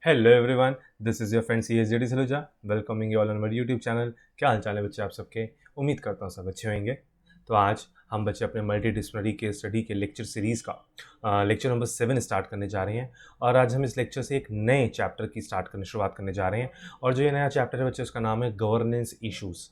Hello everyone, this is your friend CSJD Saluja welcoming you all on my YouTube channel. क्या हाल चाल है बच्चे आप सबके? उम्मीद करता हूँ सब अच्छे होंगे। तो आज हम बच्चे अपने मल्टी डिसिप्लिनरी केस स्टडी के लेक्चर सीरीज़ का लेक्चर नंबर 7 स्टार्ट करने जा रहे हैं। और आज हम इस लेक्चर से एक नए चैप्टर की शुरुआत करने जा रहे हैं। और जो ये नया चैप्टर है बच्चे, उसका नाम है गवर्नेंस इशूज़।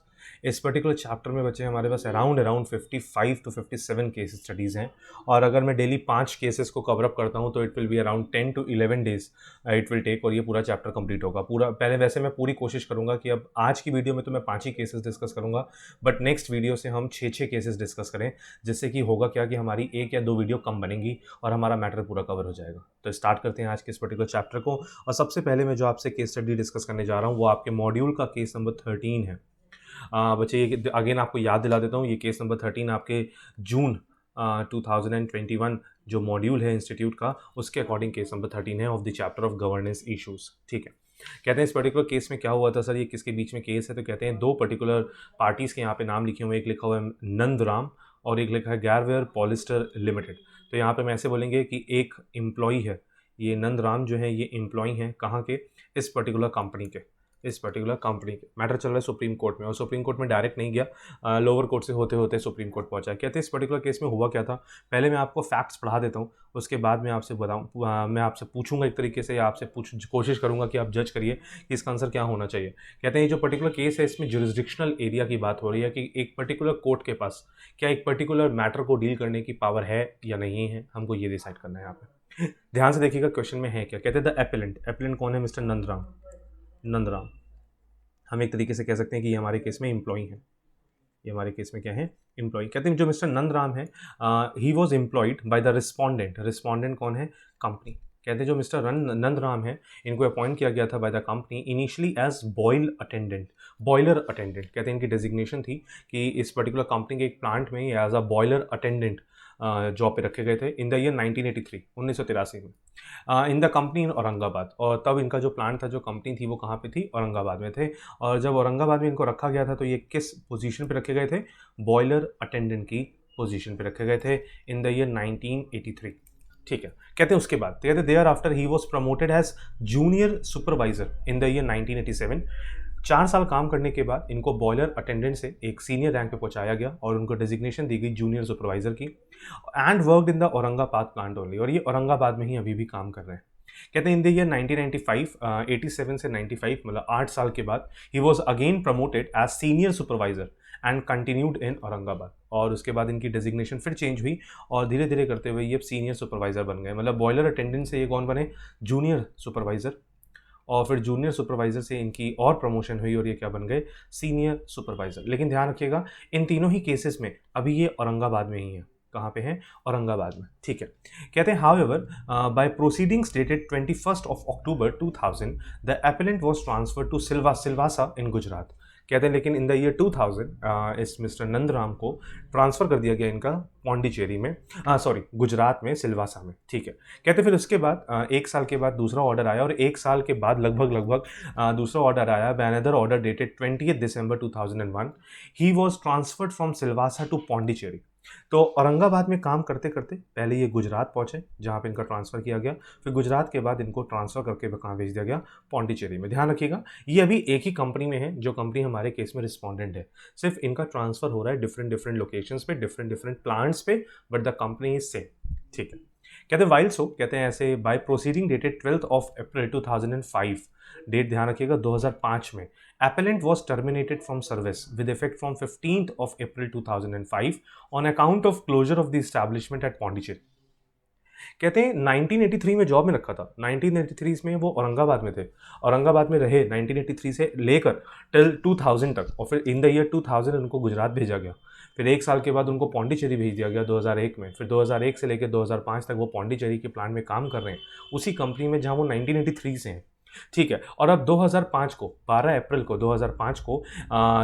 इस पर्टिकुलर चैप्टर में बच्चे हमारे पास अराउंड 55 टू 57 केस स्टडीज़ हैं। और अगर मैं डेली 5 केसेस को कवर अप करता हूँ तो it will be around 10 to 11 days it will take, और ये पूरा चैप्टर कंप्लीट होगा। पूरा पहले वैसे मैं पूरी कोशिश करूंगा कि अब आज की वीडियो में तो मैं 5 ही केसेस डिस्कस करूंगा, बट नेक्स्ट वीडियो से हम 6 केसेस डिस्कस करें, जिससे कि होगा क्या कि हमारी 1 या 2 वीडियो कम बनेंगी और हमारा मैटर पूरा कवर हो जाएगा। तो स्टार्ट करते हैं आज के इस पर्टिकुलर चैप्टर को। और सबसे पहले मैं जो आपसे केस स्टडी डिस्कस करने जा रहा हूँ वो आपके मॉड्यूल का केस नंबर 13 है। बच्चे ये अगेन आपको याद दिला देता हूँ, ये केस नंबर 13 आपके जून 2021 जो मॉड्यूल है इंस्टीट्यूट का, उसके अकॉर्डिंग केस नंबर 13 है of the chapter of governance issues. ठीक है, कहते हैं इस पर्टिकुलर केस में क्या हुआ था सर, ये किसके बीच में केस है? तो कहते हैं दो पर्टिकुलर पार्टीज़ के यहाँ पे नाम लिखे हुए, एक लिखा हुआ है नंदराम और एक लिखा है गैरवेयर पॉलिस्टर लिमिटेड। तो यहाँ पे हम ऐसे बोलेंगे कि एक एम्प्लॉई है, ये नंदराम जो है ये एम्प्लॉई हैं कहाँ के? इस पर्टिकुलर कंपनी के। इस पर्टिकुलर कंपनी के मैटर चल रहा है सुप्रीम कोर्ट में, और सुप्रीम कोर्ट में डायरेक्ट नहीं गया, लोअर कोर्ट से होते होते सुप्रीम कोर्ट पहुंचा। कहते हैं इस पर्टिकुलर केस में हुआ क्या था, पहले मैं आपको फैक्ट्स पढ़ा देता हूँ, उसके बाद मैं आपसे बताऊँ, मैं आपसे पूछूंगा एक तरीके से, या आपसे कोशिश करूंगा कि आप जज करिए कि इसका आंसर क्या होना चाहिए। कहते हैं ये जो पर्टिकुलर केस है इसमें जुरिस्डिक्शनल एरिया की बात हो रही है कि एक पर्टिकुलर कोर्ट के पास क्या एक पर्टिकुलर मैटर को डील करने की पावर है या नहीं है, हमको ये डिसाइड करना है यहाँ पे। ध्यान से देखिएगा क्वेश्चन में है क्या। कहते हैं द एपेलेंट, एपेलेंट कौन है? मिस्टर नंदराम। नंदराम हम एक तरीके से कह सकते हैं कि ये हमारे केस में एम्प्लॉई है। ये हमारे केस में क्या है? एम्प्लॉय। कहते हैं जो मिस्टर नंदराम है, he was employed by the respondent. Respondent कौन है? कंपनी। कहते हैं जो मिस्टर नंदराम है, इनको अपॉइंट किया गया था by the company initially as boil attendant, boiler attendant. कहते हैं इनकी डेजिग्नेशन थी कि इस पर्टिकुलर कंपनी के एक प्लांट में as a boiler attendant job पे रखे गए थे इन द ईयर 1983, 1983 में, in the company in Aurangabad. और तब इनका जो प्लांट था, जो कंपनी थी, वो कहाँ पे थी? औरंगाबाद में थे। और जब औरंगाबाद में इनको रखा गया था तो ये किस पोजीशन पे रखे गए थे? बॉयलर अटेंडेंट की पोजीशन पे रखे गए थे इन द ईयर 1983। ठीक है, कहते हैं उसके बाद, कहते हैं thereafter he was promoted as junior supervisor in the year 1987। 4 साल काम करने के बाद इनको बॉयलर अटेंडेंट से एक सीनियर रैंक पे पहुंचाया गया और उनको डेजिग्नेशन दी गई जूनियर सुपरवाइजर की। And worked in the Aurangabad plant only, और ये औरंगाबाद में ही अभी भी काम कर रहे हैं। कहते हैं इन द ईयर 1995, 87 से 95, मतलब 8 साल के बाद, he was again promoted as senior supervisor and continued in Aurangabad. और उसके बाद इनकी डेजिग्नेशन फिर चेंज हुई और धीरे धीरे करते हुए ये सीनियर सुपरवाइजर बन गए। मतलब बॉयलर अटेंडेंट से ये कौन बने? Junior supervisor. और फिर जूनियर सुपरवाइजर से इनकी और प्रमोशन हुई और ये क्या बन गए? Senior supervisor. लेकिन ध्यान रखिएगा इन तीनों ही केसेस में अभी ये औरंगाबाद में ही है। कहाँ पे है? औरंगाबाद में। ठीक है, कहते हैं however by proceedings dated 21 October 2000 the appellant was transferred to Silvassa in Gujarat. कहते हैं लेकिन इन द ईयर 2000 इस मिस्टर नंदराम को ट्रांसफ़र कर दिया गया इनका पौंडीचेरी में, गुजरात में, सिलवासा में। ठीक है, कहते फिर उसके बाद 1 साल के बाद दूसरा ऑर्डर आया, और 1 साल के बाद लगभग दूसरा ऑर्डर आया, by another order dated 20 December 2001। He was transferred from Silvassa to Pondicherry. तो औरंगाबाद में काम करते करते पहले ये गुजरात पहुंचे जहां पे इनका ट्रांसफ़र किया गया, फिर गुजरात के बाद इनको ट्रांसफ़र करके कहाँ भेज दिया गया? पौंडीचेरी में। ध्यान रखिएगा ये अभी एक ही कंपनी में है, जो कंपनी हमारे केस में रिस्पॉन्डेंट है, सिर्फ इनका ट्रांसफ़र हो रहा है डिफरेंट डिफरेंट लोकेशंस पे, डिफरेंट डिफरेंट प्लांट्स पे, but the company is same. ठीक है, कहते हैं वाइल सो, कहते हैं ऐसे बाय प्रोसीडिंग डेटेड 12 अप्रैल 2005, डेट ध्यान रखिएगा 2005 में, appellant was terminated from service with effect from 15th of April 2005 on account of closure of the establishment at Pondicherry। कहते हैं 1983 में जॉब में रखा था, 1983 में वो औरंगाबाद में थे, औरंगाबाद में रहे 1983 से लेकर टिल 2000 तक, और फिर इन द ईयर 2000 उनको गुजरात भेजा गया। फिर 1 साल के बाद उनको पौंडीचेरी भेज दिया गया 2001 में। फिर 2001 से लेकर 2005 तक वो पौंडीचेरी के प्लांट में काम कर रहे हैं, उसी कंपनी में जहां वो 1983 से हैं। ठीक है, और अब 2005 को, 12 अप्रैल को 2005 को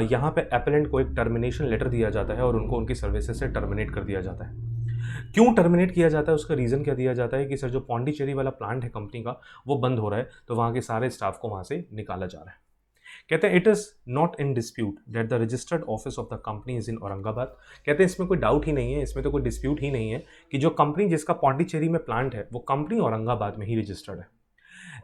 यहाँ पे एपेलेंट को एक टर्मिनेशन लेटर दिया जाता है और उनको उनकी सर्विसेज से टर्मिनेट कर दिया जाता है। क्यों टर्मिनेट किया जाता है, उसका रीज़न क्या दिया जाता है कि सर जो पौंडीचेरी वाला प्लांट है कंपनी का, वो बंद हो रहा है, तो वहाँ के सारे स्टाफ को वहाँ से निकाला जा रहा है। कहते हैं it is not in dispute that the registered office of the company is in Aurangabad. कहते हैं इसमें कोई डाउट ही नहीं है, इसमें तो कोई डिस्प्यूट ही नहीं है कि जो कंपनी जिसका पौंडीचेरी में प्लांट है वो कंपनी औरंगाबाद में ही रजिस्टर्ड है।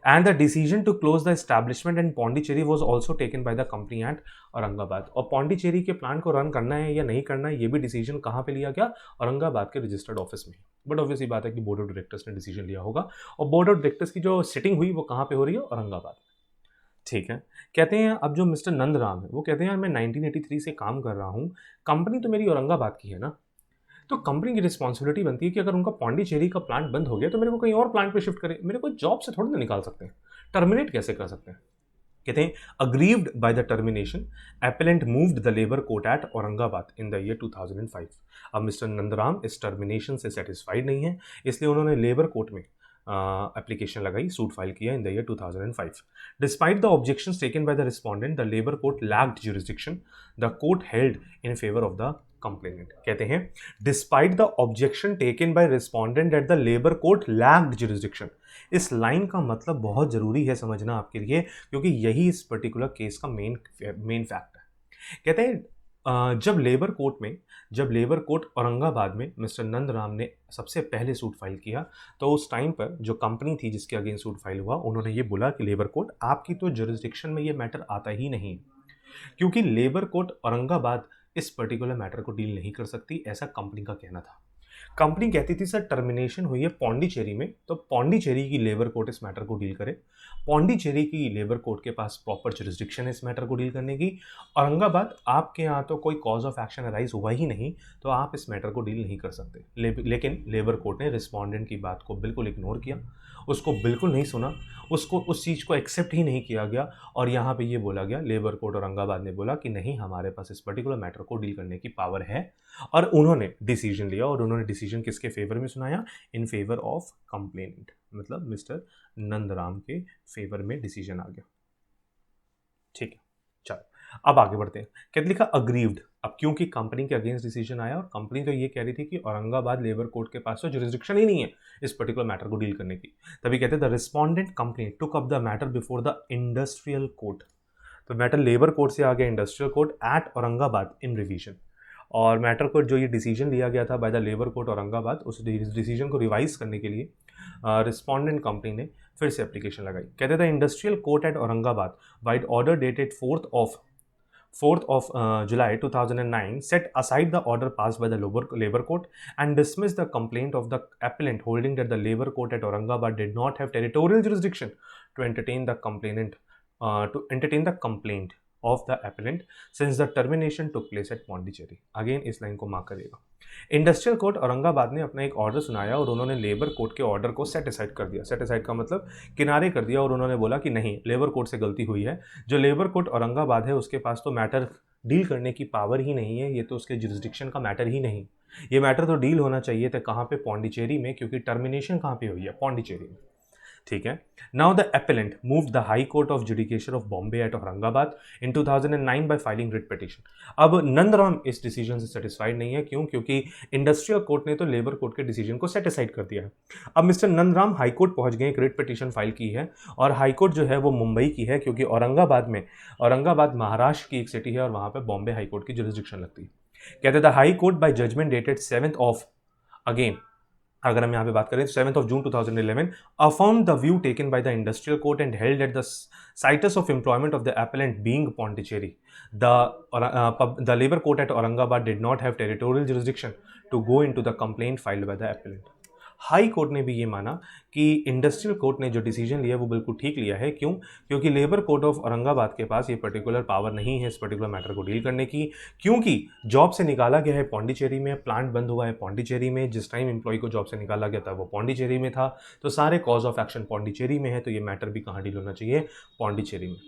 And the decision to close the establishment in Pondicherry was also taken by the company at Aurangabad. और पौंडीचेरी के प्लांट को रन करना है या नहीं करना है, ये भी डिसीजन कहाँ पे लिया गया? औरंगाबाद के रजिस्टर्ड ऑफिस में। बट ऑब्वियसली बात है कि बोर्ड ऑफ डायरेक्टर्स ने डिसीजन लिया होगा, और बोर्ड ऑफ डायरेक्टर्स की जो सिटिंग हुई वो कहाँ पे हो रही है? औरंगाबाद। ठीक है। कहते हैं अब जो मिस्टर नंदराम है वो कहते हैं यार मैं 1983 से काम कर रहा हूँ, कंपनी तो मेरी औरंगाबाद की है ना, तो कंपनी की रिस्पॉन्सिबिलिटी बनती है कि अगर उनका पौंडीचेरी का प्लांट बंद हो गया तो मेरे को कहीं और प्लांट पे शिफ्ट करे, मेरे को जॉब से थोड़ी ना निकाल सकते हैं, टर्मिनेट कैसे कर सकते हैं। कहते हैं aggrieved by the termination appellant moved the labour court at Aurangabad in the year 2005। अब मिस्टर नंदराम इस टर्मिनेशन से सेटिस्फाइड नहीं है, इसलिए उन्होंने लेबर कोर्ट में एप्लीकेशन लगाई, सूट फाइल किया इन the year 2005। Despite the objections taken by the respondent, the labour court lacked jurisdiction, the court held in favour of the complainant. कहते हैं despite the objection taken by respondent at the labour court lacked jurisdiction. इस line का मतलब बहुत जरूरी है समझना आपके लिए, क्योंकि यही इस पर्टिकुलर केस का मेन फैक्ट है। कहते हैं जब लेबर कोर्ट औरंगाबाद में मिस्टर नंदराम ने सबसे पहले सूट फाइल किया, तो उस टाइम पर जो कंपनी थी जिसके अगेंस्ट सूट फाइल हुआ, उन्होंने ये बोला कि लेबर कोर्ट आपकी तो जुरिस्डिक्शन में ये मैटर आता ही नहीं, क्योंकि लेबर कोर्ट औरंगाबाद इस पर्टिकुलर मैटर को डील नहीं कर सकती, ऐसा कंपनी का कहना था। कंपनी कहती थी सर टर्मिनेशन हुई है पौंडीचेरी में, तो पौंडीचेरी की लेबर कोर्ट इस मैटर को डील करे, पौंडीचेरी की लेबर कोर्ट के पास प्रॉपर जुरिस्डिक्शन है इस मैटर को डील करने की। औरंगाबाद आपके यहाँ तो कोई कॉज ऑफ एक्शन अराइज हुआ ही नहीं, तो आप इस मैटर को डील नहीं कर सकते। लेकिन लेबर कोर्ट ने रिस्पोंडेंट की बात को बिल्कुल इग्नोर किया, उसको बिल्कुल नहीं सुना, उसको उस चीज़ को एक्सेप्ट ही नहीं किया गया, और यहाँ पे ये बोला गया, लेबर कोर्ट औरंगाबाद ने बोला कि नहीं हमारे पास इस पर्टिकुलर मैटर को डील करने की पावर है, और उन्होंने डिसीजन लिया, और उन्होंने डिसीजन किसके फेवर में सुनाया? इन फेवर ऑफ कंप्लेनेंट, मतलब मिस्टर नंदराम के फेवर में डिसीजन आ गया। ठीक है, चलो अब आगे बढ़ते हैं। क्या लिखा? अग्रीव्ड। अब क्योंकि कंपनी के अगेंस्ट डिसीजन आया, और कंपनी तो ये कह रही थी कि औरंगाबाद लेबर कोर्ट के पास तो जुरिस्डिक्शन ही नहीं है इस पर्टिकुलर मैटर को डील करने की, तभी कहते हैं the respondent company took up the matter before the industrial court. तो मैटर लेबर कोर्ट से आ गया industrial court at Aurangabad in revision, और मैटर को जो ये डिसीजन लिया गया था by the labour court Aurangabad, उस डिसीजन को रिवाइज करने के लिए रिस्पोंडेंट कंपनी ने फिर से एप्लीकेशन लगाई। कहते थे industrial court at Aurangabad wide order dated 4th of July 2009 set aside the order passed by the labor court and dismissed the complaint of the appellant, holding that the labor court at Aurangabad did not have territorial jurisdiction to entertain the complaint of the appellant since the termination took place at Pondicherry। Again इस line को mark करिएगा। Industrial court Aurangabad ने अपना एक order सुनाया, और उन्होंने labour court के ऑर्डर को सेट असाइड कर दिया। सेट असाइड का मतलब किनारे कर दिया, और उन्होंने बोला कि नहीं लेबर कोर्ट से गलती हुई है, जो लेबर कोर्ट औरंगाबाद है उसके पास तो मैटर डील करने की पावर ही नहीं है, ये तो उसके जुरिस्डिक्शन का मैटर ही नहीं, ये मैटर तो डील होना चाहिए था कहाँ पे? पौंडीचेरी में, क्योंकि टर्मिनेशन कहाँ पे हुई है? पौंडीचेरी में। ठीक है। Now the appellant move the high court of judicature of Bombay at Aurangabad in 2009 by filing writ petition. अब नंदराम इस डिसीजन से सेटिस्फाइड नहीं है, क्यों? क्योंकि इंडस्ट्रियल कोर्ट ने तो लेबर कोर्ट के डिसीजन को सेटिसाइड कर दिया है। अब मिस्टर नंदराम हाई कोर्ट पहुंच गए, एक रिट पिटीशन फाइल की है, और हाई कोर्ट जो है वो मुंबई की है, क्योंकि औरंगाबाद महाराष्ट्र की एक सिटी है, और वहां पर बॉम्बे हाई कोर्ट की जुरिस्डिक्शन लगती है। कहते the high court by judgment dated 7th of, again अगर हम यहाँ पे बात करें 7th of June 2011 affirmed the view taken by the industrial court and held that the situs of employment of the appellant being Pondicherry, the labor court at Aurangabad did not have territorial jurisdiction to go into the complaint filed by the appellant। High court ने भी ये माना कि industrial court ने जो decision लिया वो बिल्कुल ठीक लिया है। क्यों? क्योंकि लेबर कोर्ट ऑफ औरंगाबाद के पास ये पर्टिकुलर पावर नहीं है इस पर्टिकुलर मैटर को डील करने की, क्योंकि जॉब से निकाला गया है पौंडीचेरी में, प्लांट बंद हुआ है पौंडीचेरी में, जिस टाइम एम्प्लॉय को जॉब से निकाला गया था वो पौंडीचेरी में था, तो सारे कॉज ऑफ एक्शन पौंडीचेरी में है, तो ये मैटर भी कहाँ डील होना चाहिए? पौंडीचेरी में।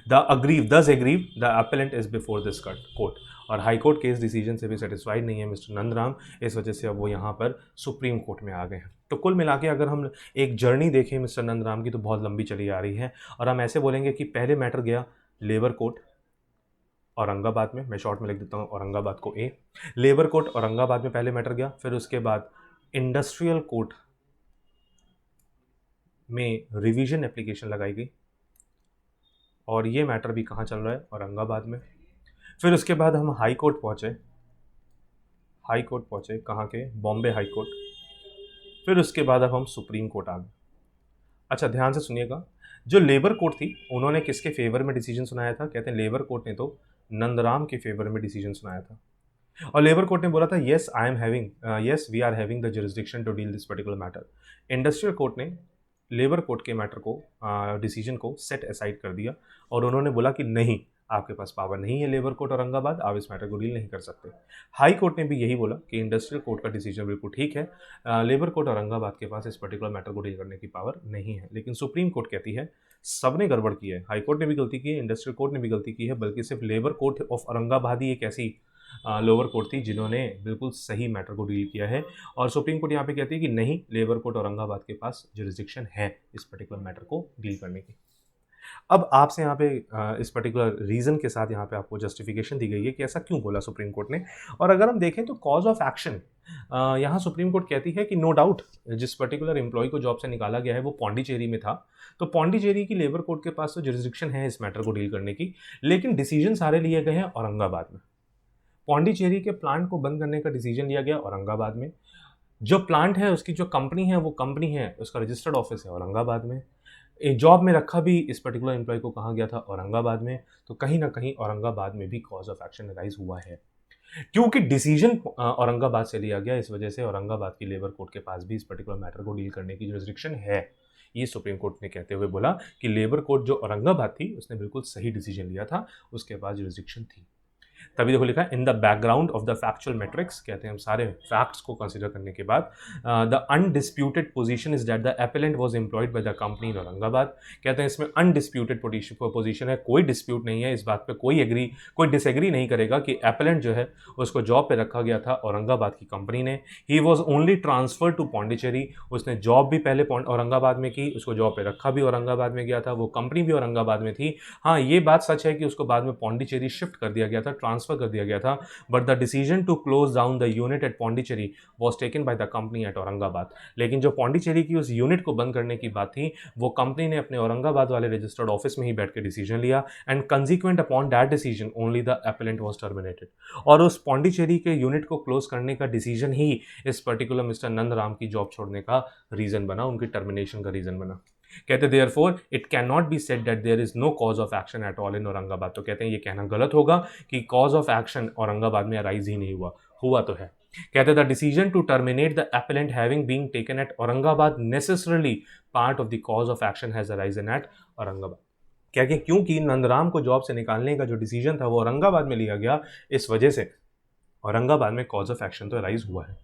thus aggrieved the appellant is before this court। और हाई कोर्ट के इस डिसीजन से भी सेटिस्फाइड नहीं है मिस्टर नंदराम, इस वजह से अब वो यहाँ पर सुप्रीम कोर्ट में आ गए हैं। तो कुल मिला के अगर हम एक जर्नी देखें मिस्टर नंदराम की, तो बहुत लंबी चली आ रही है, और हम ऐसे बोलेंगे कि पहले मैटर गया लेबर कोर्ट औरंगाबाद में, मैं शॉर्ट में लिख देता हूँ औरंगाबाद को ए, लेबर कोर्ट औरंगाबाद में पहले मैटर गया, फिर उसके बाद इंडस्ट्रियल कोर्ट में रिवीजन एप्लीकेशन लगाई गई, और ये मैटर भी कहाँ चल रहा है? औरंगाबाद में। फिर उसके बाद हम हाई कोर्ट पहुँचे कहाँ के? Bombay high court. फिर उसके बाद अब हम सुप्रीम कोर्ट आ गए। अच्छा ध्यान से सुनिएगा, जो लेबर कोर्ट थी उन्होंने किसके फेवर में डिसीजन सुनाया था? कहते हैं लेबर कोर्ट ने तो नंदराम के फेवर में डिसीजन सुनाया था। और लेबर कोर्ट ने बोला था yes we are having the jurisdiction to deal this particular matter. Industrial court ने लेबर कोर्ट के मैटर को डिसीजन को सेट असाइड कर दिया और उन्होंने बोला कि नहीं, आपके पास पावर नहीं है लेबर कोर्ट औरंगाबाद, आप इस मैटर को डील नहीं कर सकते। हाई कोर्ट ने भी यही बोला कि इंडस्ट्रियल कोर्ट का डिसीजन बिल्कुल ठीक है, लेबर कोर्ट औरंगाबाद के पास इस पर्टिकुलर मैटर को डील करने की पावर नहीं है। लेकिन सुप्रीम कोर्ट कहती है सबने गड़बड़ की है, हाई कोर्ट ने भी गलती की है, इंडस्ट्रियल कोर्ट ने भी गलती की है, बल्कि सिर्फ लेबर कोर्ट ऑफ औरंगाबाद ही एक ऐसी लोअर कोर्ट थी जिन्होंने बिल्कुल सही मैटर को डील किया है। और सुप्रीम कोर्ट यहाँ पे कहती है कि नहीं, लेबर कोर्ट औरंगाबाद के पास जुरिस्डिक्शन है इस पर्टिकुलर मैटर को डील करने की। अब आपसे यहाँ पे इस पर्टिकुलर रीज़न के साथ यहाँ पे आपको जस्टिफिकेशन दी गई है कि ऐसा क्यों बोला सुप्रीम कोर्ट ने। और अगर हम देखें तो कॉज ऑफ एक्शन यहाँ सुप्रीम कोर्ट कहती है कि नो डाउट जिस पर्टिकुलर एम्प्लॉय को जॉब से निकाला गया है वो पौंडीचेरी में था, तो पौंडीचेरी की लेबर कोर्ट के पास तो जुरिस्डिक्शन है इस मैटर को डील करने की, लेकिन डिसीजन सारे लिए गए हैं औरंगाबाद में। पौंडीचेरी के प्लांट को बंद करने का डिसीजन लिया गया औरंगाबाद में। जो प्लांट है उसकी जो कंपनी है वो कंपनी है उसका रजिस्टर्ड ऑफिस है औरंगाबाद में। जॉब में रखा भी इस पर्टिकुलर एम्प्लॉय को कहाँ गया था? औरंगाबाद में। तो कहीं ना कहीं औरंगाबाद में भी कॉज ऑफ एक्शन राइज हुआ है, क्योंकि डिसीजन औरंगाबाद से लिया गया, इस वजह से औरंगाबाद की लेबर कोर्ट के पास भी इस पर्टिकुलर मैटर को डील करने की जुरिस्डिक्शन है। ये सुप्रीम कोर्ट ने कहते हुए बोला कि लेबर कोर्ट जो औरंगाबाद थी उसने बिल्कुल सही डिसीजन लिया था, उसके पास जुरिस्डिक्शन थी। तभी देखो लिखा है in the background of the factual matrix, कहते हैं हम सारे फैक्ट्स को कंसीडर करने के बाद the undisputed position is that the appellant was employed by the company in Aurangabad. कहते हैं इसमें अनडिस्प्यूटेड पोजीशन है, कोई डिस्प्यूट नहीं है, इस बात पे कोई डिसएग्री नहीं करेगा कि एपेलेंट जो है उसको जॉब पे रखा गया था औरंगाबाद की कंपनी ने। He was only transfer to Pondicherry, उसने जॉब भी पहले औरंगाबाद में की, उसको जॉब पे रखा भी औरंगाबाद में गया था, वो कंपनी भी औरंगाबाद में थी। हाँ, ये बात सच है कि उसको बाद में पौंडीचेरी शिफ्ट कर दिया गया था, ट्रांसफर कर दिया गया था, but the decision to close down the unit at Pondicherry was taken by the company at Aurangabad. लेकिन जो पौंडीचेरी की उस यूनिट को बंद करने की बात थी वो कंपनी ने अपने औरंगाबाद वाले रजिस्टर्ड ऑफिस में ही बैठ के डिसीजन लिया, and consequent upon that decision only the appellant was terminated. और उस पौंडीचेरी के यूनिट को क्लोज करने का डिसीजन ही इस पर्टिकुलर मिस्टर नंदराम की जॉब छोड़ने का रीजन बना, उनकी टर्मिनेशन का रीजन बना। कहते therefore it can not be said that there is no cause of action at all in Aurangabad. तो कहते हैं ये कहना गलत होगा कि कॉज ऑफ एक्शन औरंगाबाद में अराइज ही नहीं हुआ तो है। कहते the decision to terminate the appellant having being taken at Aurangabad necessarily part of the cause of action has arisen at Aurangabad. क्या कि क्योंकि नंदराम को जॉब से निकालने का जो डिसीजन था वो औरंगाबाद में लिया गया, इस वजह से औरंगाबाद में कॉज ऑफ एक्शन तो अराइज हुआ है।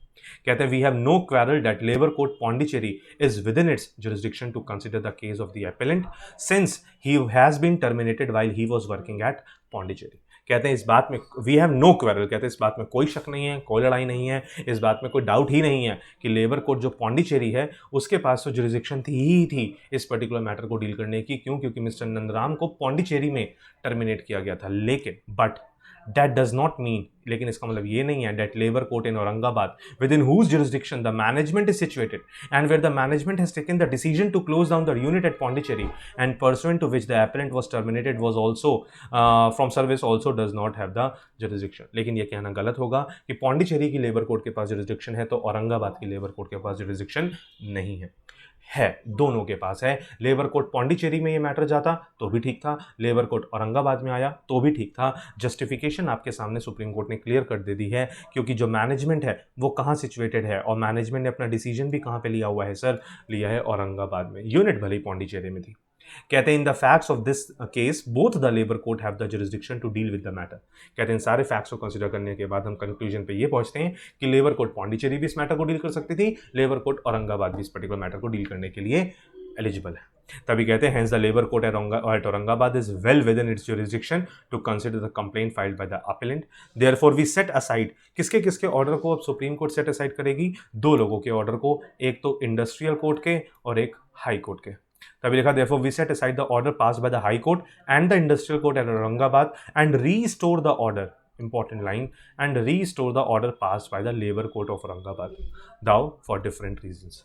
कहते हैं we have no quarrel that labour court Pondicherry is within its jurisdiction to consider the case of the appellant since he has been terminated while he was working at Pondicherry. कहते हैं इस बात में वी हैव नो क्वेरल, कहते हैं इस बात में कोई शक नहीं है, कोई लड़ाई नहीं है, इस बात में कोई डाउट ही नहीं है कि लेबर कोर्ट जो पौंडीचेरी है उसके पास तो जुरिस्डिक्शन थी इस पर्टिकुलर मैटर को डील करने की। क्यों? क्योंकि मिस्टर नंदराम को पौंडीचेरी में टर्मिनेट किया गया था। लेकिन but that does not mean, लेकिन इसका मतलब ये नहीं है that labor court in Aurangabad within whose jurisdiction the management is situated and where the management has taken the decision to close down the unit at Pondicherry and pursuant to which the appellant was terminated was also from service also does not have the jurisdiction। लेकिन ये कहना गलत होगा कि पौंडीचेरी की labour court के पास jurisdiction है तो औरंगाबाद की लेबर कोर्ट के पास जुरिस्डिक्शन नहीं है, दोनों के पास है। लेबर कोर्ट पौंडीचेरी में ये मैटर जाता तो भी ठीक था, लेबर कोर्ट औरंगाबाद में आया तो भी ठीक था। जस्टिफिकेशन आपके सामने सुप्रीम कोर्ट ने क्लियर कर दे दी है, क्योंकि जो मैनेजमेंट है वो कहाँ सिचुएटेड है और मैनेजमेंट ने अपना डिसीजन भी कहाँ पे लिया हुआ है सर? लिया है औरंगाबाद में, यूनिट भले ही पौंडीचेरी में थी। कहते हैं in the facts of this case both the labour court have the jurisdiction to deal with the matter. कहते हैं इन सारे फैक्ट्स को कंसीडर करने के बाद हम कंक्लूजन पे ये पहुंचते हैं कि लेबर कोर्ट पौंडीचेरी भी इस मैटर को डील कर सकती थी, लेबर कोर्ट औरंगाबाद भी इस पर्टिकुलर मैटर को डील करने के लिए एलिजिबल है। तभी कहते हैं the labour court at Aurangabad is well within its jurisdiction to consider the complaint filed by the appellant. Therefore we set aside, किसके ऑर्डर को अब सुप्रीम कोर्ट सेट असाइड करेगी? दो लोगों के ऑर्डर को, एक तो इंडस्ट्रियल कोर्ट के और एक हाई कोर्ट के। तभी लिखा therefore we set aside the order passed by the high court and the industrial court at Aurangabad and restore the order, important line, and restore the order passed by the labor court of Aurangabad, thou for different reasons।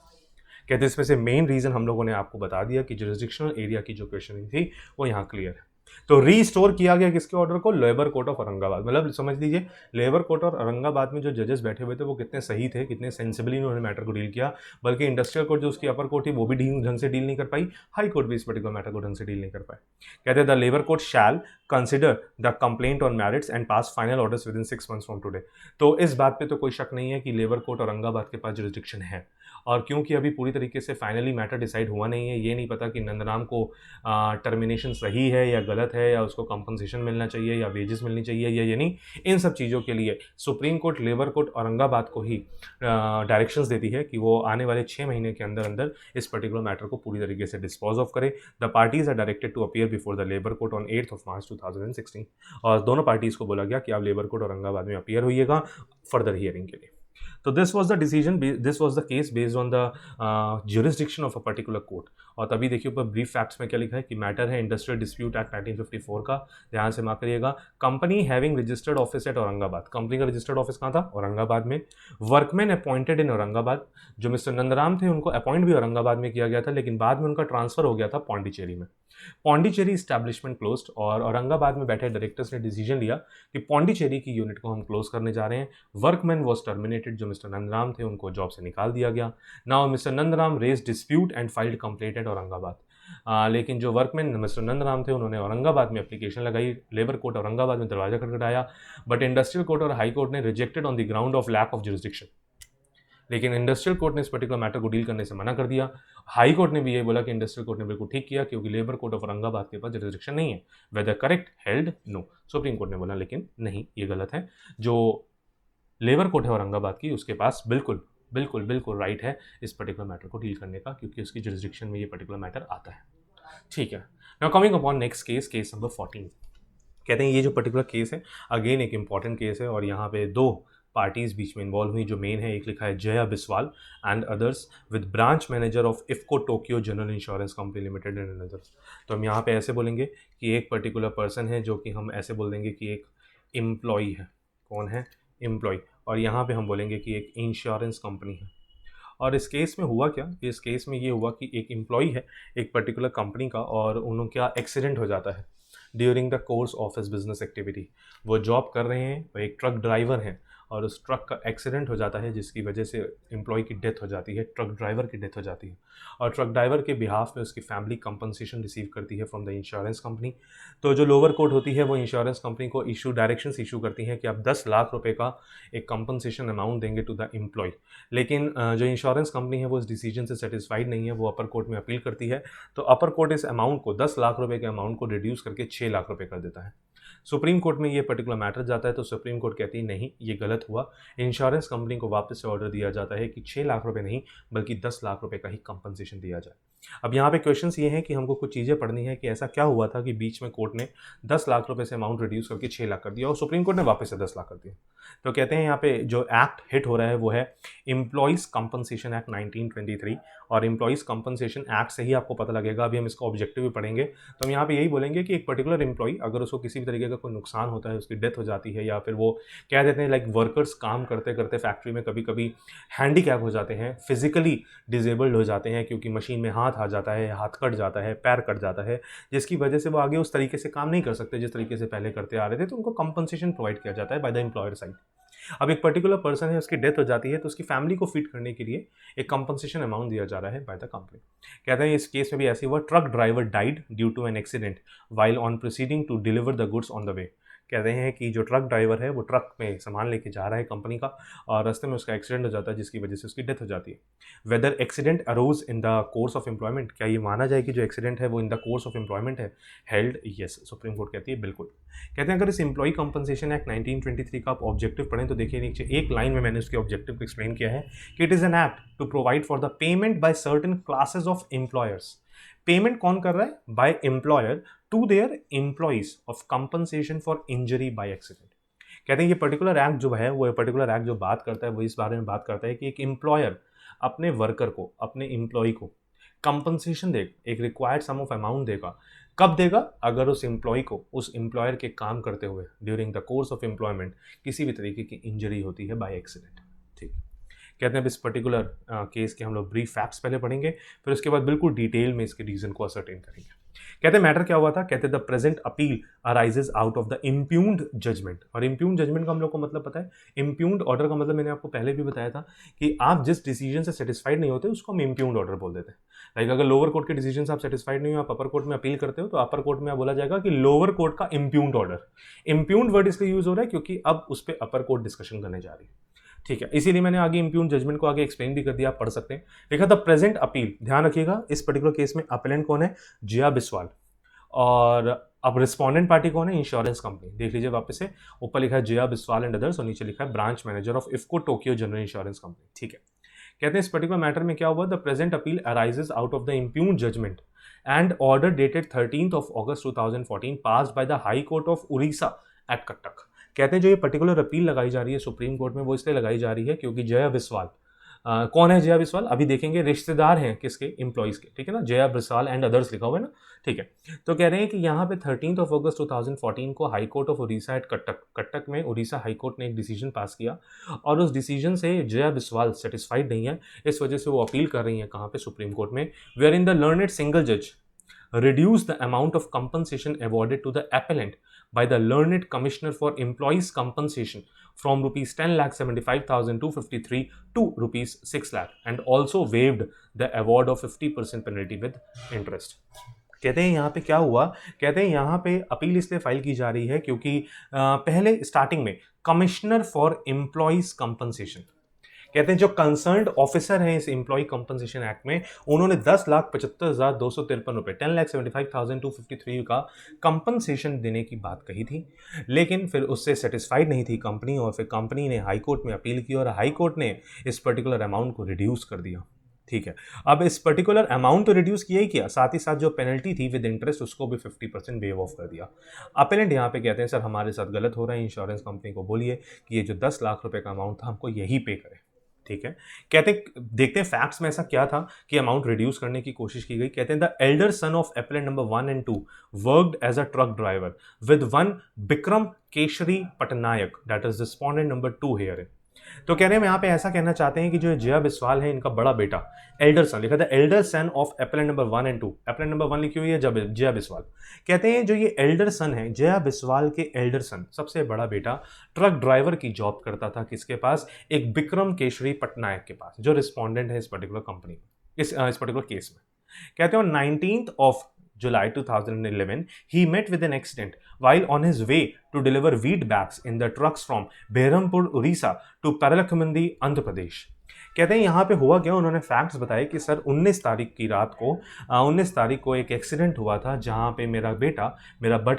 कहते हैं इसमें से main reason हम लोगों ने आपको बता दिया कि जुरिस्डिक्शनल एरिया की जो क्वेश्चनिंग थी वो यहाँ क्लियर है। तो रीस्टोर किया गया किसके ऑर्डर को? Labour court of Aurangabad. मतलब समझ लीजिए लेबर कोर्ट और औरंगाबाद में जो जजेस बैठे हुए थे वो कितने सही थे, कितने सेंसिबली उन्होंने मैटर को डील किया। बल्कि इंडस्ट्रियल कोर्ट जो उसकी अपर कोर्ट थी वो भी ढंग से डील नहीं कर पाई, हाई कोर्ट भी इस पर्टिकुलर मैटर को ढंग से डील नहीं कर पाए। कहते हैं the labour court shell consider the complaint on merits and pass final orders with in 6 months from today. तो इस बात पे तो कोई शक नहीं है कि लेबर कोर्ट औरंगाबाद के पास जुरिस्डिक्शन है। और क्योंकि अभी पूरी तरीके से फाइनली मैटर डिसाइड हुआ नहीं है, ये नहीं पता कि नंदराम को टर्मिनेशन सही है या गलत है, या उसको कंपनसेशन मिलना चाहिए या वेजेस मिलनी चाहिए या ये नहीं, इन सब चीज़ों के लिए supreme court labour court Aurangabad को ही डायरेक्शंस देती है कि वो आने वाले 6 महीने के अंदर अंदर इस पर्टिकुलर मैटर को पूरी तरीके से डिस्पोज ऑफ करे। The parties are directed to appear before the labour court on 8 March 2016। और दोनों पार्टीज को बोला गया कि आप लेबर कोर्ट औरंगाबाद में अपीयर होइएगा फर्दर हियरिंग के लिए। तो this was the decision, this was the case based on the jurisdiction of a particular court. और तभी देखिए ऊपर ब्रीफ फैक्ट्स में क्या लिखा है कि मैटर है इंडस्ट्रियल डिस्प्यूट एक्ट 1954 का। ध्यान से मार्क करिएगा। Company having registered office at Aurangabad, company का रजिस्टर्ड ऑफिस कहाँ था? औरंगाबाद में। वर्कमैन अपॉइंटेड इन औरंगाबाद, जो मिस्टर नंदराम थे उनको अपॉइंट भी औरंगाबाद में किया गया था, लेकिन बाद में उनका ट्रांसफर हो गया था पौंडीचेरी में। पौंडीचेरी इस्टेब्लिशमेंट क्लोज्ड, और औरंगाबाद में बैठे डायरेक्टर्स ने डिसीजन लिया कि पौंडीचेरी की यूनिट को हम क्लोज करने जा रहे हैं। वर्कमैन वॉज टर्मिनेटेड, जो मिस्टर नंदराम थे उनको जॉब से निकाल दिया गया। Now mister Nandram raise dispute and filed complaint at Aurangabad. लेकिन जो वर्कमैन मिस्टर नंदराम थे उन्होंने औरंगाबाद में एप्लीकेशन लगाई, लेबर कोर्ट औरंगाबाद में दरवाजा खटखटाया, बट इंडस्ट्रियल कोर्ट और हाई कोर्ट ने rejected on the ground of lack of jurisdiction. लेकिन इंडस्ट्रियल कोर्ट ने इस पर्टिकुलर मैटर को डील करने से मना कर दिया। हाई कोर्ट ने भी ये बोला कि इंडस्ट्रियल कोर्ट ने बिल्कुल ठीक किया क्योंकि लेबर कोर्ट ऑफ औरंगाबाद के पास जुरिस्डिक्शन नहीं है। Whether correct held no. Supreme court ने बोला लेकिन नहीं, ये गलत है। जो लेबर कोर्ट है औरंगाबाद की उसके पास बिल्कुल बिल्कुल बिल्कुल राइट है इस पर्टिकुलर मैटर को डील करने का, क्योंकि उसकी जुरिस्डिक्शन में ये पर्टिकुलर मैटर आता है। ठीक है। Now coming upon next case, case number 14। कहते हैं ये जो पर्टिकुलर केस है अगेन एक इंपॉर्टेंट केस है, और यहाँ पे दो पार्टीज बीच में इन्वॉल्व हुई। जो मेन है, एक लिखा है Jaya Biswal and others with branch manager of IFFCO Tokyo general insurance company limited and others. तो हम यहाँ पे ऐसे बोलेंगे कि एक पर्टिकुलर पर्सन है, जो कि हम ऐसे बोल देंगे कि एक एम्प्लॉई है। कौन है? एम्प्लॉय। और यहाँ पे हम बोलेंगे कि एक इंश्योरेंस कंपनी है। और इस केस में हुआ क्या? इस केस में ये हुआ कि एक एम्प्लॉय है एक पर्टिकुलर कंपनी का, और उनका एक्सीडेंट हो जाता है during the course of his business activity. वो जॉब कर रहे हैं, वो एक ट्रक ड्राइवर हैं, और उस ट्रक का एक्सीडेंट हो जाता है जिसकी वजह से एम्प्लॉय की डेथ हो जाती है, ट्रक ड्राइवर की डेथ हो जाती है। और ट्रक ड्राइवर के बिहाफ में उसकी फैमिली कंपनसेशन रिसीव करती है फ्रॉम द इंश्योरेंस कंपनी। तो जो लोअर कोर्ट होती है वो इंश्योरेंस कंपनी को डायरेक्शंस इशू करती हैं कि आप 10 लाख रुपए का एक कंपनसेशन अमाउंट देंगे टू द एम्प्लॉय। लेकिन जो इंश्योरेंस कंपनी है वो इस डिसीजन से सेटिस्फाइड नहीं है, वो अपर कोर्ट में अपील करती है। तो अपर कोर्ट इस अमाउंट को 10 लाख रुपए के अमाउंट को रिड्यूस करके 6 लाख रुपए कर देता है। सुप्रीम कोर्ट में ये पर्टिकुलर मैटर जाता है, तो सुप्रीम कोर्ट कहती है नहीं, ये गलत हुआ। इंश्योरेंस कंपनी को वापस से ऑर्डर दिया जाता है कि 6 लाख रुपए नहीं बल्कि 10 लाख रुपए का ही कंपनसेशन दिया जाए। अब यहाँ पे क्वेश्चंस ये हैं कि हमको कुछ चीज़ें पढ़नी है कि ऐसा क्या हुआ था कि बीच में कोर्ट ने 10 लाख रुपए से अमाउंट रिड्यूस करके 6 लाख कर दिया और सुप्रीम कोर्ट ने वापस से 10 लाख कर दिया। तो कहते हैं यहाँ पे जो एक्ट हिट हो रहा है वो है एम्प्लॉइज कंपनसेशन एक्ट 1923। और एम्प्लॉइज कंपनसेशन एक्ट से ही आपको पता लगेगा, अभी हम इसका ऑब्जेक्टिव भी पढ़ेंगे। तो हम यहाँ पे यही बोलेंगे कि एक पर्टिकुलर एम्प्लॉय अगर उसको किसी भी तरीके का कोई नुकसान होता है, उसकी डेथ हो जाती है, या फिर वो कह देते हैं लाइक वर्कर्स काम करते करते फैक्ट्री में कभी कभी हैंडीकैप हो जाते हैं, फिजिकली डिजेबल्ड हो जाते हैं क्योंकि मशीन में हाथ आ जाता है, हाथ कट जाता है, पैर कट जाता है, जिसकी वजह से वो आगे उस तरीके से काम नहीं कर सकते जिस तरीके से पहले करते आ रहे थे, तो उनको कंपनसेशन प्रोवाइड किया जाता है बाय द एम्प्लॉयर साइड। अब एक पर्टिकुलर पर्सन है, उसकी डेथ हो जाती है, तो उसकी फैमिली को फीड करने के लिए एक कंपनसेशन अमाउंट दिया जा रहा है बाय द कंपनी। कहते हैं इस केस में भी ऐसे हुआ, truck driver died due to an accident while on proceeding to deliver the goods on the way. कहते हैं कि जो ट्रक ड्राइवर है वो ट्रक में सामान लेके जा रहा है कंपनी का, और रास्ते में उसका एक्सीडेंट हो जाता है जिसकी वजह से उसकी डेथ हो जाती है। Whether accident arose in the course of employment, क्या ये माना जाए कि जो एक्सीडेंट है वो in the course of employment है? हेल्ड यस, सुप्रीम कोर्ट कहती है बिल्कुल। कहते हैं अगर इस एम्प्लॉय कंपनसेशन एक्ट 1923 का आप ऑब्जेक्टिव पढ़ें तो देखिए नीचे एक लाइन में मैंने उसके ऑब्जेक्टिव को एक्सप्लेन किया है कि it is an act to provide for the payment by certain classes of employers. Payment कौन कर रहा है? By employer to their employees of compensation for injury by accident. कहते हैं ये पर्टिकुलर एक्ट जो है, वो पर्टिकुलर एक्ट जो बात करता है वो इस बारे में बात करता है कि एक एम्प्लॉयर अपने वर्कर को, अपने एम्प्लॉय को कंपनसेशन देगा, एक रिक्वायर्ड सम ऑफ अमाउंट देगा। कब देगा? अगर उस एम्प्लॉय को, उस एम्प्लॉयर के काम करते हुए during the course of employment किसी भी तरीके की इंजरी होती है बाय एक्सीडेंट। ठीक, कहते हैं इस पर्टिकुलर केस के हम लोग ब्रीफ फैक्ट्स पहले पढ़ेंगे, फिर उसके बाद बिल्कुल डिटेल में इसके रीजन को असरटेन करेंगे। कहते मैटर क्या हुआ था, कहते the present appeal arises out of the impugned judgment. और इम्प्यून्ड जजमेंट का हम लोग को मतलब पता है, इम्प्यून्ड ऑर्डर का मतलब मैंने आपको पहले भी बताया था कि आप जिस डिसीजन से सेटिस्फाइड नहीं होते उसको हम इम्प्यून्ड ऑर्डर बोल देते हैं। लाइक अगर लोअर कोर्ट के डिसीजन से आप सेटिस्फाइड नहीं हो, आप अपर कोर्ट में अपील करते हो, तो अपर कोर्ट में बोला जाएगा कि लोअर कोर्ट का इम्प्यून्ड ऑर्डर। इम्प्यून्ड वर्ड इसलिए यूज हो रहा है क्योंकि अब उस पर अपर कोर्ट डिस्कशन करने जा रही है, ठीक है। इसीलिए मैंने आगे इम्प्यून जजमेंट को आगे एक्सप्लेन भी कर दिया, आप पढ़ सकते हैं। देखा द प्रेजेंट अपील, ध्यान रखिएगा इस पर्टिकुलर केस में अपेलेंट कौन है, जिया बिस्वाल। और अब रिस्पोंडेंट पार्टी कौन है, इंश्योरेंस कंपनी। देख लीजिए वापस से, ऊपर लिखा है जिया बिस्वाल एंड अदर्स और नीचे लिखा है branch manager of IFFCO Tokyo general insurance company, ठीक है। कहते हैं इस पर्टिकुलर मैटर में क्या हुआ, the present appeal arises out of the impugn judgment and order dated 13th of August 2014 passed by the high court of Orissa at Cuttack. कहते हैं जो ये पर्टिकुलर अपील लगाई जा रही है सुप्रीम कोर्ट में, वो इसलिए लगाई जा रही है क्योंकि जया बिस्वाल, कौन है जया बिस्वाल अभी देखेंगे, रिश्तेदार हैं किसके, इंप्लॉइज के, ठीक है ना, जया बिस्वाल एंड अदर्स लिखा हुआ है ना, ठीक है। तो कह रहे हैं कि यहाँ पे 13th of August 2014 को high court of Orissa at Cuttack में उड़ीसा हाई कोर्ट ने एक डिसीजन पास किया और उस डिसीजन से जया बिस्वाल सेटिस्फाइड नहीं है, इस वजह से वो अपील कर रही है कहाँ पे, सुप्रीम कोर्ट में, wherein the learned single जज reduce the amount of compensation awarded to the appellant by the learned commissioner for employees compensation from rupees 10,75,253 to rupees 6 lakh and also waived the award of 50% penalty with interest। कहते हैं यहाँ पे क्या हुआ, कहते हैं यहाँ पे अपील इसलिए फाइल की जा रही है क्योंकि पहले स्टार्टिंग में कमिश्नर फॉर एम्प्लॉइज कंपनसेशन, कहते हैं जो कंसर्न्ड ऑफिसर हैं इस एम्प्लॉय कंपनसेशन एक्ट में, उन्होंने 10,75,253 रुपए 10,75,253 का कंपनसेशन देने की बात कही थी, लेकिन फिर उससे सेटिस्फाइड नहीं थी कंपनी और फिर कंपनी ने हाई कोर्ट में अपील की और हाई कोर्ट ने इस पर्टिकुलर अमाउंट को रिड्यूस कर दिया, ठीक है। अब इस पर्टिकुलर अमाउंट तो रिड्यूस किया ही किया, साथ ही साथ जो पेनल्टी थी विद इंटरेस्ट उसको भी 50% वेव ऑफ कर दिया। अपेलेंट यहाँ पे कहते हैं सर हमारे साथ गलत हो रहा है, इंश्योरेंस कंपनी को बोलिए कि ये जो 10 लाख रुपए का अमाउंट था हमको यही पे करें, ठीक है। कहते देखते हैं फैक्ट्स में ऐसा क्या था कि अमाउंट रिड्यूस करने की कोशिश की गई। कहते हैं the elder son of appellant number 1 and 2 worked as a truck driver with one Bikram Keshari Patnaik, that is respondent number 2 here. तो कह रहे हैं यहाँ पे ऐसा कहना चाहते हैं कि जो जया बिस्वाल है इनका बड़ा बेटा, एल्डर सन लिखा था, elder son of appellant number 1 and 2, appellant number 1 लिखी हुई है जया बिस्वाल। कहते हैं जो ये एल्डर सन है, जया बिस्वाल के एल्डर सन सबसे बड़ा बेटा ट्रक ड्राइवर की जॉब करता था किसके पास, एक बिक्रम केशरी पटनायक के पास, जो रिस्पोंडेंट है इस पर्टिकुलर कंपनी, इस पर्टिकुलर केस में। कहते हैं 19th of July 2011, he met with an accident while on his way to deliver wheat bags in the trucks from Behrampur, Orissa to Paralakhmandi, Andhra Pradesh। कहते हैं यहाँ पे हुआ क्या, उन्होंने फैक्ट्स बताए कि सर 19 तारीख की रात को 19 तारीख को एक एक्सीडेंट हुआ था जहाँ पे मेरा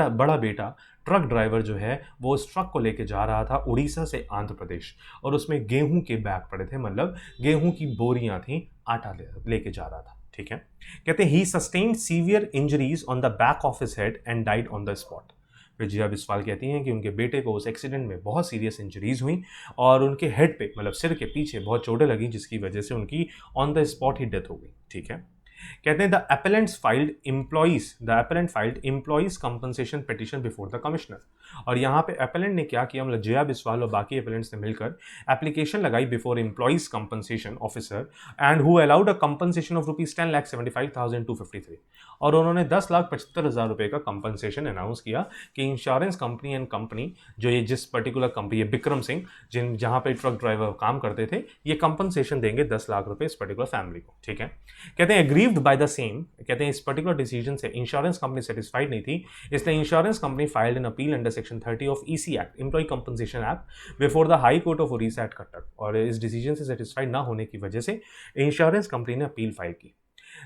बड़ा बेटा ट्रक ड्राइवर जो है वो उस ट्रक को लेके जा रहा था उड़ीसा से आंध्र प्रदेश, और उसमें गेहूं के बैग पड़े थे, मतलब गेहूं की बोरियां थी, आटा लेके जा रहा था, ठीक है। कहते हैं he sustained severe injuries on the back of his head and died on the spot. फिर जया बिस्वाल कहती हैं कि उनके बेटे को उस एक्सीडेंट में बहुत सीरियस इंजरीज हुई और उनके हेड पे, मतलब सिर के पीछे बहुत चोटें लगी, जिसकी वजह से उनकी ऑन द स्पॉट ही डेथ हो गई, ठीक है। कहते हैं the appellant filed employees compensation petition before the commissioner. और यहाँ पे अपेलेंट ने क्या किया, मतलब जया बिस्वाल और बाकी अपेलेंट्स ने मिलकर एप्लीकेशन लगाई before employees compensation officer and who allowed a compensation of rupees 10,75,253। और उन्होंने 10,75,000 रुपए का कंपनसेशन अनाउंस किया कि इंश्योरेंस कंपनी एंड कंपनी, जो ये जिस पर्टिकुलर कंपनी, ये बिक्रम सिंह जहाँ पे ट्रक ड्राइवर काम करते थे, ये कंपनसेशन देंगे 10 लाख रुपए इस पर्टिकुलर फैमिली को, ठीक है। कहते हैं एग्रीव्ड बाय द सेम, कहते हैं इस पर्टिकुलर डिसीजन से इंश्योरेंस कंपनी सेटिस्फाइड नहीं थी, इसलिए insurance company filed an appeal under section 30 of EC act, employ compensation act, before the high court of Orissa at Cuttack. और इस डिसीजन से सेटिस्फाइड ना होने की वजह से इंश्योरेंस कंपनी ने अपील फाइल की।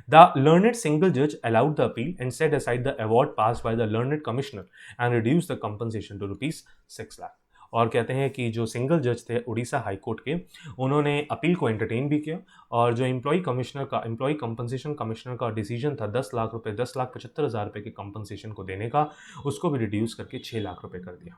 The learned single judge allowed the appeal and set aside the award passed by the learned commissioner and reduced the compensation to rupees 6 lakh। और कहते हैं कि जो सिंगल जज थे उड़ीसा हाई कोर्ट के, उन्होंने अपील को एंटरटेन भी किया और जो एम्प्लॉय कंपनसेशन कमिश्नर का डिसीजन था 10 लाख रुपए, 10,75,000 रुपए के कंपनसेशन को देने का, उसको भी रिड्यूस करके 6 लाख रुपए कर दिया।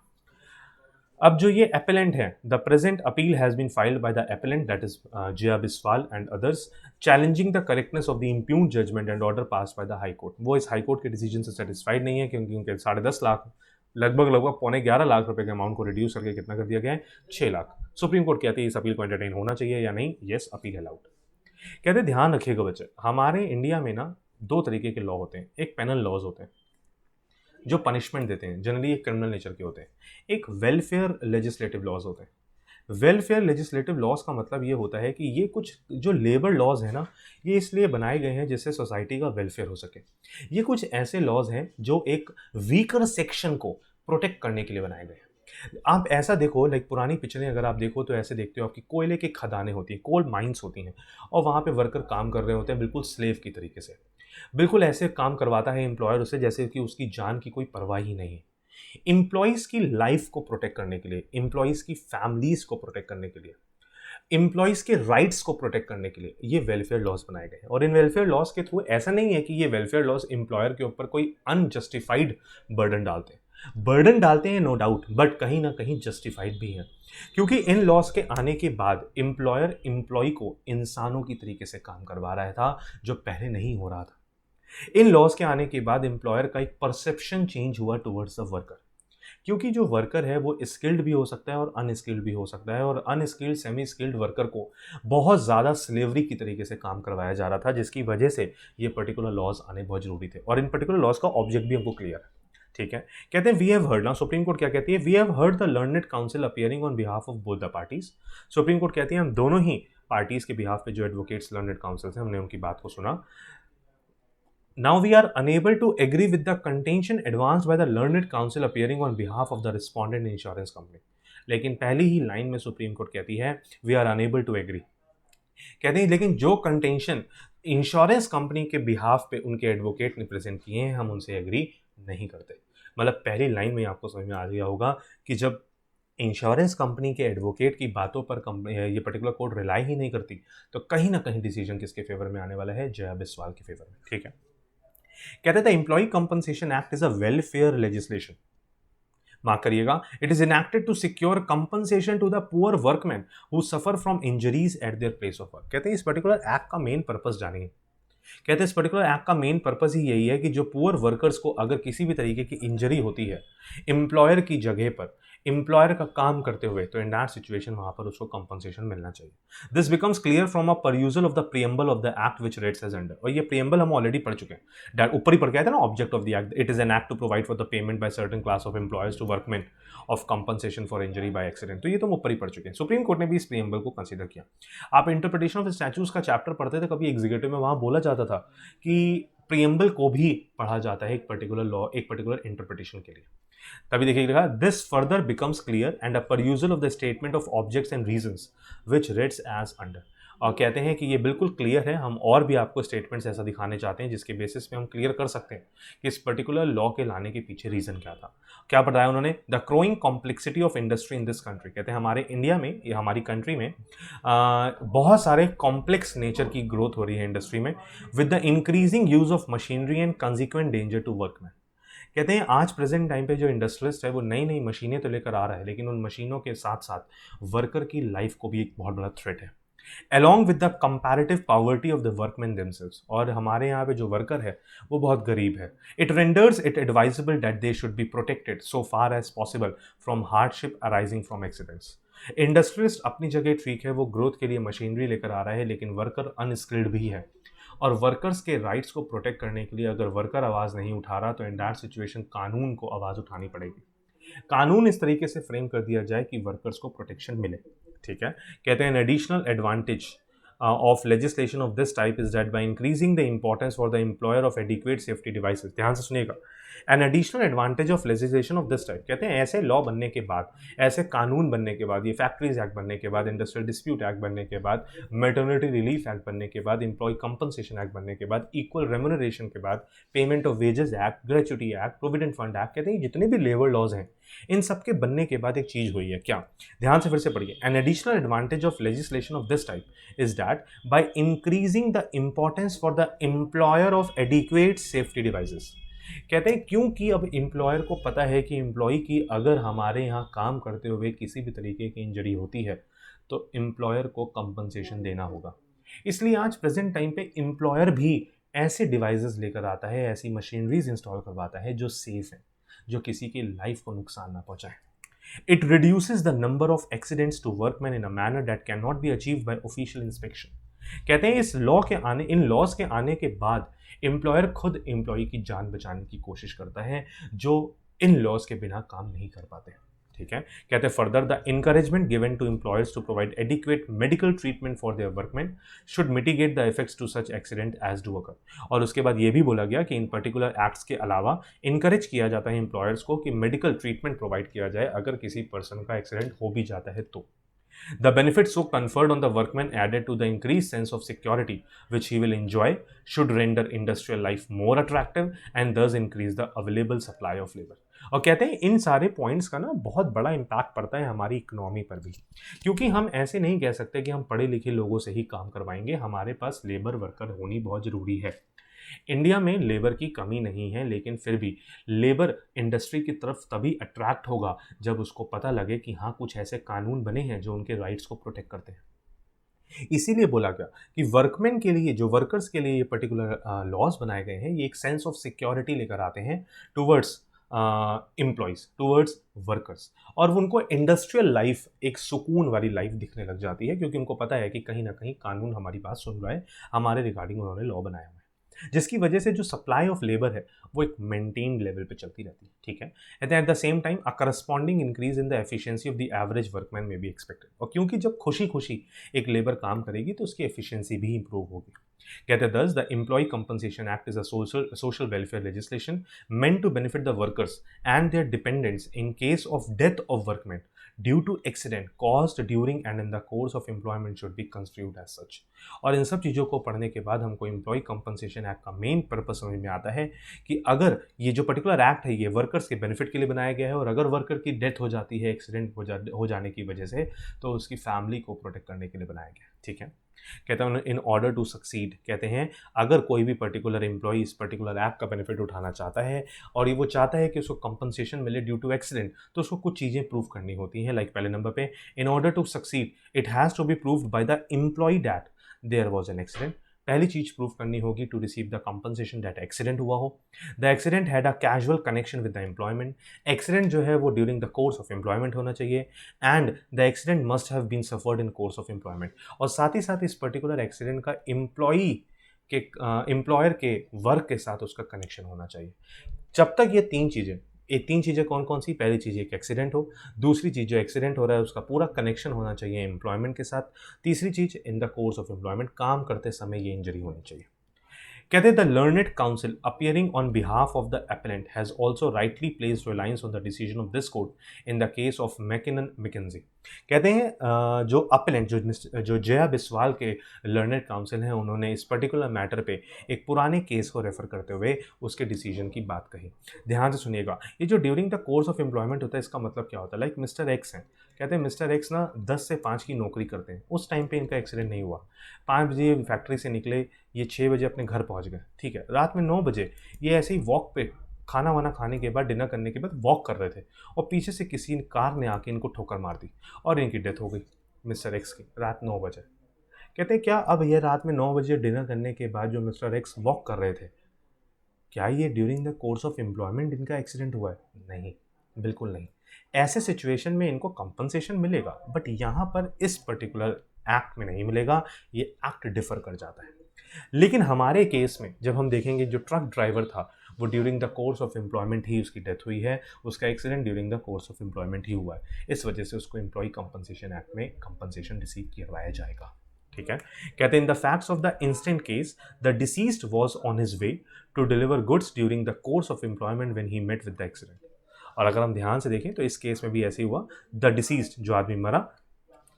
अब जो ये अपेलेंट है, the present appeal has been filed by the appellant, that is Jaya Biswal and others, challenging the correctness of the impugned judgment and order pass by the high court. वो इस हाई कोर्ट के डिसीजन से satisfied नहीं है क्योंकि उनके 10.5 लाख, लगभग 11 लाख रुपए के अमाउंट को रिड्यूस करके कितना कर दिया गया है, 6 लाख। सुप्रीम कोर्ट कहती है इस अपील को एंटरटेन होना चाहिए या नहीं, येस अपील अलाउड। कहते ध्यान रखिएगा बच्चे, हमारे इंडिया में ना दो तरीके के लॉ होते हैं। एक पेनल लॉज होते हैं जो पनिशमेंट देते हैं, जनरली एक क्रिमिनल नेचर के होते हैं। एक वेलफेयर लेजिस्लेटिव लॉज होते हैं। वेलफेयर लेजिस्लेटिव लॉज का मतलब ये होता है कि ये कुछ जो लेबर लॉज है ना, ये इसलिए बनाए गए हैं जिससे सोसाइटी का वेलफेयर हो सके। ये कुछ ऐसे लॉज हैं जो एक वीकर सेक्शन को प्रोटेक्ट करने के लिए बनाए गए हैं। आप ऐसा देखो, लाइक पुरानी पिक्चरें अगर आप देखो तो ऐसे देखते हो आपकी कोयले की खदानें होती हैं, कोल माइंस होती हैं, और वहाँ पे वर्कर काम कर रहे होते हैं बिल्कुल स्लेव की तरीके से। बिल्कुल ऐसे काम करवाता है एम्प्लॉयर उससे जैसे कि उसकी जान की कोई परवाह ही नहीं है। एम्प्लॉयज़ की लाइफ को प्रोटेक्ट करने के लिए, एम्प्लॉयज़ की फैमिलीज़ को प्रोटेक्ट करने के लिए, एम्प्लॉयज़ के राइट्स को प्रोटेक्ट करने के लिए ये वेलफेयर लॉज बनाए गए हैं। और इन वेलफेयर लॉज के थ्रू ऐसा नहीं है कि ये वेलफेयर लॉज एम्प्लॉयर के ऊपर कोई अनजस्टिफाइड बर्डन डालते हैं। बर्डन डालते हैं नो डाउट, बट कहीं ना कहीं जस्टिफाइड भी हैं, क्योंकि इन लॉज के आने के बाद एम्प्लॉयर एम्प्लॉय को इंसानों की तरीके से काम करवा रहा था जो पहले नहीं हो रहा था। इन लॉज के आने के बाद एम्प्लॉयर का एक परसेप्शन चेंज हुआ टुवर्ड्स द वर्कर, क्योंकि जो वर्कर है वो स्किल्ड भी हो सकता है और अनस्किल्ड भी हो सकता है, और अनस्किल्ड सेमी स्किल्ड वर्कर को बहुत ज़्यादा स्लेवरी की तरीके से काम करवाया जा रहा था, जिसकी वजह से ये पर्टिकुलर लॉज आने बहुत जरूरी थे। और इन पर्टिकुलर लॉज का ऑब्जेक्ट भी हमको क्लियर है, ठीक है। कहते हैं वी हैव हर्ड, ना सुप्रीम कोर्ट क्या कहती है, we have heard the learned counsel appearing on behalf of both the parties. Supreme court कहती है हम दोनों ही पार्टीज के बिहाफ पे जो एडवोकेट्स लर्नेड काउंसिल हैं हमने उनकी बात को सुना। Now we are unable to agree with the contention advanced by the learned counsel appearing on behalf of the respondent insurance company। लेकिन पहली ही लाइन में सुप्रीम कोर्ट कहती है we are unable to agree. कहते हैं लेकिन जो कंटेंशन इंश्योरेंस कंपनी के बिहाफ पे उनके एडवोकेट ने प्रेजेंट किए हैं हम उनसे एग्री नहीं करते। मतलब पहली लाइन में आपको समझ में आ गया होगा कि जब इंश्योरेंस कंपनी के एडवोकेट की बातों पर ये पर्टिकुलर कोर्ट रिलाई ही नहीं करती तो कहीं ना कहीं डिसीजन किसके फेवर में आने वाला है, जया बिस्वाल के फेवर में, ठीक है। कहते थे employ compensation act is a welfare legislation, mark करिएगा, it is enacted to secure compensation to the poor workman who suffer from injuries at their place of work. कहते हैं इस पर्टिकुलर एक्ट का मेन पर्पस जानिए। कहते हैं इस particular act का मेन पर्पस ही यही है कि जो पुअर वर्कर्स को अगर किसी भी तरीके की इंजरी होती है एम्प्लॉयर की जगह पर, एम्प्लॉयर का काम करते हुए, तो इन दैट सिचुएशन वहां पर उसको कंपनसेशन मिलना चाहिए। This becomes clear from a perusal of the preamble of the act which reads as under. और ये प्रियम्बल हम ऑलरेडी पढ़ चुके हैं, ऊपर ही पढ़ के आए थे ना, object of the act, it is an act to provide for the payment by certain class of employers to workmen of compensation for injury by accident. तो ये तो हम ऊपर ही पढ़ चुके हैं। सुप्रीम कोर्ट ने भी इस प्रियम्बल को कंसीडर किया। आप इंटरप्रिटेशन ऑफ स्टैट्यूज का चैप्टर पढ़ते थे कभी एग्जीक्यूटिव में, वहां बोला जाता था कि प्रियम्बल को भी पढ़ा जाता है एक पर्टिकुलर लॉ, एक पर्टिकुलर इंटरप्रिटेशन के लिए। तभी देखिएगा, this further becomes clear and a perusal of the statement of objects and reasons which reads as under. और कहते हैं कि ये बिल्कुल क्लियर है, हम और भी आपको स्टेटमेंट्स ऐसा दिखाने चाहते हैं जिसके बेसिस पे हम क्लियर कर सकते हैं कि इस पर्टिकुलर लॉ के लाने के पीछे रीजन क्या था। क्या बताया उन्होंने, the growing complexity of industry in this country. कहते हैं हमारे इंडिया में, या हमारी कंट्री में बहुत सारे कॉम्प्लेक्स नेचर की ग्रोथ हो रही है इंडस्ट्री में, with the increasing use of machinery and consequent danger to workmen. कहते हैं आज प्रेजेंट टाइम पे जो इंडस्ट्रियलिस्ट है वो नई नई मशीनें तो लेकर आ रहा है, लेकिन उन मशीनों के साथ साथ वर्कर की लाइफ को भी एक बहुत बड़ा थ्रेट है, along with the comparative poverty of the workman themselves. और हमारे यहाँ पे जो वर्कर है वो बहुत गरीब है। It renders it advisable that they should be protected so far as possible from hardship arising from accidents. Industrialist अपनी जगह ठीक है, वो ग्रोथ के लिए मशीनरी लेकर आ रहा है, लेकिन वर्कर अनस्किल्ड भी है, और वर्कर्स के राइट्स को प्रोटेक्ट करने के लिए अगर वर्कर आवाज़ नहीं उठा रहा तो इन दैट सिचुएशन कानून को आवाज़ उठानी पड़ेगी। कानून इस तरीके से फ्रेम कर दिया जाए कि वर्कर्स को प्रोटेक्शन मिले, ठीक है। कहते हैं additional advantage of legislation of this type is that by increasing the importance for the employer of adequate safety devices, ध्यान से सुनिएगा, an additional advantage of legislation of this type, कहते हैं ऐसे लॉ बनने के बाद, ऐसे कानून बनने के बाद, ये फैक्ट्रीज एक्ट बनने के बाद, इंडस्ट्रियल डिस्प्यूट एक्ट बनने के बाद, मैटरनिटी रिलीफ एक्ट बनने के बाद, एम्प्लॉय कंपनसेशन एक्ट बनने के बाद, इक्वल रेम्यूनरेशन के बाद, payment of wages act, gratuity act, provident fund act, कहते हैं जितने भी लेबर लॉज हैं इन सब के बनने के बाद एक चीज हुई है, क्या, ध्यान से फिर से पढ़िए, an additional advantage of legislation of this type is that by increasing the importance for the employer of adequate safety devices. कहते हैं क्योंकि अब एम्प्लॉयर को पता है कि एम्प्लॉय की अगर हमारे यहाँ काम करते हुए किसी भी तरीके की इंजरी होती है तो एम्प्लॉयर को कंपनसेशन देना होगा। इसलिए आज प्रेजेंट टाइम पे एम्प्लॉयर भी ऐसे डिवाइसेस लेकर आता है, ऐसी मशीनरीज इंस्टॉल करवाता है जो सेफ है, जो किसी की लाइफ को नुकसान ना पहुंचाए। It reduces the number of accidents to workmen in a manner that cannot be achieved by official inspection। कहते हैं इस लॉ के आने, इन लॉज के आने के बाद एम्प्लॉयर खुद एम्प्लॉय की जान बचाने की कोशिश करता है जो इन लॉज के बिना काम नहीं कर पाते। ठीक है, कहते हैं further the encouragement given to employers to provide adequate medical treatment for their workmen should mitigate the effects to such accident as do occur. और उसके बाद ये भी बोला गया कि इन पर्टिकुलर एक्ट्स के अलावा इनकरेज किया जाता है एम्प्लॉयर्स को कि मेडिकल ट्रीटमेंट प्रोवाइड किया जाए अगर किसी पर्सन का एक्सीडेंट हो भी जाता है तो। The benefits so conferred on the workman added to the increased sense of security which he will enjoy should render industrial life more attractive and thus increase the available supply of labor। और कहते हैं इन सारे points का ना बहुत बड़ा impact पड़ता है हमारी इकोनॉमी पर भी, क्योंकि हम ऐसे नहीं कह सकते कि हम पढ़े लिखे लोगों से ही काम करवाएंगे, हमारे पास लेबर वर्कर होनी बहुत ज़रूरी है। इंडिया में लेबर की कमी नहीं है, लेकिन फिर भी लेबर इंडस्ट्री की तरफ तभी अट्रैक्ट होगा जब उसको पता लगे कि हाँ कुछ ऐसे कानून बने हैं जो उनके राइट्स को प्रोटेक्ट करते हैं। इसीलिए बोला गया कि वर्कमैन के लिए, जो वर्कर्स के लिए ये पर्टिकुलर लॉज बनाए गए हैं, ये एक सेंस ऑफ सिक्योरिटी लेकर आते हैं टूवर्ड्स एम्प्लॉयज़, टूवर्ड्स वर्कर्स, और उनको इंडस्ट्रियल लाइफ, एक सुकून वाली लाइफ दिखने लग जाती है, क्योंकि उनको पता है कि कहीं ना कहीं कानून हमारी बात सुन रहा है, हमारे रिगार्डिंग उन्होंने लॉ बनाया हुआ है, जिसकी वजह से जो सप्लाई ऑफ लेबर है वो एक मेंटेन्ड लेवल पे चलती रहती है। ठीक है, at the same time a corresponding increase in the efficiency of the average workman में बी एक्सपेक्टेड। और क्योंकि जब खुशी खुशी एक लेबर काम करेगी तो उसकी एफिशिएंसी भी इंप्रूव होगी। कहते हैं thus the employee compensation act is a social welfare legislation meant to benefit the workers and their dependents in case of death of workmen due to accident caused during and in the course of employment should be construed as such। और इन सब चीज़ों को पढ़ने के बाद हमको employ compensation act का main purpose समझ में आता है कि अगर ये जो पर्टिकुलर एक्ट है ये वर्कर्स के बेनिफिट के लिए बनाया गया है, और अगर वर्कर की डेथ हो जाती है एक्सीडेंट हो जाने की वजह से, तो उसकी फैमिली को प्रोटेक्ट करने के लिए बनाया गया है। ठीक है, कहते हैं इन ऑर्डर टू सक्सीड, कहते हैं अगर कोई भी पर्टिकुलर एम्प्लॉय इस पर्टिकुलर एक्ट का बेनिफिट उठाना चाहता है और ये वो चाहता है कि उसको कंपनसेशन मिले ड्यू टू एक्सीडेंट, तो उसको कुछ चीज़ें प्रूव करनी होती हैं। लाइक पहले नंबर पे, in order to succeed it has to be proved by the employee that there was an accident. पहली चीज प्रूव करनी होगी to receive the compensation that accident हुआ हो, the accident had a casual connection with the employment, accident जो है वो during the course of employment होना चाहिए, and the accident must have been suffered in course of employment. और साथ ही साथ इस पर्टिकुलर एक्सीडेंट का एम्प्लॉयर के वर्क के साथ उसका कनेक्शन होना चाहिए। जब तक ये तीन चीज़ें कौन कौन सी, पहली चीज़ एक एक्सीडेंट हो, दूसरी चीज़ जो एक्सीडेंट हो रहा है उसका पूरा कनेक्शन होना चाहिए एम्प्लॉयमेंट के साथ, तीसरी चीज़ in the course of employment, काम करते समय ये इंजरी होनी चाहिए। कहते the learned counsel appearing on behalf of the appellant has also rightly placed reliance on the decision of this court in the case of Mackinnon Mackenzie. कहते हैं जो अपेलेंट, जो जया बिस्वाल के लर्नेड काउंसिल हैं, उन्होंने इस पर्टिकुलर मैटर पे एक पुराने केस को रेफर करते हुए उसके डिसीजन की बात कही। ध्यान से सुनिएगा, ये जो during the course of employment होता है इसका मतलब क्या होता है। लाइक मिस्टर एक्स हैं, कहते हैं मिस्टर एक्स ना 10 से 5 की नौकरी करते हैं, उस टाइम पे इनका एक्सीडेंट नहीं हुआ, 5 बजे फैक्ट्री से निकले, ये 6 बजे अपने घर पहुंच गए। ठीक है, रात में 9 बजे ये ऐसे ही वॉक पे, खाना वाना खाने के बाद, डिनर करने के बाद वॉक कर रहे थे, और पीछे से किसी कार ने आके इनको ठोकर मार दी और इनकी डेथ हो गई मिस्टर एक्स की रात 9 बजे। कहते हैं क्या अब ये रात में 9 बजे डिनर करने के बाद जो मिस्टर एक्स वॉक कर रहे थे, क्या ये during the course of employment इनका एक्सीडेंट हुआ है? नहीं, बिल्कुल नहीं। ऐसे सिचुएशन में इनको कंपनसेशन मिलेगा, बट यहाँ पर इस पर्टिकुलर एक्ट में नहीं मिलेगा, ये एक्ट डिफर कर जाता है। लेकिन हमारे केस में जब हम देखेंगे, जो ट्रक ड्राइवर था वो during the course of employment ही उसकी डेथ हुई है, उसका accident during the course of employment ही हुआ है, इस वजह से उसको एम्प्लॉय कंपनसेशन एक्ट में कंपनसेशन रिसीव करवाया जाएगा। ठीक है, कहते हैं in the facts of the instant case the deceased was on his way to deliver goods during the course of employment when he met with the accident. और अगर हम ध्यान से देखें तो इस केस में भी ऐसे ही हुआ, द डिसीज्ड जो आदमी मरा,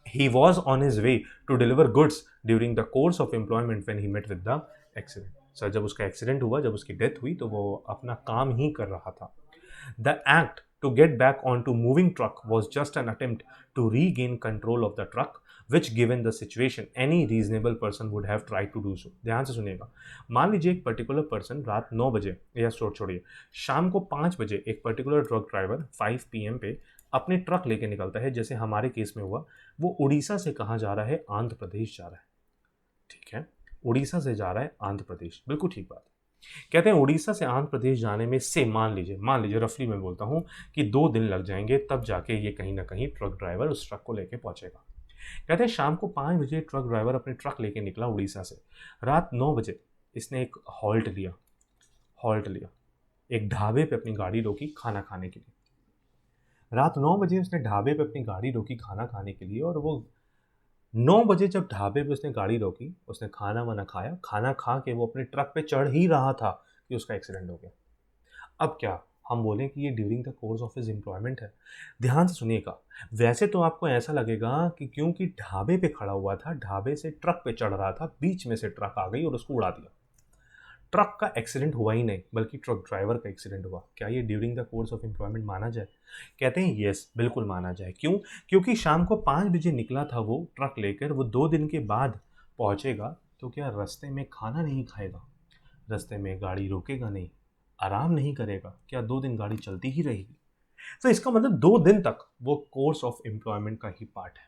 he was on his way to deliver goods during the course of employment when he met with the accident। Sir जब उसका एक्सीडेंट हुआ, जब उसकी डेथ हुई, तो वो अपना काम ही कर रहा था। The act to get back onto moving truck was just an attempt to regain control of the truck, which given the situation any reasonable person would have tried to do so। ध्यान से सुनिएगा, मान लीजिए एक particular person रात 9 बजे, या छोड़िए शाम को 5 बजे एक पर्टिकुलर ट्रक ड्राइवर 5 PM पे अपने ट्रक लेके निकलता है, जैसे हमारे केस में हुआ, वो उड़ीसा से कहाँ जा रहा है, आंध्र प्रदेश जा रहा है। ठीक है, उड़ीसा से जा रहा है आंध्र प्रदेश, बिल्कुल ठीक बात। कहते हैं उड़ीसा से आंध्र प्रदेश जाने में से मान लीजिए रफली मैं बोलता हूँ कि 2 दिन लग जाएंगे, तब जाके ये कहीं ना कहीं ट्रक ड्राइवर उस ट्रक को लेके पहुंचेगा। कहते हैं शाम को 5 बजे ट्रक ड्राइवर अपने ट्रक लेके निकला उड़ीसा से, रात 9 बजे इसने एक हॉल्ट लिया, एक ढाबे पे अपनी गाड़ी रोकी खाना खाने के लिए। रात 9 बजे उसने ढाबे पे अपनी गाड़ी रोकी खाना खाने के लिए, और वो 9 बजे जब ढाबे पे उसने गाड़ी रोकी, उसने खाना वाना खाया, खाना खा के वो अपने ट्रक पे चढ़ ही रहा था कि उसका एक्सीडेंट हो गया। अब क्या हम बोलें कि ये during the course of his employment है? ध्यान से सुनिएगा। वैसे तो आपको ऐसा लगेगा कि क्योंकि ढाबे पे खड़ा हुआ था, ढाबे से ट्रक पे चढ़ रहा था, बीच में से ट्रक आ गई और उसको उड़ा दिया। ट्रक का एक्सीडेंट हुआ ही नहीं, बल्कि ट्रक ड्राइवर का एक्सीडेंट हुआ। क्या ये during the course of employment माना जाए? कहते हैं यस, बिल्कुल माना जाए। क्यों? क्योंकि शाम को 5 बजे निकला था वो ट्रक लेकर, वो 2 दिन के बाद पहुंचेगा, तो क्या रास्ते में खाना नहीं खाएगा? रास्ते में गाड़ी रोकेगा नहीं, आराम नहीं करेगा? क्या 2 दिन गाड़ी चलती ही रहेगी? तो इसका मतलब 2 दिन तक वो कोर्स ऑफ एम्प्लॉयमेंट का ही पार्ट है।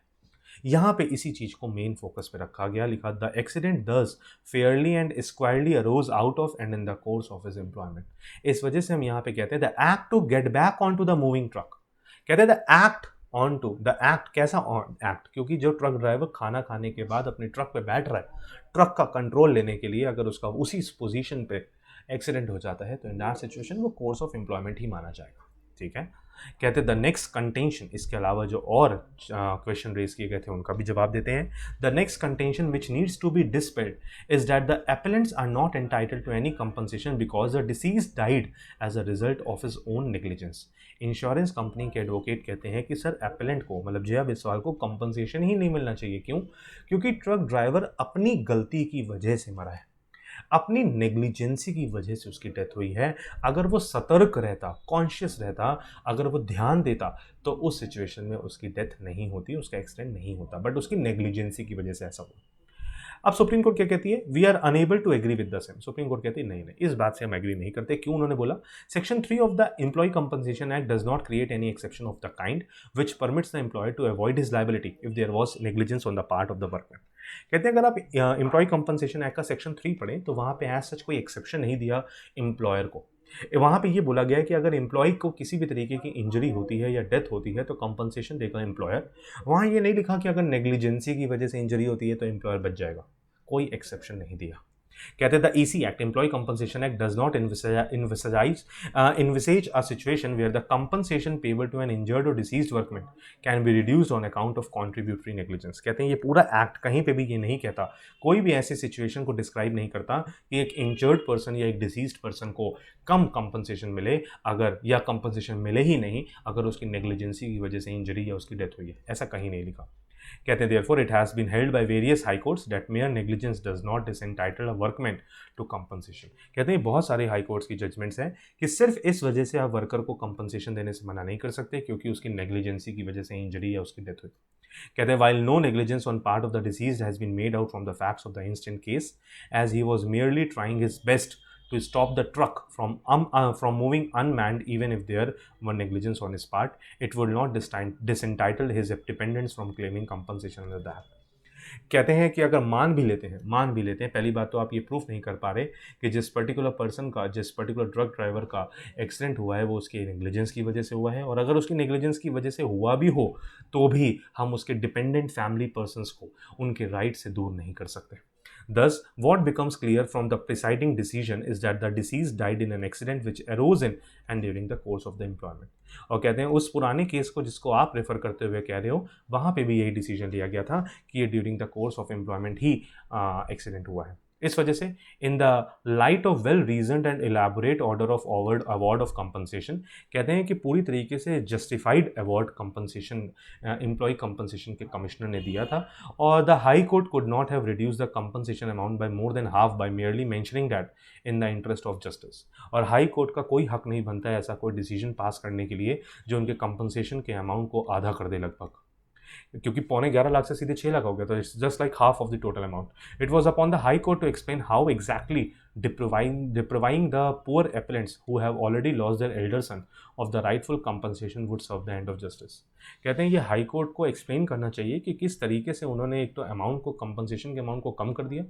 यहाँ पे इसी चीज को मेन फोकस पे रखा गया। लिखा the accident thus fairly and squarely arose out of and in the course of his employment. इस वजह से हम यहाँ पे कहते हैं the act to get back on to the moving truck. कहते हैं the act on to the act. कैसा एक्ट? क्योंकि जो ट्रक ड्राइवर खाना खाने के बाद अपने ट्रक पे बैठ रहा है, ट्रक का कंट्रोल लेने के लिए, अगर उसका उसी पोजीशन पे एक्सीडेंट हो जाता है, तो इन दैट सिचुएशन वो कोर्स ऑफ एम्प्लॉयमेंट ही माना जाएगा। ठीक है। कहते द नेक्स्ट कंटेंशन, इसके अलावा जो और क्वेश्चन रेज किए गए थे उनका भी जवाब देते हैं। The next contention which needs to be dispelled is that the appellants are not entitled to any compensation because the deceased died as a result of his own negligence. Insurance company के advocate कहते हैं कि sir appellant को, मतलब जया बिस्वाल को, compensation ही नहीं मिलना चाहिए। क्यों? क्योंकि ट्रक ड्राइवर अपनी गलती की वजह से मरा है, अपनी नेग्लिजेंसी की वजह से उसकी डेथ हुई है। अगर वो सतर्क रहता, कॉन्शियस रहता, अगर वो ध्यान देता, तो उस सिचुएशन में उसकी डेथ नहीं होती, उसका एक्सीडेंट नहीं होता, बट उसकी नेग्लिजेंसी की वजह से ऐसा हुआ। अब सुप्रीम कोर्ट क्या कहती है? We are unable to agree with the same. Supreme court कहती है नहीं नहीं, इस बात से हम एग्री नहीं करते। क्यों? उन्होंने बोला section 3 of the employee compensation act does not create any exception of the kind which permits the employer to avoid his liability if there was negligence on the part of the workman. कहते हैं अगर आप employee compensation act का section 3 पढ़ें, तो वहां पे as such कोई एक्सेप्शन नहीं दिया एम्प्लॉयर को। वहां पे ये बोला गया है कि अगर एम्प्लॉय को किसी भी तरीके की इंजरी होती है या डेथ होती है, तो कंपनसेशन देगा एम्प्लॉयर। वहां ये नहीं लिखा कि अगर नेग्लिजेंसी की वजह से इंजरी होती है तो एम्प्लॉयर बच जाएगा। कोई एक्सेप्शन नहीं दिया। कहते हैं the EC act, employ compensation act, does not envisage a situation where the compensation payable to an injured or deceased workman can be reduced on account of contributory negligence। कहते हैं ये पूरा एक्ट कहीं पे भी ये नहीं कहता, कोई भी ऐसी सिचुएशन को डिस्क्राइब नहीं करता कि एक इंजर्ड पर्सन या एक डिसीज्ड पर्सन को कम कंपनसेशन मिले, अगर, या कंपनसेशन मिले ही नहीं अगर उसकी नेग्लिजेंसी की वजह से इंजरी या उसकी डेथ हुई है। ऐसा कहीं नहीं लिखा। कहते हैं therefore it has been held by various high courts that mere negligence does not disentitle a workman to compensation। कहते हैं बहुत सारे हाई कोर्ट्स की जजमेंट्स हैं कि सिर्फ इस वजह से आप वर्कर को कंपनसेशन देने से मना नहीं कर सकते क्योंकि उसकी नेग्लिजेंसी की वजह से इंजरी या उसकी डेथ हुई। कहते हैं while no negligence on part of the deceased has been made out from the facts of the instant case, as he was merely trying his best to stop the truck from moving unmanned, even if there were negligence on his part, it would not disentitle his dependents from claiming compensation under that। कहते हैं कि अगर मान भी लेते हैं, पहली बात तो आप ये प्रूफ नहीं कर पा रहे कि जिस पर्टिकुलर पर्सन का, जिस पर्टिकुलर ट्रक ड्राइवर का एक्सीडेंट हुआ है वो उसकी नेग्लिजेंस की वजह से हुआ है, और अगर उसकी नेग्लिजेंस की वजह से हुआ भी हो तो भी हम उसके डिपेंडेंट फैमिली पर्सनस को उनके राइट से दूर नहीं कर सकते। Thus, what becomes clear from the presiding decision is that the deceased died in an accident which arose in and during the course of the employment। और कहते हैं उस पुराने केस को जिसको आप रेफर करते हुए कह रहे हो, वहाँ पे भी यही डिसीजन लिया गया था कि ये during the course of employment ही एक्सीडेंट हुआ है। इस वजह से in the light of well reasoned and elaborate order of award of compensation, कहते हैं कि पूरी तरीके से justified award compensation employee compensation के कमिश्नर ने दिया था, और the high court could not have reduce the compensation amount by more than half by merely mentioning that in the interest of justice. और हाई कोर्ट का कोई हक नहीं बनता है ऐसा कोई डिसीजन पास करने के लिए जो उनके कंपनसेशन के अमाउंट को आधा कर दे लगभग, क्योंकि 11.5 लाख से सीधे 6 लाख हो गया, तो it's just like half of the total amount. It was upon the high court to explain how exactly depriving the poor appellants who have already lost their elder son of the rightful compensation would serve the end of justice। कहते हैं ये high court को explain करना चाहिए कि किस तरीके से उन्होंने एक तो अमाउंट को, कंपनसेशन के अमाउंट को कम कर दिया,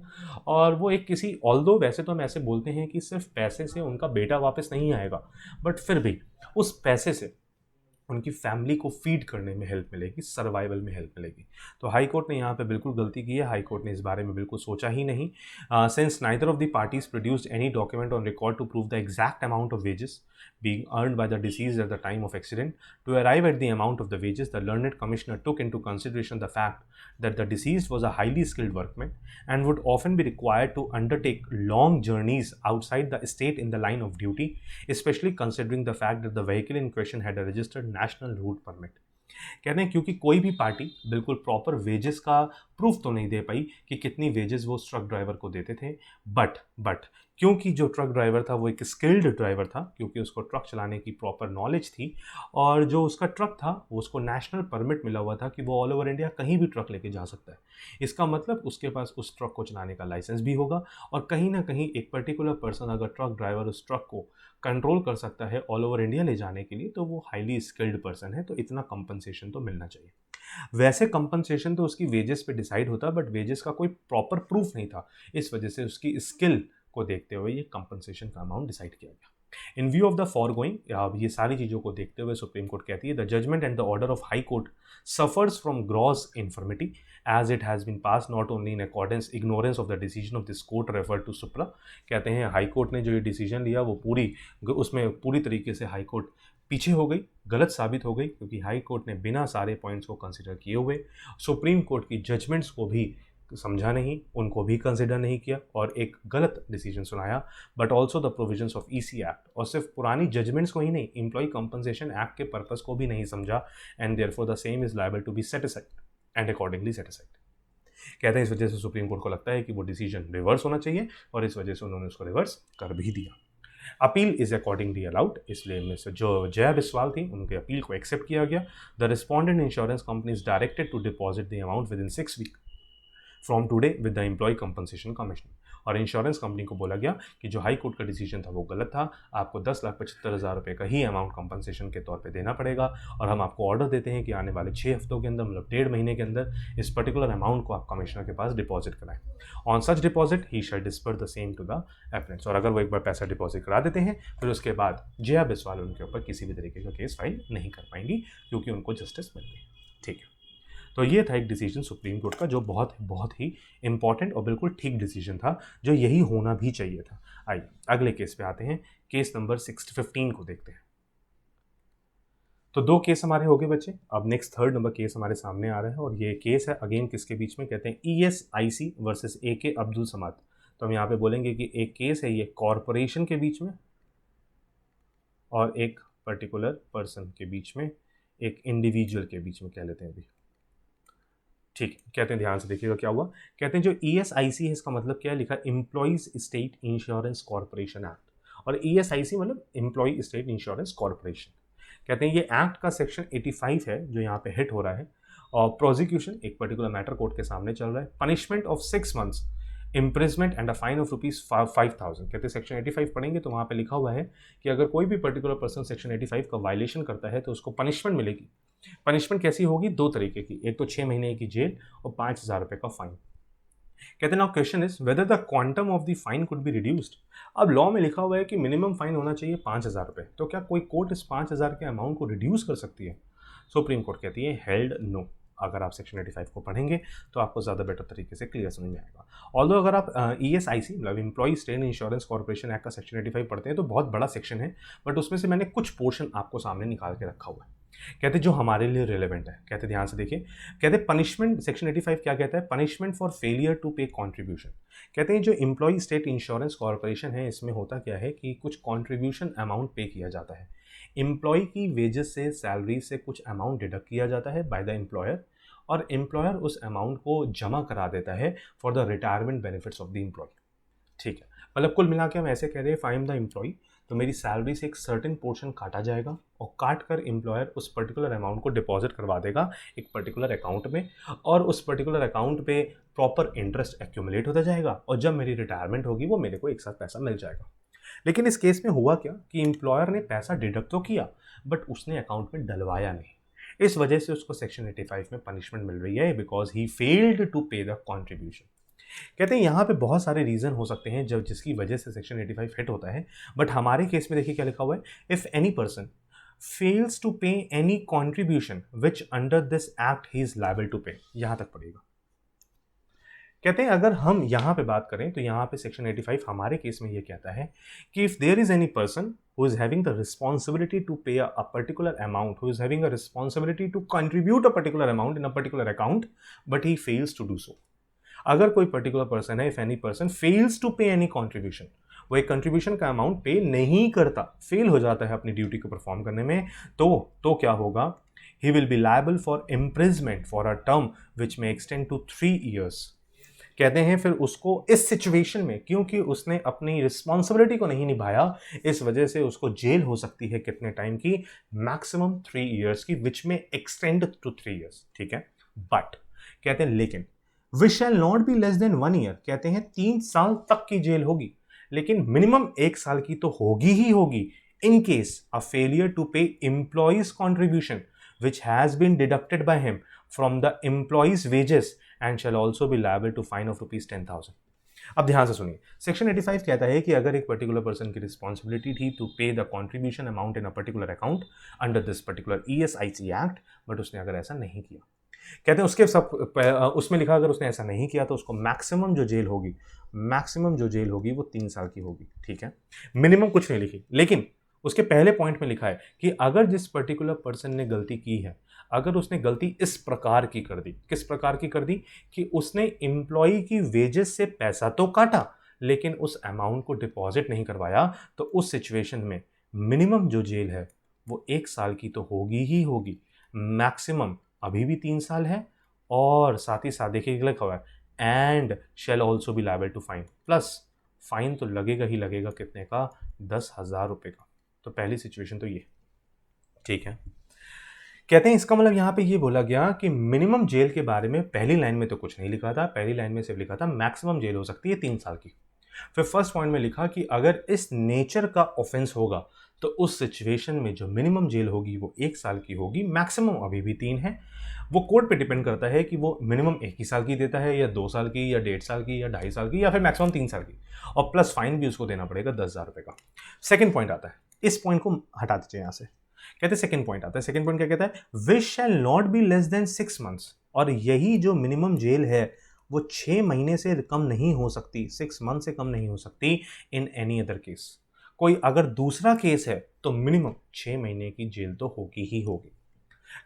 और वो एक किसी, ऑल्दो वैसे तो हम ऐसे बोलते हैं कि सिर्फ पैसे से उनका बेटा वापस नहीं आएगा, बट फिर भी उस पैसे से उनकी फैमिली को फीड करने में हेल्प मिलेगी, सर्वाइवल में हेल्प मिलेगी। तो हाई कोर्ट ने यहाँ पे बिल्कुल गलती की है, हाई कोर्ट ने इस बारे में बिल्कुल सोचा ही नहीं। Since neither of the parties produced any document on record to prove the exact amount of wages being earned by the deceased at the time of accident, to arrive at the amount of the wages, the learned commissioner took into consideration the fact that the deceased was a highly skilled workman and would often be required to undertake long journeys outside the state in the line of duty, especially considering the fact that the vehicle in question had a registered national route permit. कहते हैं क्योंकि कोई भी party बिल्कुल proper wages का proof तो नहीं दे पाई कि कितनी वेजेस वो ट्रक ड्राइवर को देते थे, बट क्योंकि जो ट्रक ड्राइवर था वो एक स्किल्ड ड्राइवर था, क्योंकि उसको ट्रक चलाने की प्रॉपर नॉलेज थी और जो उसका ट्रक था वो उसको नेशनल परमिट मिला हुआ था कि वो ऑल ओवर इंडिया कहीं भी ट्रक लेके जा सकता है। इसका मतलब उसके पास उस ट्रक को चलाने का लाइसेंस भी होगा और कहीं ना कहीं एक पर्टिकुलर पर्सन अगर ट्रक ड्राइवर उस ट्रक को कंट्रोल कर सकता है ऑल ओवर इंडिया ले जाने के लिए तो वो हाईली स्किल्ड पर्सन है, तो इतना कंपनसेशन तो मिलना चाहिए। वैसे कंपनसेशन तो उसकी वेजेस पे डिसाइड होता, बट वेजेस का कोई प्रॉपर प्रूफ नहीं था, इस वजह से उसकी स्किल को देखते हुए ये कंपनसेशन का अमाउंट डिसाइड किया गया। इन व्यू ऑफ द फॉरगोइंग, ये सारी चीज़ों को देखते हुए सुप्रीम कोर्ट कहती है the judgment and the order of high court suffers from gross infirmity as it has been passed not only in accordance ignorance of the decision of this court referred to supra। कहते हैं high court ने जो ये decision लिया वो उसमें पूरी तरीके से हाई कोर्ट पीछे हो गई, गलत साबित हो गई, क्योंकि हाई कोर्ट ने बिना सारे पॉइंट्स को कंसिडर किए हुए सुप्रीम कोर्ट की जजमेंट्स को भी समझा नहीं, उनको भी कंसिडर नहीं किया और एक गलत डिसीजन सुनाया। But also the provisions of EC act, और सिर्फ पुरानी जजमेंट्स को ही नहीं, एम्प्लॉय कंपनसेशन एक्ट के पर्पस को भी नहीं समझा and therefore the same is liable to be set aside and accordingly set aside. कहते हैं इस वजह से सुप्रीम कोर्ट को लगता है कि वो डिसीजन रिवर्स होना चाहिए और इस वजह से उन्होंने उसको रिवर्स कर भी दिया। अपील इज अकॉर्डिंगली अलाउड, इसलिए मिस्टर जो जया बिस्वाल थी उनके अपील को एक्सेप्ट किया गया। The respondent insurance company is directed to deposit the amount within 6 week from today with the employee compensation commission. और इंश्योरेंस कंपनी को बोला गया कि जो हाई कोर्ट का डिसीजन था वो गलत था, आपको 10,75,000 रुपये का ही अमाउंट कंपनसेशन के तौर पे देना पड़ेगा और हम आपको ऑर्डर देते हैं कि आने वाले 6 हफ्तों के अंदर, मतलब 1.5 महीने के अंदर इस पर्टिकुलर अमाउंट को आप कमिश्नर के पास डिपॉजिट कराएं। On such deposit he shall disburse the same to the appellants. और अगर वो एक बार पैसा डिपॉजिट करा देते हैं फिर उसके बाद जया बिस्वाल उनके ऊपर किसी भी तरीके का केस फाइल नहीं कर पाएंगी क्योंकि उनको जस्टिस मिल गई। ठीक है, तो ये था एक डिसीजन सुप्रीम कोर्ट का जो बहुत ही इंपॉर्टेंट और बिल्कुल ठीक डिसीजन था, जो यही होना भी चाहिए था। आइए अगले केस पे आते हैं, केस नंबर 615 को देखते हैं। तो 2 केस हमारे हो गए बच्चे, अब नेक्स्ट 3rd नंबर केस हमारे सामने आ रहा है और ये केस है अगेन किसके बीच में, कहते हैं ESIC वर्सेस AK अब्दुल समाद। तो हम यहाँ पे बोलेंगे कि एक केस है ये कॉरपोरेशन के बीच में और एक पर्टिकुलर पर्सन के बीच में, एक इंडिविजुअल के बीच में कह लेते हैं अभी। ठीक है, कहते हैं ध्यान से देखिएगा क्या हुआ। कहते हैं जो ESIC है इसका मतलब क्या है, लिखा employees state insurance corporation act, और ESIC मतलब एम्प्लॉय स्टेट इंश्योरेंस कॉर्पोरेशन। कहते हैं ये एक्ट का सेक्शन 85 है जो यहाँ पे हिट हो रहा है और प्रोसिक्यूशन एक पर्टिकुलर मैटर कोर्ट के सामने चल रहा है। Punishment of 6 months imprisonment and a fine of ₹5,000। कहते हैं सेक्शन 85 पढ़ेंगे तो वहाँ पे लिखा हुआ है कि अगर कोई भी पर्टिकुलर पर्सन सेक्शन 85 का वायलेशन करता है तो उसको पनिशमेंट मिलेगी। पनिशमेंट कैसी होगी, 2 तरीके की, एक तो 6 महीने की जेल और 5,000 रुपये का फाइन। कहते हैं now question is whether the quantum of the fine could be reduced. अब लॉ में लिखा हुआ है कि मिनिमम फाइन होना चाहिए 5,000 रुपये, तो क्या कोई कोर्ट इस 5,000 के अमाउंट को रिड्यूस कर सकती है? सुप्रीम कोर्ट कहती है हेल्ड नो। अगर आप सेक्शन 85 को पढ़ेंगे तो आपको ज़्यादा बेटर तरीके से क्लियर समझ में आएगा। ऑल्दो अगर आप ESIC मतलब employee state insurance corporation act का सेक्शन 85 पढ़ते हैं तो बहुत बड़ा सेक्शन है, बट उसमें से मैंने कुछ पोर्शन आपको सामने निकाल के रखा हुआ है। कहते जो हमारे लिए रिलेवेंट है, कहते ध्यान से देखिए। कहते पनिशमेंट सेक्शन 85 क्या कहता है, पनिशमेंट फॉर फेलियर टू पे कॉन्ट्रीब्यूशन। कहते हैं जो एम्प्लॉय स्टेट इंश्योरेंस कॉर्पोरेशन है इसमें होता क्या है कि कुछ कॉन्ट्रीब्यूशन अमाउंट पे किया जाता है। एम्प्लॉय की वेजेस से, सैलरी से कुछ अमाउंट डिडक्ट किया जाता है बाय द एम्प्लॉयर और एम्प्लॉयर उस अमाउंट को जमा करा देता है for the retirement benefits of the employee. ठीक है, मतलब कुल मिला के हम ऐसे कह रहे हैं if I am the employee तो मेरी सैलरी से एक सर्टेन पोर्शन काटा जाएगा और काट कर एम्प्लॉयर उस पर्टिकुलर अमाउंट को डिपॉजिट करवा देगा एक पर्टिकुलर अकाउंट में और उस पर्टिकुलर अकाउंट पे प्रॉपर इंटरेस्ट एक्यूमुलेट होता जाएगा और जब मेरी रिटायरमेंट होगी वो मेरे को एक साथ पैसा मिल जाएगा। लेकिन इस केस में हुआ क्या कि एम्प्लॉयर ने पैसा डिडक्ट तो किया बट उसने अकाउंट में डलवाया नहीं, इस वजह से उसको सेक्शन 85 में पनिशमेंट मिल रही है बिकॉज ही फेल्ड टू पे द कॉन्ट्रीब्यूशन। कहते हैं यहाँ पे बहुत सारे रीज़न हो सकते हैं जब जिसकी वजह से सेक्शन 85 हिट होता है, बट हमारे केस में देखिए क्या लिखा हुआ है, if any person fails to pay any contribution which under this act he is liable to pay, यहां तक पड़ेगा। कहते हैं अगर हम यहां पे बात करें तो यहां पे सेक्शन 85 हमारे केस में ये कहता है कि if there is any person who is having the responsibility to pay a particular amount, who is having a responsibility to contribute a particular amount in a particular account, but he fails to do so. अगर कोई particular person है, if any person fails to pay any contribution, वो एक contribution का amount पे नहीं करता, fail हो जाता है अपनी ड्यूटी को परफॉर्म करने में, तो क्या होगा? He will be liable for imprisonment for a term which में एक्सटेंड टू 3 years। कहते हैं फिर उसको इस सिचुएशन में, क्योंकि उसने अपनी रिस्पॉन्सिबिलिटी को नहीं निभाया, इस वजह से उसको जेल हो सकती है कितने टाइम की? मैक्सिमम 3 years की, विच में एक्सटेंड टू 3 years। ठीक है, बट कहते हैं लेकिन which shall not be less than 1 year, कहते हैं 3 साल तक की जेल होगी, लेकिन मिनिमम 1 साल की तो होगी ही होगी in case a failure to pay employees contribution which has been deducted by him from the employees wages and shall also be liable to fine of ₹10,000। अब ध्यान से सुनिए, सेक्शन 85 कहता है कि अगर एक पर्टिकुलर पर्सन की रिस्पॉन्सिबिलिटी थी टू पे the contribution amount in a particular account under this particular ESIC act, but उसने अगर ऐसा नहीं किया, कहते हैं उसके सब उसमें लिखा अगर उसने ऐसा नहीं किया तो उसको मैक्सिमम जो जेल होगी वो 3 साल की होगी। ठीक है, मिनिमम कुछ नहीं लिखी, लेकिन उसके पहले पॉइंट में लिखा है कि अगर जिस पर्टिकुलर पर्सन ने गलती की है, अगर उसने गलती इस प्रकार की कर दी, किस प्रकार की कर दी कि उसने एम्प्लॉय की वेजेस से पैसा तो काटा लेकिन उस अमाउंट को डिपॉजिट नहीं करवाया, तो उस सिचुएशन में मिनिमम जो जेल है वो 1 साल की तो होगी ही होगी, मैक्सिमम अभी भी 3 साल है, और साथ ही साथ देखिए लिखा हुआ है and shall also be liable to fine, plus fine तो लगेगा ही लगेगा, कितने का? 10,000 रुपये का। तो पहली सिचुएशन तो ये। ठीक है, कहते हैं इसका मतलब यहां पे ये बोला गया कि मिनिमम जेल के बारे में पहली लाइन में तो कुछ नहीं लिखा था, पहली लाइन में सिर्फ लिखा था मैक्सिमम जेल हो सकती है 3 साल की। फिर फर्स्ट पॉइंट में लिखा कि अगर इस नेचर का ऑफेंस होगा तो उस सिचुएशन में जो मिनिमम जेल होगी वो 1 साल की होगी, मैक्सिमम अभी भी 3 है। वो कोर्ट पे डिपेंड करता है कि वो मिनिमम 1 ही साल की देता है या 2 साल की या 1.5 साल की या 2.5 साल की या फिर मैक्सिमम 3 साल की, और प्लस फाइन भी उसको देना पड़ेगा 10,000 रुपये का। सेकेंड पॉइंट आता है, इस पॉइंट को हटा दीजिए यहाँ से। कहते हैं सेकंड पॉइंट आता है, सेकंड पॉइंट क्या कहता है? Which shall not be less than 6 months, और यही जो मिनिमम जेल है वो 6 महीने से कम नहीं हो सकती, 6 मंथ से कम नहीं हो सकती इन एनी अदर केस। कोई अगर दूसरा केस है तो मिनिमम 6 महीने की जेल तो होगी ही होगी।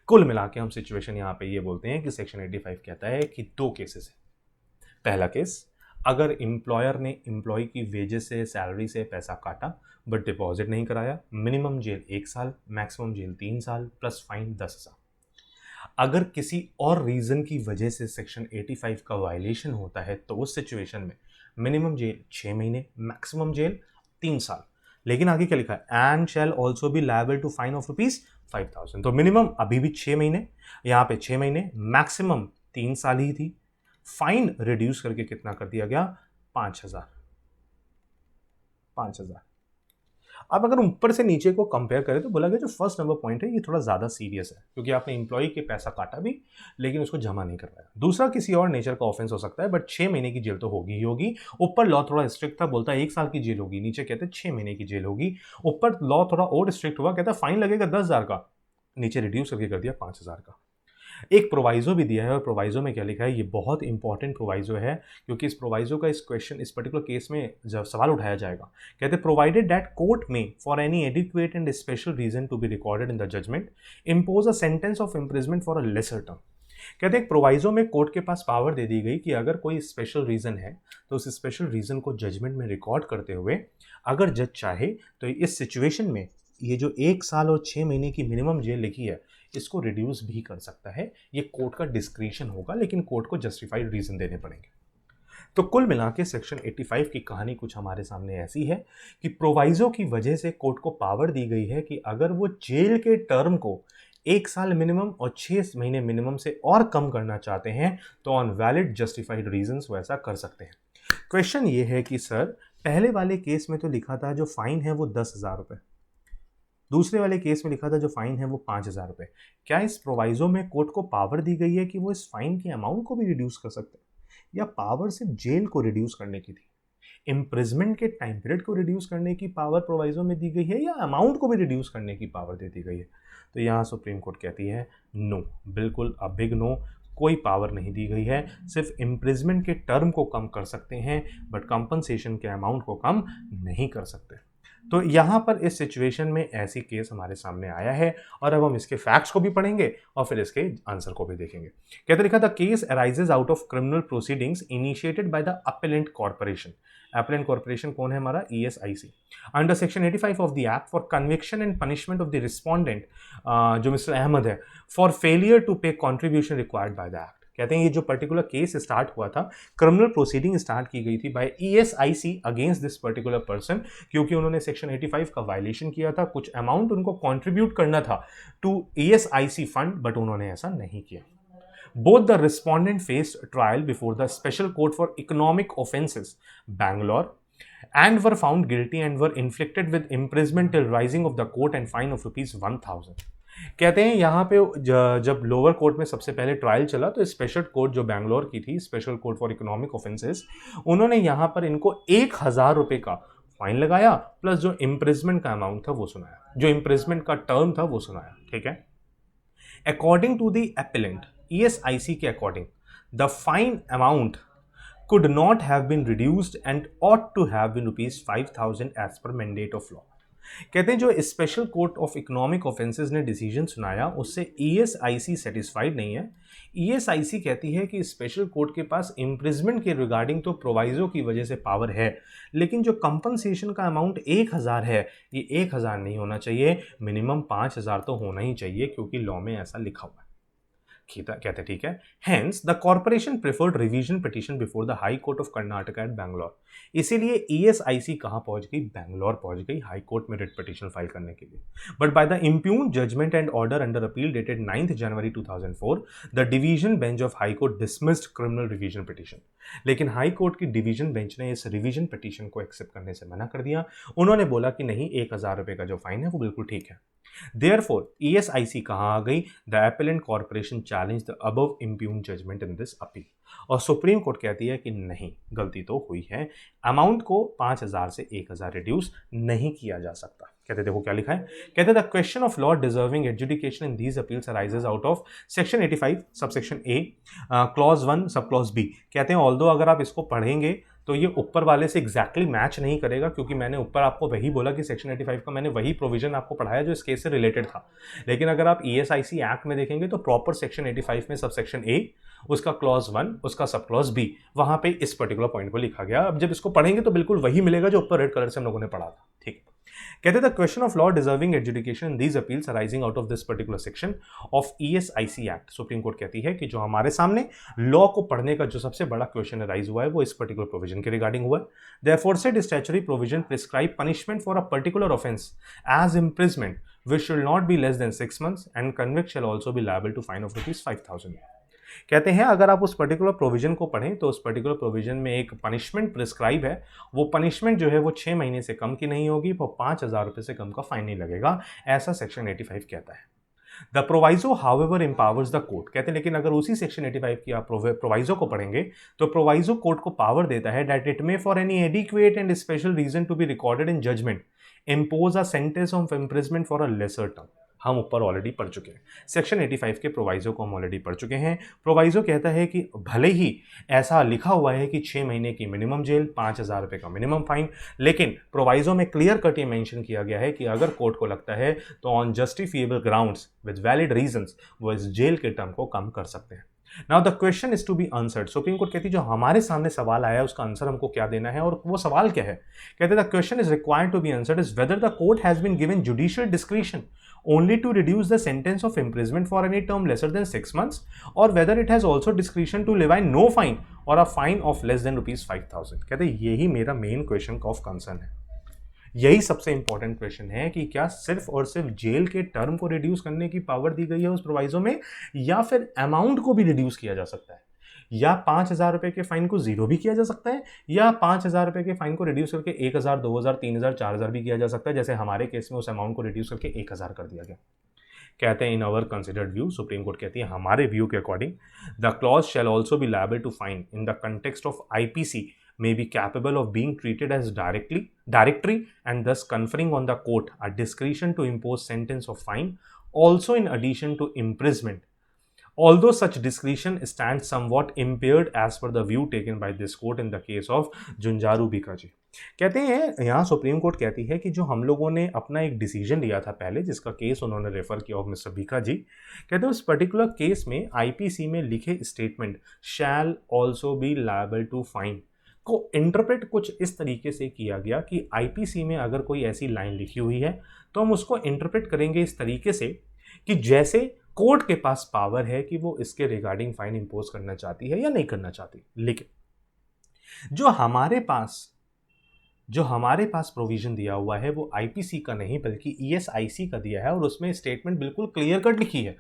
कुल मिला के हम सिचुएशन यहां पे ये बोलते हैं कि सेक्शन 85 कहता है कि 2 केसेस है। पहला केस, अगर एम्प्लॉयर ने एम्प्लॉय की वेजेस से, सैलरी से पैसा काटा बट डिपॉजिट नहीं कराया, मिनिमम जेल 1 साल, मैक्सिमम जेल 3 साल, प्लस फाइन 10,000। अगर किसी और रीजन की वजह से सेक्शन 85 का वायलेशन होता है तो उस सिचुएशन में मिनिमम जेल 6 महीने, मैक्सिमम जेल 3 साल। लेकिन आगे क्या लिखा है? And shall also be liable to fine of ₹5,000। तो मिनिमम अभी भी 6 महीने, यहाँ पे 6 महीने, मैक्सिमम 3 साल ही थी, फाइन रिड्यूस करके कितना कर दिया गया? 5,000। अब अगर ऊपर से नीचे को कंपेयर करें तो बोला गया जो फर्स्ट नंबर पॉइंट है ये थोड़ा ज़्यादा सीरियस है, क्योंकि आपने एम्प्लॉय के पैसा काटा भी लेकिन उसको जमा नहीं करवाया। दूसरा किसी और नेचर का ऑफेंस हो सकता है, बट 6 महीने की जेल तो होगी ही होगी। ऊपर लॉ थोड़ा स्ट्रिक्ट था, बोलता है 1 साल की जेल होगी, नीचे कहते 6 महीने की जेल होगी। ऊपर लॉ थोड़ा और स्ट्रिक्ट हुआ, कहता फाइन लगेगा 10,000 का, नीचे रिड्यूस करके कर दिया 5,000 का। एक प्रोवाइजो भी दिया है, और प्रोवाइजो में क्या लिखा है? ये बहुत इंपॉर्टेंट प्रोवाइजो है, क्योंकि इस प्रोवाइजो का इस क्वेश्चन, इस पर्टिकुलर केस में जब सवाल उठाया जाएगा, कहते प्रोवाइडेड दैट कोर्ट में for any adequate and special reason to be recorded in the judgment impose a sentence of imprisonment for a lesser term. कहते हैं प्रोवाइजो में कोर्ट के पास पावर दे दी गई कि अगर कोई स्पेशल रीजन है तो उस स्पेशल रीजन को जजमेंट में रिकॉर्ड करते हुए अगर जज चाहे तो इस सिचुएशन में ये जो 1 साल और 6 महीने की मिनिमम जेल लिखी है इसको रिड्यूस भी कर सकता है। ये कोर्ट का डिस्क्रिशन होगा, लेकिन कोर्ट को जस्टिफाइड रीजन देने पड़ेंगे। तो कुल मिला के सेक्शन 85 की कहानी कुछ हमारे सामने ऐसी है कि प्रोवाइजो की वजह से कोर्ट को पावर दी गई है कि अगर वो जेल के टर्म को 1 साल मिनिमम और 6 महीने मिनिमम से और कम करना चाहते हैं तो ऑन वैलिड जस्टिफाइड रीजंस वो ऐसा कर सकते हैं। क्वेश्चन ये है कि सर पहले वाले केस में तो लिखा था जो फाइन है वो 10,000 रुपये, दूसरे वाले केस में लिखा था जो फाइन है वो 5,000 रुपये। क्या इस प्रोवाइजो में कोर्ट को पावर दी गई है कि वो इस फाइन के अमाउंट को भी रिड्यूस कर सकते हैं, या पावर सिर्फ जेल को रिड्यूस करने की थी? इम्प्रिजमेंट के टाइम पीरियड को रिड्यूस करने की पावर प्रोवाइजो में दी गई है या अमाउंट को भी रिड्यूस करने की पावर दे दी गई है? तो यहाँ सुप्रीम कोर्ट कहती है नो, बिल्कुल अ बिग नो, कोई पावर नहीं दी गई है। सिर्फ इम्प्रिजमेंट के टर्म को कम कर सकते हैं बट कंपनसेशन के अमाउंट को कम नहीं कर सकते। तो यहाँ पर इस सिचुएशन में ऐसी केस हमारे सामने आया है और अब हम इसके फैक्ट्स को भी पढ़ेंगे और फिर इसके आंसर को भी देखेंगे। कहते लिखा the case arises out of criminal proceedings initiated by the appellate corporation. Appellate corporation कौन है? हमारा ESIC। Under section 85 of the act for conviction and punishment of the respondent, जो मिस्टर अहमद है, फॉर फेलियर टू पे contribution required by the act. कहते हैं ये जो पर्टिकुलर केस स्टार्ट हुआ था, क्रिमिनल प्रोसीडिंग स्टार्ट की गई थी by ESIC against this particular person, क्योंकि उन्होंने सेक्शन 85 का वायलेशन किया था। कुछ अमाउंट उनको कंट्रीब्यूट करना था टू ESIC फंड बट उन्होंने ऐसा नहीं किया। Both the respondent faced trial before the special court for economic offences Bangalore and were found guilty and were inflicted with imprisonment till rising of the court and fine of ₹1000। कहते हैं यहाँ पे जब lower court में सबसे पहले trial चला तो स्पेशल कोर्ट जो बैंगलोर की थी, special court for economic offences, उन्होंने यहाँ पर इनको ₹1000 का फाइन लगाया प्लस जो इम्प्रिजमेंट का अमाउंट था वो सुनाया, जो इम्प्रिजमेंट का टर्म था वो सुनाया। ठीक है, according to the appellant ESIC के according the fine amount could not have been reduced and ought to have been ₹5,000 as per mandate of law। कहते हैं जो special court of economic offences ने डिसीजन सुनाया उससे ESIC सेटिस्फाइड नहीं है। ESIC कहती है कि स्पेशल कोर्ट के पास इम्प्रिजमेंट के रिगार्डिंग तो प्रोवाइजो की वजह से पावर है, लेकिन जो कंपनसेशन का अमाउंट 1000 है, ये 1000 नहीं होना चाहिए, मिनिमम 5000 तो होना ही चाहिए क्योंकि लॉ में ऐसा लिखा हुआ है। कहते ठीक है, hence the corporation preferred revision petition before the high court of Karnataka at Bangalore. इसीलिए ESIC कहाँ पहुंच गई? बैंगलोर पहुंच गई हाई कोर्ट में रिट पिटीशन फाइल करने के लिए। But by the impugn judgment and order under appeal dated 9 January 2004 the division bench of high court dismissed criminal revision petition. लेकिन हाई कोर्ट की डिवीजन बेंच ने इस रिवीजन पिटीशन को accept करने से मना कर दिया। उन्होंने बोला कि नहीं, ₹1000 का जो फाइन है वो बिल्कुल ठीक है। Therefore, ESIC कहाँ आ गई? The appellant corporation challenged the above impugned judgment in this appeal। और सुप्रीम कोर्ट कहती है कि नहीं, गलती तो हुई है, अमाउंट को 5000 से 1000 रिड्यूस नहीं किया जा सकता। कहते देखो क्या लिखा है, कहते the question of law deserving adjudication in these appeals arises out of section 85 subsection A clause 1 sub clause B। कहते हैं ऑल्दो अगर आप इसको पढ़ेंगे तो ये ऊपर वाले से एग्जैक्टली मैच नहीं करेगा, क्योंकि मैंने ऊपर आपको वही बोला कि सेक्शन 85 का मैंने वही प्रोविजन आपको पढ़ाया जो इस केस से रिलेटेड था। लेकिन अगर आप ESIC एक्ट में देखेंगे तो प्रॉपर सेक्शन 85 में सबसेक्शन A, उसका क्लॉज 1, उसका सब क्लॉज B, वहां पे इस पर्टिकुलर पॉइंट को लिखा गया। अब जब इसको पढ़ेंगे तो बिल्कुल वही मिलेगा जो ऊपर रेड कलर से हम लोगों ने पढ़ा था। ठीक, कहते the question of law deserving adjudication in these appeals arising out of this particular section of ESIC act. Supreme court कहती है कि जो हमारे सामने लॉ को पढ़ने का जो सबसे बड़ा क्वेश्चन अराइज हुआ है वो इस पर्टिकुलर प्रोविजन के रिगार्डिंग हुआ है। The aforesaid statutory provision prescribe punishment for a particular offence as imprisonment which should not be less than 6 months and convict shall also be liable to fine of ₹5,000। कहते हैं अगर आप उस particular provision को पढ़ें तो उस पर्टिकुलर प्रोविजन में एक पनिशमेंट प्रिस्क्राइब है, वो पनिशमेंट जो है वो 6 महीने से कम की नहीं होगी, वो ₹5000 से कम का फाइन नहीं लगेगा, ऐसा सेक्शन 85 कहता है। The proviso however empowers the court. कहते हैं लेकिन अगर उसी सेक्शन 85 की आप प्रोवाइजो को पढ़ेंगे तो प्रोवाइजो कोर्ट को पावर देता है that it may for any adequate and special reason to be recorded in judgment impose a sentence of imprisonment for a lesser term. हम ऊपर ऑलरेडी पढ़ चुके हैं, सेक्शन 85 के प्रोवाइजो को हम ऑलरेडी पढ़ चुके हैं। प्रोवाइजो कहता है कि भले ही ऐसा लिखा हुआ है कि 6 महीने की मिनिमम जेल, ₹5000 का मिनिमम फाइन, लेकिन प्रोवाइजो में क्लियर कट ये मेंशन किया गया है कि अगर कोर्ट को लगता है तो on justifiable grounds with valid reasons वो इस जेल के टर्म को कम कर सकते हैं। Now the question is to be answered. Supreme court कहती है जो हमारे सामने सवाल आया है उसका आंसर हमको क्या देना है, और वो सवाल क्या है? कहते हैं the question is required to be answered is whether the court has been given judicial discretion only to reduce the sentence of imprisonment for any term lesser than 6 months or whether it has also discretion to levy no fine or a fine of less than ₹5,000। कहते हैं यही मेरा main question of concern है, यही सबसे important question है कि क्या सिर्फ और सिर्फ जेल के टर्म को रिड्यूस करने की पावर दी गई है उस प्रोवाइजो में, या फिर अमाउंट को भी रिड्यूस किया जा सकता है, या ₹5000 के फाइन को जीरो भी किया जा सकता है, या ₹5000 के फाइन को रिड्यूस करके 1000, 2000, 3000, 4000 भी किया जा सकता है, जैसे हमारे केस में उस अमाउंट को रिड्यूस करके 1000 कर दिया गया। कहते हैं in our considered view, supreme court कहती है हमारे व्यू के according the clause shall also be liable to fine in the context of IPC may be capable of being treated as directory and thus conferring on the court a discretion to impose sentence of fine also in addition to imprisonment, although such discretion stands somewhat impaired as per the view taken by this court in the case of Jhunjharu Bhikaji. कहते हैं यहाँ supreme court कहती है कि जो हम लोगों ने अपना एक डिसीजन लिया था पहले, जिसका केस उन्होंने रेफर किया ऑफ मिस्टर बीका जी, कहते हैं उस पर्टिकुलर केस में आईपीसी में लिखे statement shall also be liable to fine को इंटरप्रेट कुछ इस तरीके से किया गया कि आईपीसी में अगर कोई ऐसी लाइन लिखी हुई है तो हम उसको इंटरप्रेट करेंगे इस तरीके से कि जैसे कोर्ट के पास पावर है कि वो इसके रिगार्डिंग फाइन इंपोज करना चाहती है या नहीं करना चाहती। लेकिन जो हमारे पास प्रोविजन दिया हुआ है वो आईपीसी का नहीं बल्कि ईएसआईसी का दिया है और उसमें स्टेटमेंट बिल्कुल क्लियर कट लिखी है,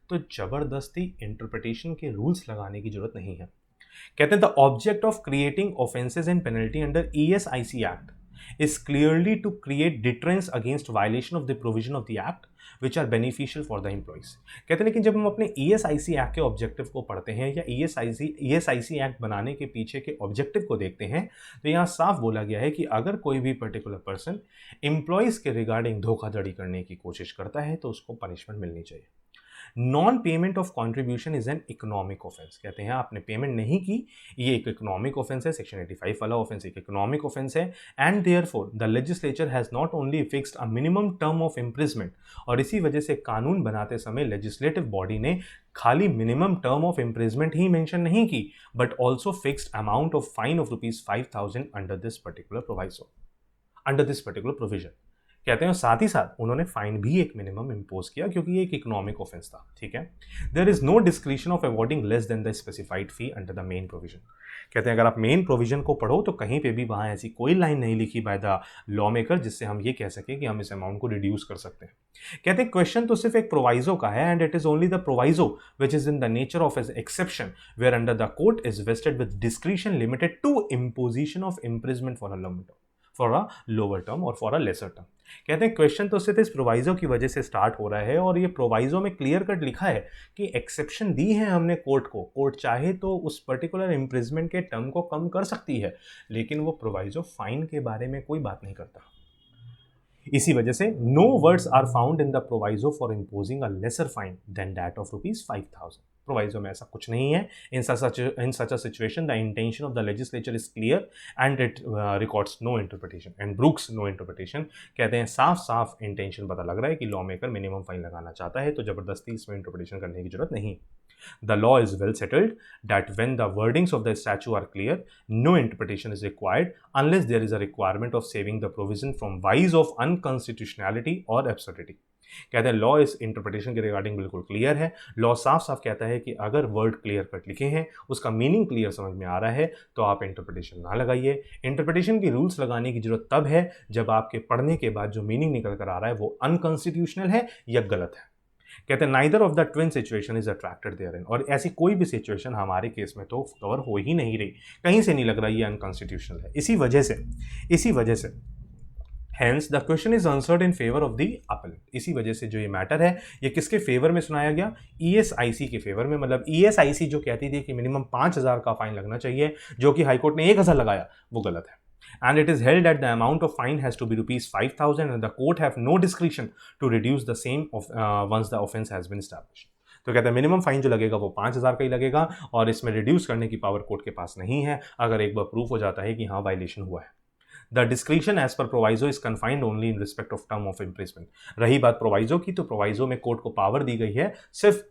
तो जबरदस्ती इंटरप्रिटेशन के रूल्स लगाने की जरूरत नहीं है। कहते हैं the object of creating offences and penalty under ESIC act is clearly to create deterrence against violation of the provision of the act which are beneficial for the employees। कहते हैं लेकिन जब हम अपने ESIC एक्ट के objective को पढ़ते हैं या ESIC एक्ट बनाने के पीछे के ऑब्जेक्टिव को देखते हैं तो यहाँ साफ बोला गया है कि अगर कोई भी पर्टिकुलर पर्सन एम्प्लॉयज़ के रिगार्डिंग धोखाधड़ी करने की कोशिश करता है तो उसको पनिशमेंट मिलनी चाहिए। Non payment of contribution is an economic offence. कहते हैं आपने पेमेंट नहीं की, ये एक इकोनॉमिक ऑफेंस है, सेक्शन 85 वाला ऑफेंस एक इकोनॉमिक ऑफेंस है and therefore the legislature has not only fixed a minimum term of imprisonment, और इसी वजह से कानून बनाते समय लेजिस्लेटिव बॉडी ने खाली minimum term of imprisonment he mention नहीं की but also fixed amount of fine of ₹5,000 under this particular provision. कहते हैं साथ ही साथ उन्होंने फाइन भी एक मिनिमम इंपोज किया क्योंकि ये एक इकोनॉमिक ऑफेंस था। ठीक है, there is no discretion of awarding less than the specified fee under the main provision. कहते हैं अगर आप मेन प्रोविजन को पढ़ो तो कहीं पे भी वहाँ ऐसी कोई लाइन नहीं लिखी बाय द लॉ मेकर जिससे हम ये कह सकें कि हम इस अमाउंट को रिड्यूस कर सकते हैं। कहते हैं क्वेश्चन तो सिर्फ एक प्रोवाइजो का है and it is only the proviso which is in the nature of as exception whereunder the court is vested with discretion limited to imposition of imprisonment for a lower term और for a lesser term. कहते हैं question तो सिर्फ इस proviso की वजह से start हो रहा है और ये प्रोवाइजो में क्लियर कट लिखा है कि एक्सेप्शन दी है हमने कोर्ट को, कोर्ट चाहे तो उस पर्टिकुलर इम्प्रिजमेंट के टर्म को कम कर सकती है, लेकिन वो प्रोवाइजो फाइन के बारे में कोई बात नहीं करता। इसी वजह से no words are found in the proviso for imposing a lesser fine than that of ₹5,000। Proviso में ऐसा कुछ नहीं है। In such a situation the intention of the legislature is clear and it records no interpretation and brooks no interpretation. कहते हैं साफ साफ intention पता लग रहा है कि लॉ मेकर मिनिमम फाइन लगाना चाहता है, तो जबरदस्ती इसमें इंटरप्रिटेशन करने की जरूरत नहीं। The law is well settled that when the wordings of the statute are clear, no interpretation is required unless there is a requirement of saving the provision from vice of unconstitutionality or absurdity। कहते हैं law इस interpretation के regarding बिल्कुल clear है। Law साफ साफ कहता है कि अगर वर्ड क्लियर कट लिखे हैं, उसका मीनिंग क्लियर समझ में आ रहा है, तो आप इंटरप्रिटेशन ना लगाइए। इंटरप्रिटेशन की रूल्स लगाने की जरूरत तब है जब आपके पढ़ने के बाद जो मीनिंग निकल कर आ रहा है वो अनकॉन्स्टिट्यूशनल है या गलत है। कहते हैं neither of the twin situation is attracted therein, और ऐसी कोई भी सिचुएशन हमारे केस में तो कवर हो ही नहीं रही, कहीं से नहीं लग रहा ये अनकॉन्स्टिट्यूशनल है। इसी वजह से hence the question is answered in favour of the appellant. इसी वजह से जो ये मैटर है ये किसके फेवर में सुनाया गया? ईएसआईसी के फेवर में। मतलब ईएसआईसी जो कहती थी कि मिनिमम 5,000 का फाइन लगना चाहिए, जो कि हाईकोर्ट ने 1,000 लगाया, वो गलत है। And it is held that the amount of fine has to be ₹5,000 and the court have no discretion to reduce the same once the offence has been established। तो कहते हैं मिनिमम फाइन जो लगेगा वो 5,000 का ही लगेगा और इसमें रिड्यूस करने की पावर कोर्ट के पास नहीं है अगर एक बार प्रूफ हो जाता है कि हाँ वायलेशन हुआ है। The discretion as per proviso is confined only in respect of term of imprisonment. रही बात प्रोवाइजो की, तो प्रोवाइजो में कोर्ट को पावर दी गई है सिर्फ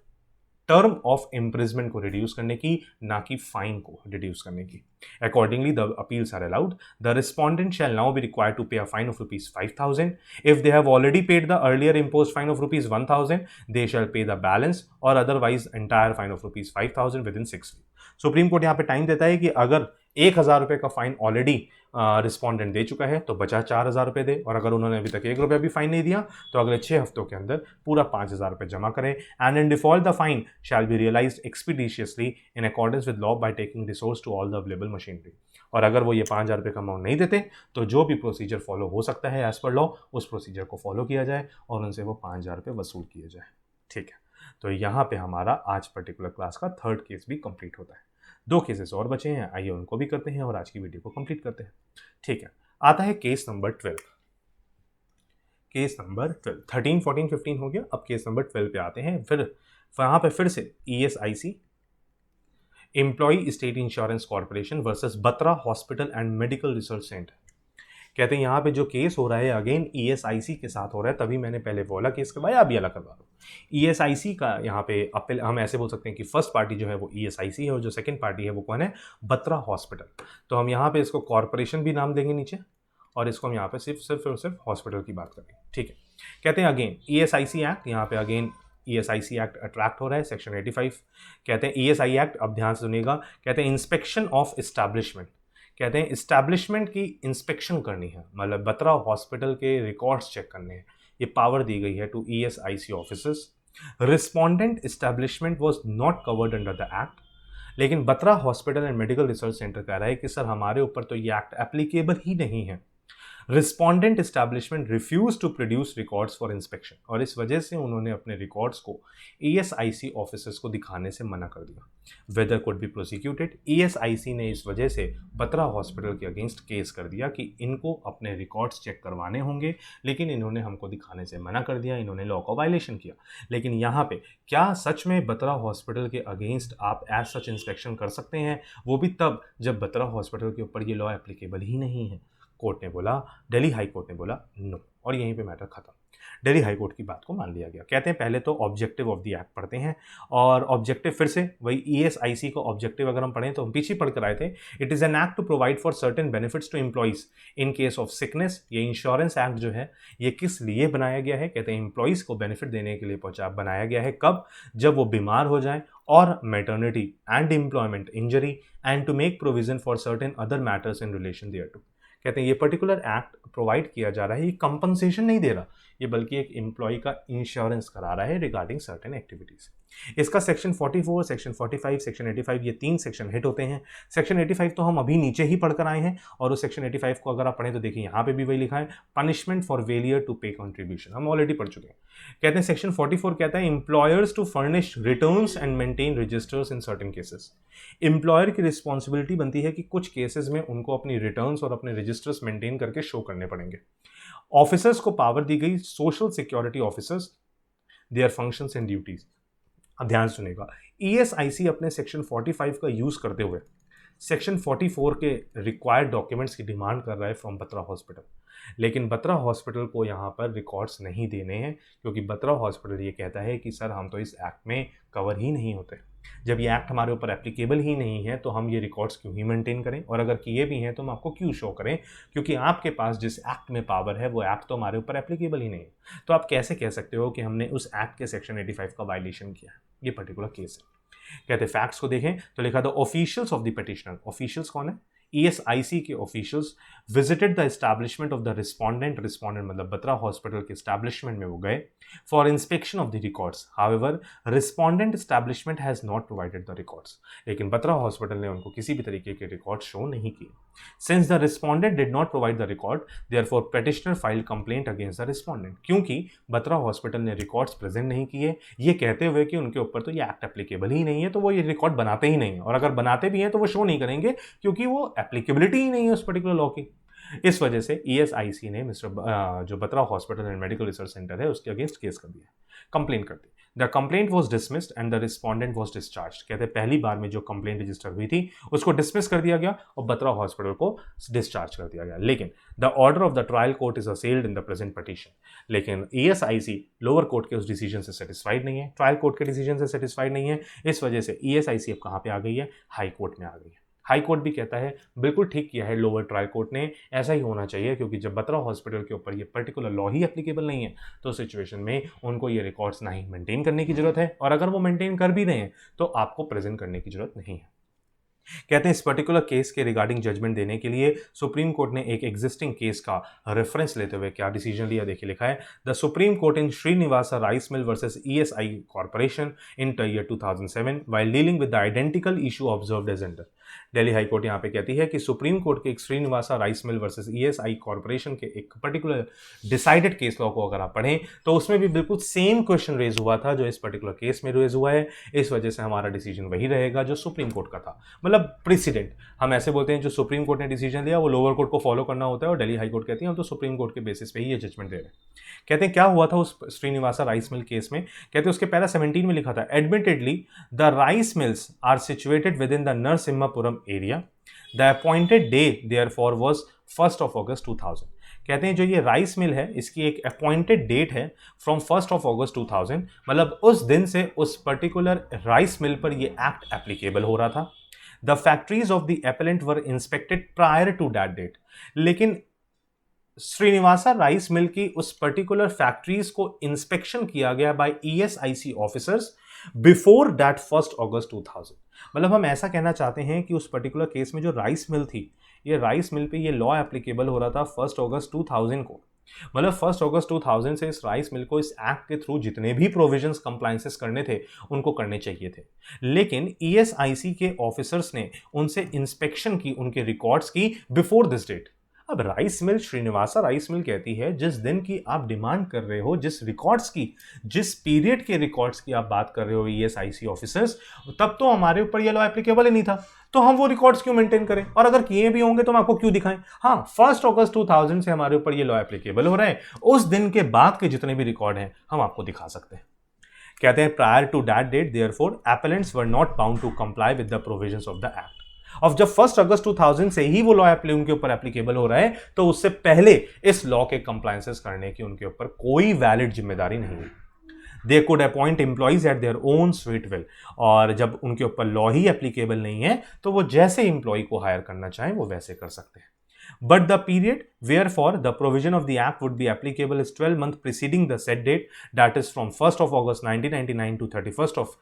टर्म ऑफ इम्प्रिजमेंट को रिड्यूस करने की, ना कि फाइन को रिड्यूस करने की। Accordingly, the appeals are allowed. The respondent shall now be required to pay a fine of ₹5,000. If they have already paid the earlier imposed fine of ₹1,000, they shall pay the balance or otherwise entire fine of ₹5,000 within 6 weeks। Supreme court यहाँ पे time देता है कि अगर 1,000 रुपये का fine already respondent दे चुका है तो बचा 4,000 रुपये दे, और अगर उन्होंने अभी तक 1 रुपया भी फाइन नहीं दिया तो अगले 6 हफ्तों के अंदर पूरा 5,000 रुपये जमा करें। And in default the fine shall be realised expeditiously in accordance with law by taking recourse to all the available machinery. और अगर वो ये 5,000 रुपये का अमाउंट नहीं देते तो जो भी प्रोसीजर फॉलो हो सकता है एज पर लॉ, उस प्रोसीजर को फॉलो किया जाए और उनसे वो 5,000 रुपये वसूल किए जाए। ठीक है, तो यहाँ पे हमारा आज पर्टिकुलर क्लास का 3rd केस भी कंप्लीट होता है। 2 केसेस और बचे हैं, आइए उनको भी करते हैं और आज की वीडियो को कंप्लीट करते हैं। ठीक है, आता है केस नंबर 12। केस नंबर 12, 13, 14, 15 हो गया, अब केस नंबर 12 पे आते हैं। फिर वहाँ पे फिर से ESIC, employee state insurance corporation versus Batra hospital and medical research centre. कहते हैं यहाँ पे जो केस हो रहा है अगेन ESIC के साथ हो रहा है, तभी मैंने पहले वो वाला केस करवाया, अभी अलग करवा रहा हूँ। ESIC का यहाँ पे अपील, हम ऐसे बोल सकते हैं कि फर्स्ट पार्टी जो है वो ESIC है और जो सेकंड पार्टी है वो कौन है, बत्रा हॉस्पिटल। तो हम यहाँ पे इसको कॉर्पोरेशन भी नाम देंगे नीचे, और इसको हम यहाँ पे सिर्फ हॉस्पिटल की बात करेंगे। ठीक है, कहते हैं अगेन ESIC एक्ट, यहाँ पे अगेन ESIC एक्ट अट्रैक्ट हो रहा है, सेक्शन 85। कहते हैं ESI एक्ट, अब ध्यान से सुनिएगा, कहते हैं इंस्पेक्शन ऑफ इस्टेब्लिशमेंट, कहते हैं इस्टेब्लिशमेंट की इंस्पेक्शन करनी है, मतलब बत्रा हॉस्पिटल के रिकॉर्ड्स चेक करने हैं, ये पावर दी गई है to ESIC officers. Respondent establishment was not covered under the act, लेकिन Batra hospital and medical research centre कह रहा है कि सर हमारे ऊपर तो ये एक्ट एप्लीकेबल ही नहीं है। Respondent establishment refuse to produce records for inspection, और इस वजह से उन्होंने अपने रिकॉर्ड्स को ESIC ऑफिसर्स को दिखाने से मना कर दिया। Whether could be prosecuted, ESIC ने इस वजह से बत्रा हॉस्पिटल के अगेंस्ट केस कर दिया कि इनको अपने रिकॉर्ड्स चेक करवाने होंगे, लेकिन इन्होंने हमको दिखाने से मना कर दिया, इन्होंने लॉ का वायलेशन किया। लेकिन यहाँ पे क्या सच में बत्रा हॉस्पिटल के अगेंस्ट आप एज सच इंस्पेक्शन कर सकते हैं, वो भी तब जब बत्रा हॉस्पिटल के ऊपर ये लॉ एप्लीकेबल ही नहीं है। कोर्ट ने बोला, दिल्ली हाई कोर्ट ने बोला नो, और यहीं पे मैटर खत्म। दिल्ली हाई कोर्ट की बात को मान लिया गया। कहते हैं पहले तो ऑब्जेक्टिव ऑफ द एक्ट पढ़ते हैं, और ऑब्जेक्टिव फिर से वही ESIC का ऑब्जेक्टिव अगर हम पढ़ें तो हम पीछे पढ़ कर आए थे। It is an act to provide for certain benefits to employees in case of sickness. ये इंश्योरेंस एक्ट जो है ये किस लिए बनाया गया है, कहते हैं एम्प्लॉइज को बेनिफिट देने के लिए बनाया गया है। कब, जब वो बीमार हो जाए, और maternity and employment injury, and to make provision for certain other matters in relation thereto. कहते हैं ये पर्टिकुलर एक्ट प्रोवाइड किया जा रहा है, ये कंपनसेशन नहीं दे रहा, ये बल्कि एक एम्प्लॉय का इंश्योरेंस करा रहा है रिगार्डिंग सर्टेन एक्टिविटीज। इसका सेक्शन 44, सेक्शन 45, सेक्शन 85, ये 3 सेक्शन हिट होते हैं। सेक्शन 85 तो हम अभी नीचे ही पढ़कर आए हैं, और उस सेक्शन 85 को अगर आप पढ़ें तो देखिए यहाँ पे भी वही लिखा है, punishment for failure to pay contribution, हम ऑलरेडी पढ़ चुके हैं। कहते हैं सेक्शन 44 कहता है employers to furnish returns and maintain registers in certain cases. Employer की रिस्पॉन्सिबिलिटी बनती है कि कुछ केसेस में उनको अपनी रिटर्न्स और अपने रजिस्टर्स मेंटेन करके शो करने पड़ेंगे। ऑफिसर्स को पावर दी गई, social security officers, their functions and duties. अब ध्यान सुनेगा, ESIC अपने सेक्शन 45 का यूज करते हुए सेक्शन 44 के रिक्वायर्ड डॉक्यूमेंट्स की डिमांड कर रहा है फ्रॉम बत्रा हॉस्पिटल, लेकिन बत्रा हॉस्पिटल को यहाँ पर रिकॉर्ड्स नहीं देने हैं, क्योंकि बत्रा हॉस्पिटल ये कहता है कि सर हम तो इस एक्ट में कवर ही नहीं होते। जब ये एक्ट हमारे ऊपर एप्लीकेबल ही नहीं है तो हम ये रिकॉर्ड्स क्यों ही मेंटेन करें, और अगर किए भी हैं तो हम आपको क्यों शो करें, क्योंकि आपके पास जिस एक्ट में पावर है वो एक्ट तो हमारे ऊपर एप्लीकेबल ही नहीं है। तो आप कैसे कह सकते हो कि हमने उस एक्ट के सेक्शन 85 का वायलेशन किया है। ये पर्टिकुलर केस है। कहते फैक्ट्स को देखें तो लिखा था officials of the petitioner. Officials कौन है, ESIC के officials visited the establishment of the respondent, respondent मतलब बत्रा हॉस्पिटल के एस्टैब्लिशमेंट में वो गए for inspection of the records. However respondent establishment has not provided the records, लेकिन बत्रा हॉस्पिटल ने उनको किसी भी तरीके के रिकॉर्ड शो नहीं किए। Since the respondent did not provide the record, therefore petitioner filed complaint against the respondent. क्योंकि बत्रा हॉस्पिटल ने रिकॉर्ड्स प्रेजेंट नहीं किए, ये कहते हुए कि उनके ऊपर तो ये एक्ट एप्लीकेबल ही नहीं है, तो वो ये रिकॉर्ड बनाते ही नहीं है, और अगर बनाते भी हैं तो वो शो नहीं करेंगे क्योंकि वो एप्लीकेबिलिटी ही नहीं है उस पर्टिकुलर लॉ की। इस वजह से ESIC ने जो Batra hospital and medical research centre है उसके अगेंस्ट केस कर दिया, कंप्लेंट कर दी। The complaint was dismissed and the respondent was discharge. कहते हैं पहली बार में जो कंप्लेंट रजिस्टर हुई थी उसको डिसमिस कर दिया गया और बत्रा हॉस्पिटल को डिस्चार्ज कर दिया गया, लेकिन the order of the trial court is असेल्ड in the present petition. लेकिन ESIC लोअर कोर्ट के उस डिसीजन से सेटिस्फाइड नहीं है, ट्रायल कोर्ट के डिसीजन से सेटिस्फाइड नहीं है। इस वजह से ESIC अब कहाँ पे आ गई है, हाई कोर्ट में आ गई है। हाई कोर्ट भी कहता है बिल्कुल ठीक किया है लोअर ट्रायल कोर्ट ने, ऐसा ही होना चाहिए, क्योंकि जब बत्रा हॉस्पिटल के ऊपर ये पर्टिकुलर लॉ ही एप्लीकेबल नहीं है तो सिचुएशन में उनको ये रिकॉर्ड्स ना ही मेंटेन करने की जरूरत है, और अगर वो मेंटेन कर भी रहे हैं तो आपको प्रेजेंट करने की जरूरत नहीं है। कहते हैं इस पर्टिकुलर केस के रिगार्डिंग जजमेंट देने के लिए सुप्रीम कोर्ट ने एक एग्जिस्टिंग केस का रेफरेंस लेते हुए क्या डिसीजन लिया, देखिए लिखा है the supreme court in Srinivasa rice mill versus ESI corporation in year 2007 while dealing with the identical issue observed as under. Delhi high court यहाँ पे कहती है कि सुप्रीम कोर्ट के एक Srinivasa rice mill versus ESI corporation के एक पर्टिकुलर डिसाइडेड केस लॉ को अगर आप पढ़ें तो उसमें भी बिल्कुल सेम क्वेश्चन रेज हुआ था जो इस पर्टिकुलर केस में रेज हुआ है। इस वजह से हमारा डिसीजन वही रहेगा जो सुप्रीम कोर्ट का था। मतलब मतलब प्रेसिडेंट, हम ऐसे बोलते हैं जो सुप्रीम कोर्ट ने डिसीजन लिया वो लोअर कोर्ट को फॉलो करना होता है, और दिल्ली हाई कोर्ट कहती है हम तो सुप्रीम कोर्ट के बेसिस पे ही ये जजमेंट दे रहे हैं। कहते हैं क्या हुआ था उस श्रीनिवासा राइस मिल केस में, कहते हैं उसके पैरा 17 में लिखा था, admittedly the rice mills are situated within the Narasimhapuram area, the appointed day therefore was 1 August 2000। कहते हैं जो ये राइस मिल है इसकी एक अपॉइंटेड डेट है फ्रॉम 1 अगस्त 2000, मतलब उस दिन से उस पर्टिकुलर राइस मिल पर ये एक्ट एप्लीकेबल हो रहा था। The factories of the appellant were inspected prior to that date, लेकिन श्रीनिवासा राइस मिल की उस पर्टिकुलर फैक्ट्रीज को इंस्पेक्शन किया गया by ESIC officers before that 1 August 2000। मतलब हम ऐसा कहना चाहते हैं कि उस पर्टिकुलर केस में जो राइस मिल थी, ये राइस मिल पे ये लॉ एप्लीकेबल हो रहा था 1 अगस्त 2000 को, मतलब 1 अगस्त 2000 से इस राइस मिल को इस एक्ट के थ्रू जितने भी प्रोविजंस कंप्लायंसेस करने थे उनको करने चाहिए थे। लेकिन ESIC के ऑफिसर्स ने उनसे इंस्पेक्शन की, उनके रिकॉर्ड्स की बिफोर दिस डेट। अब राइस मिल, श्रीनिवासा राइस मिल कहती है जिस दिन की आप डिमांड कर रहे हो, जिस रिकॉर्ड्स की, जिस पीरियड के रिकॉर्ड्स की आप बात कर रहे हो ESIC ऑफिसर्स, तब तो हमारे ऊपर ये लॉ एप्लीकेबल ही नहीं था, तो हम वो रिकॉर्ड्स क्यों मेंटेन करें, और अगर किए भी होंगे तो हम आपको क्यों दिखाएं। हाँ, 1 अगस्त 2000 से हमारे ऊपर ये लॉ एप्लीकेबल हो रहा है, उस दिन के बाद के जितने भी रिकॉर्ड हैं हम आपको दिखा सकते हैं। कहते हैं prior to that date therefore appellants were not bound to comply with the provisions of the act. अब जब 1 अगस्त 2000 से ही वो लॉ उनके ऊपर एप्लीकेबल हो रहा है, तो उससे पहले इस लॉ के कंप्लायंसेस करने की उनके ऊपर कोई वैलिड जिम्मेदारी नहीं है। They could appoint employees at their own sweet will, और जब उनके ऊपर लॉ ही एप्लीकेबल नहीं है तो वो जैसे एम्प्लॉय को हायर करना चाहें वो वैसे कर सकते हैं। But the period wherefore the provision of the act would be applicable is 12 months preceding the said date, that is from 1st of August 1999 to 31st of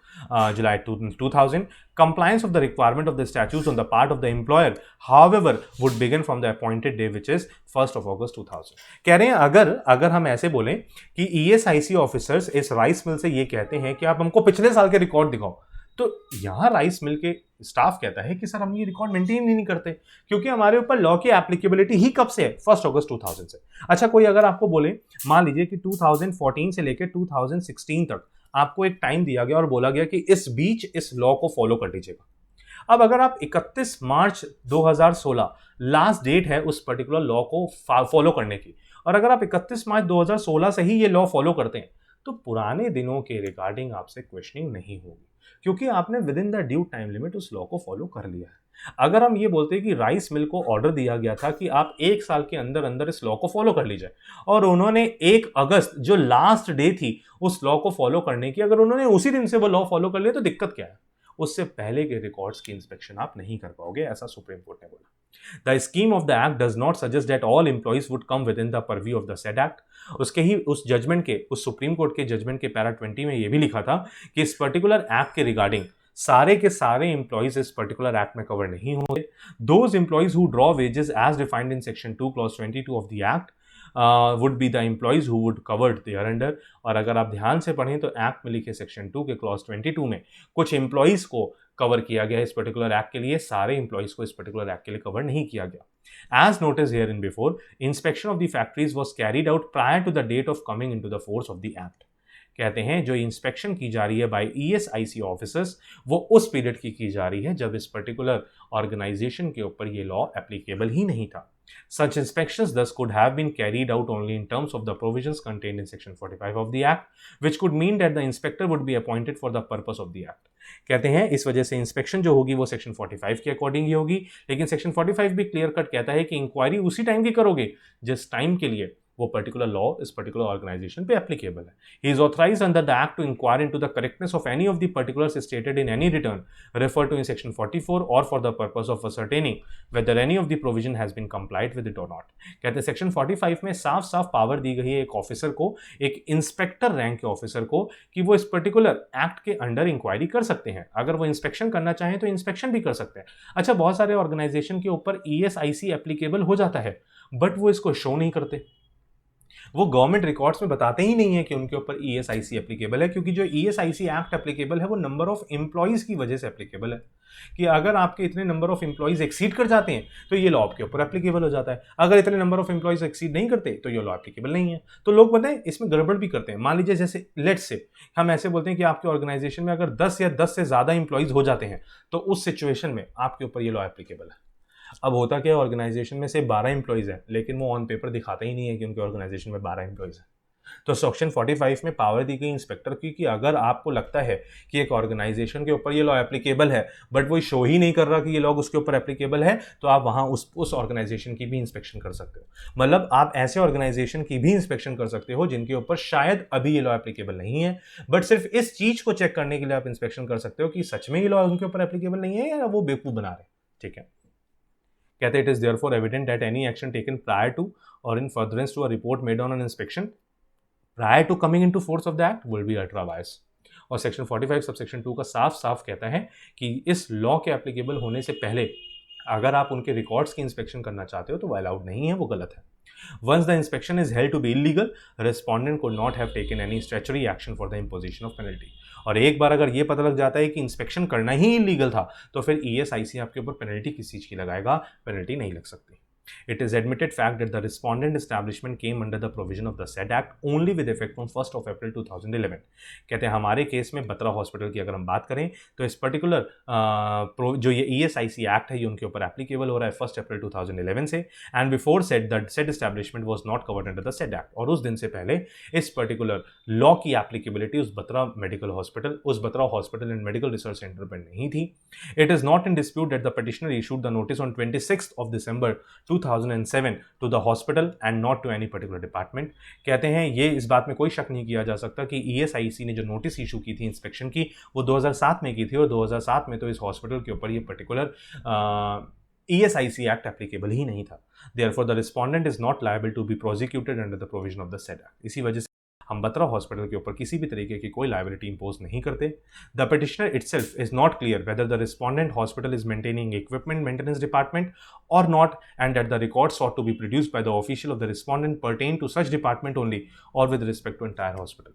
July 2000. Compliance of the requirement of the statutes on the part of the employer, however, would begin from the appointed day, which is 1st of August 2000. कह रहे हैं अगर हम ऐसे बोलें कि ESIC officers इस rice mill से ये कहते हैं कि आप हमको पिछले साल के रिकॉर्ड दिखाओ, तो यहां राइस मिल के स्टाफ कहता है कि सर हम ये रिकॉर्ड मेंटेन ही नहीं करते, क्योंकि हमारे ऊपर लॉ की एप्लीकेबिलिटी ही कब से है, 1 अगस्त 2000 से। अच्छा, कोई अगर आपको बोले, मान लीजिए कि 2014 से लेकर 2016 तक आपको एक टाइम दिया गया और बोला गया कि इस बीच इस लॉ को फॉलो कर लीजिएगा। अब अगर आप 31 मार्च 2016 लास्ट डेट है उस पर्टिकुलर लॉ को फॉलो करने की, और अगर आप 31 मार्च 2016 से ही ये लॉ फॉलो करते हैं, तो पुराने दिनों के रिगार्डिंग आपसे क्वेश्चनिंग नहीं होगी, क्योंकि आपने with in the due time limit उस लॉ को फॉलो कर लिया है। अगर हम ये बोलते हैं कि राइस मिल को ऑर्डर दिया गया था कि आप 1 साल के अंदर अंदर इस लॉ को फॉलो कर लीजिए, और उन्होंने 1 अगस्त जो लास्ट डे थी उस लॉ को फॉलो करने की, अगर उन्होंने उसी दिन से वो लॉ फॉलो कर लिया तो दिक्कत क्या है, उससे पहले के रिकॉर्ड्स की इंस्पेक्शन आप नहीं कर पाओगे, ऐसा सुप्रीम कोर्ट ने बोला। The scheme of the act does not suggest that all employees would come within the purview of the said act. उसके ही उस जजमेंट के, उस सुप्रीम कोर्ट के जजमेंट के पैरा 20 में ये भी लिखा था कि इस पर्टिकुलर एक्ट के रिगार्डिंग सारे के सारे एम्प्लॉइज इस पर्टिकुलर एक्ट में कवर नहीं होंगे। Those employees who draw wages as defined in section 2 clause 22 of the act would be the employees who would covered there under. और अगर आप ध्यान से पढ़ें तो एक्ट में लिखे सेक्शन 2 के क्लॉज 22 में कुछ एम्प्लॉइज को कवर किया गया इस पर्टिकुलर एक्ट के लिए, सारे एम्प्लॉइज को इस पर्टिकुलर एक्ट के लिए कवर नहीं किया गया। As noticed herein before, inspection of the factories was carried out prior to the date of coming into the force of the act. कहते हैं जो इंस्पेक्शन की जा रही है बाय ESIC ऑफिसर्स वो उस पीरियड की जा रही है जब इस पर्टिकुलर ऑर्गेनाइजेशन के ऊपर ये लॉ एप्लीकेबल ही नहीं था। Such inspections thus could have been carried out only in terms of the provisions contained in section 45 of the act, which could mean that the inspector would be appointed for the purpose of the act. कहते हैं इस वजह से inspection जो होगी वो section 45 के according ही होगी, लेकिन सेक्शन 45 भी क्लियर कट कहता है कि इंक्वायरी उसी टाइम की करोगे जिस टाइम के लिए वो पर्टिकुलर लॉ इस पर्टिकुलर ऑर्गेनाइजेशन पे एप्लीकेबल है। He is authorised under the act to inquire into the correctness of any of the particulars stated in any return refer to in section 44 और for the purpose of ascertaining whether any of the provision has been complied with it और not. कहते हैं section 45 में साफ साफ power दी गई है एक ऑफिसर को, एक इंस्पेक्टर रैंक के ऑफिसर को, कि वो इस पर्टिकुलर एक्ट के अंडर इंक्वायरी कर सकते हैं। अगर वो इंस्पेक्शन करना चाहें तो इंस्पेक्शन भी कर सकते हैं। अच्छा, बहुत सारे ऑर्गेनाइजेशन के ऊपर ESIC एप्लीकेबल हो जाता है बट वो इसको शो नहीं करते, वो गवर्नमेंट रिकॉर्ड्स में बताते ही नहीं है कि उनके ऊपर ईएसआईसी एप्लीकेबल है, क्योंकि जो ईएसआईसी एक्ट एप्लीकेबल है वो नंबर ऑफ एम्प्लॉइज की वजह से एप्लीकेबल है, कि अगर आपके इतने नंबर ऑफ एम्प्लॉइज एक्सीड कर जाते हैं तो ये लॉ आपके ऊपर एप्लीकेबल हो जाता है, अगर इतने नंबर ऑफ एम्प्लॉइज एक्सीड नहीं करते तो ये लॉ एप्लीकेबल नहीं है। तो लोग पता है इसमें गड़बड़ भी करते हैं। मान लीजिए जैसे लेट्स से हम ऐसे बोलते हैं कि आपके ऑर्गेनाइजेशन में अगर 10 या 10 से ज्यादा एम्प्लॉइज हो जाते हैं तो उस सिचुएशन में आपके ऊपर ये लॉ एप्लीकेबल है। अब होता क्या, ऑर्गेनाइजेशन में से 12 एम्प्लॉइज हैं लेकिन वो ऑन पेपर दिखाता ही नहीं है कि उनके ऑर्गेनाइजेशन में 12 एम्प्लॉइज हैं। तो सेक्शन 45 में पावर दी गई इंस्पेक्टर की कि अगर आपको लगता है कि एक ऑर्गेनाइजेशन के ऊपर ये लॉ एप्लीकेबल है बट वो शो ही नहीं कर रहा कि ये लॉ उसके ऊपर एप्लीकेबल है, तो आप वहां उस ऑर्गेनाइजेशन की भी इंस्पेक्शन कर सकते हो। मतलब आप ऐसे ऑर्गेनाइजेशन की भी इंस्पेक्शन कर सकते हो जिनके ऊपर शायद अभी ये लॉ एप्लीकेबल नहीं है, बट सिर्फ इस चीज को चेक करने के लिए आप इंस्पेक्शन कर सकते हो कि सच में ये लॉ उनके ऊपर एप्लीकेबल नहीं है या वो बेवकूफ बना रहे। ठीक है, कहते it is therefore evident that any action taken prior to or in furtherance to a report made on an inspection prior to coming into force of the act will be ultra vires. और section 45 subsection 2 का साफ साफ कहता है कि इस law के applicable होने से पहले अगर आप उनके रिकॉर्ड्स की इंस्पेक्शन करना चाहते हो तो वो अलाउड नहीं है, वो गलत है। Once the inspection is held to be illegal, respondent could not have taken any statutory action for the imposition of penalty। और एक बार अगर ये पता लग जाता है कि इंस्पेक्शन करना ही इलीगल था तो फिर ईएसआईसी आपके ऊपर पेनल्टी किस चीज की लगाएगा, पेनल्टी नहीं लग सकती। It is admitted fact that the respondent establishment came under the provision of the said act only with effect from 1st of April 2011। कहते हैं हमारे केस में बत्रा हॉस्पिटल की अगर हम बात करें तो इस पर्टिकुलर जो ये ईएसआईसी एक्ट है ये उनके ऊपर एप्लीकेबल हो रहा है 1 अप्रैल 2011 से, and before said that said establishment was not covered under the said act. और उस दिन से पहले इस पर्टिकुलर लॉ की एप्लीकेबिलिटी उस बत्रा मेडिकल हॉस्पिटल, उस Batra hospital and medical research centre पर नहीं थी। It is not in dispute that the petitioner issued the notice on 26th of December 2007 to the hospital and not to any particular department। कहते हैं ये इस बात में कोई शक नहीं किया जा सकता कि ईएसआईसी ने जो नोटिस इशू की थी इंस्पेक्शन की वो 2007 में की थी, और 2007 में तो इस हॉस्पिटल के ऊपर ये पर्टिकुलर ईएसआईसी एक्ट एप्लीकेबल ही नहीं था। Therefore the respondent is not liable to be prosecuted under the provision of the said act। इसी वजह से हम बत्रा हॉस्पिटल के ऊपर किसी भी तरीके की कोई लायबिलिटी इंपोज नहीं करते। The petitioner itself is not clear whether the respondent hospital is maintaining equipment maintenance department or not, and that the record sought to be produced by the official of the respondent pertain to such department only or with respect to entire hospital.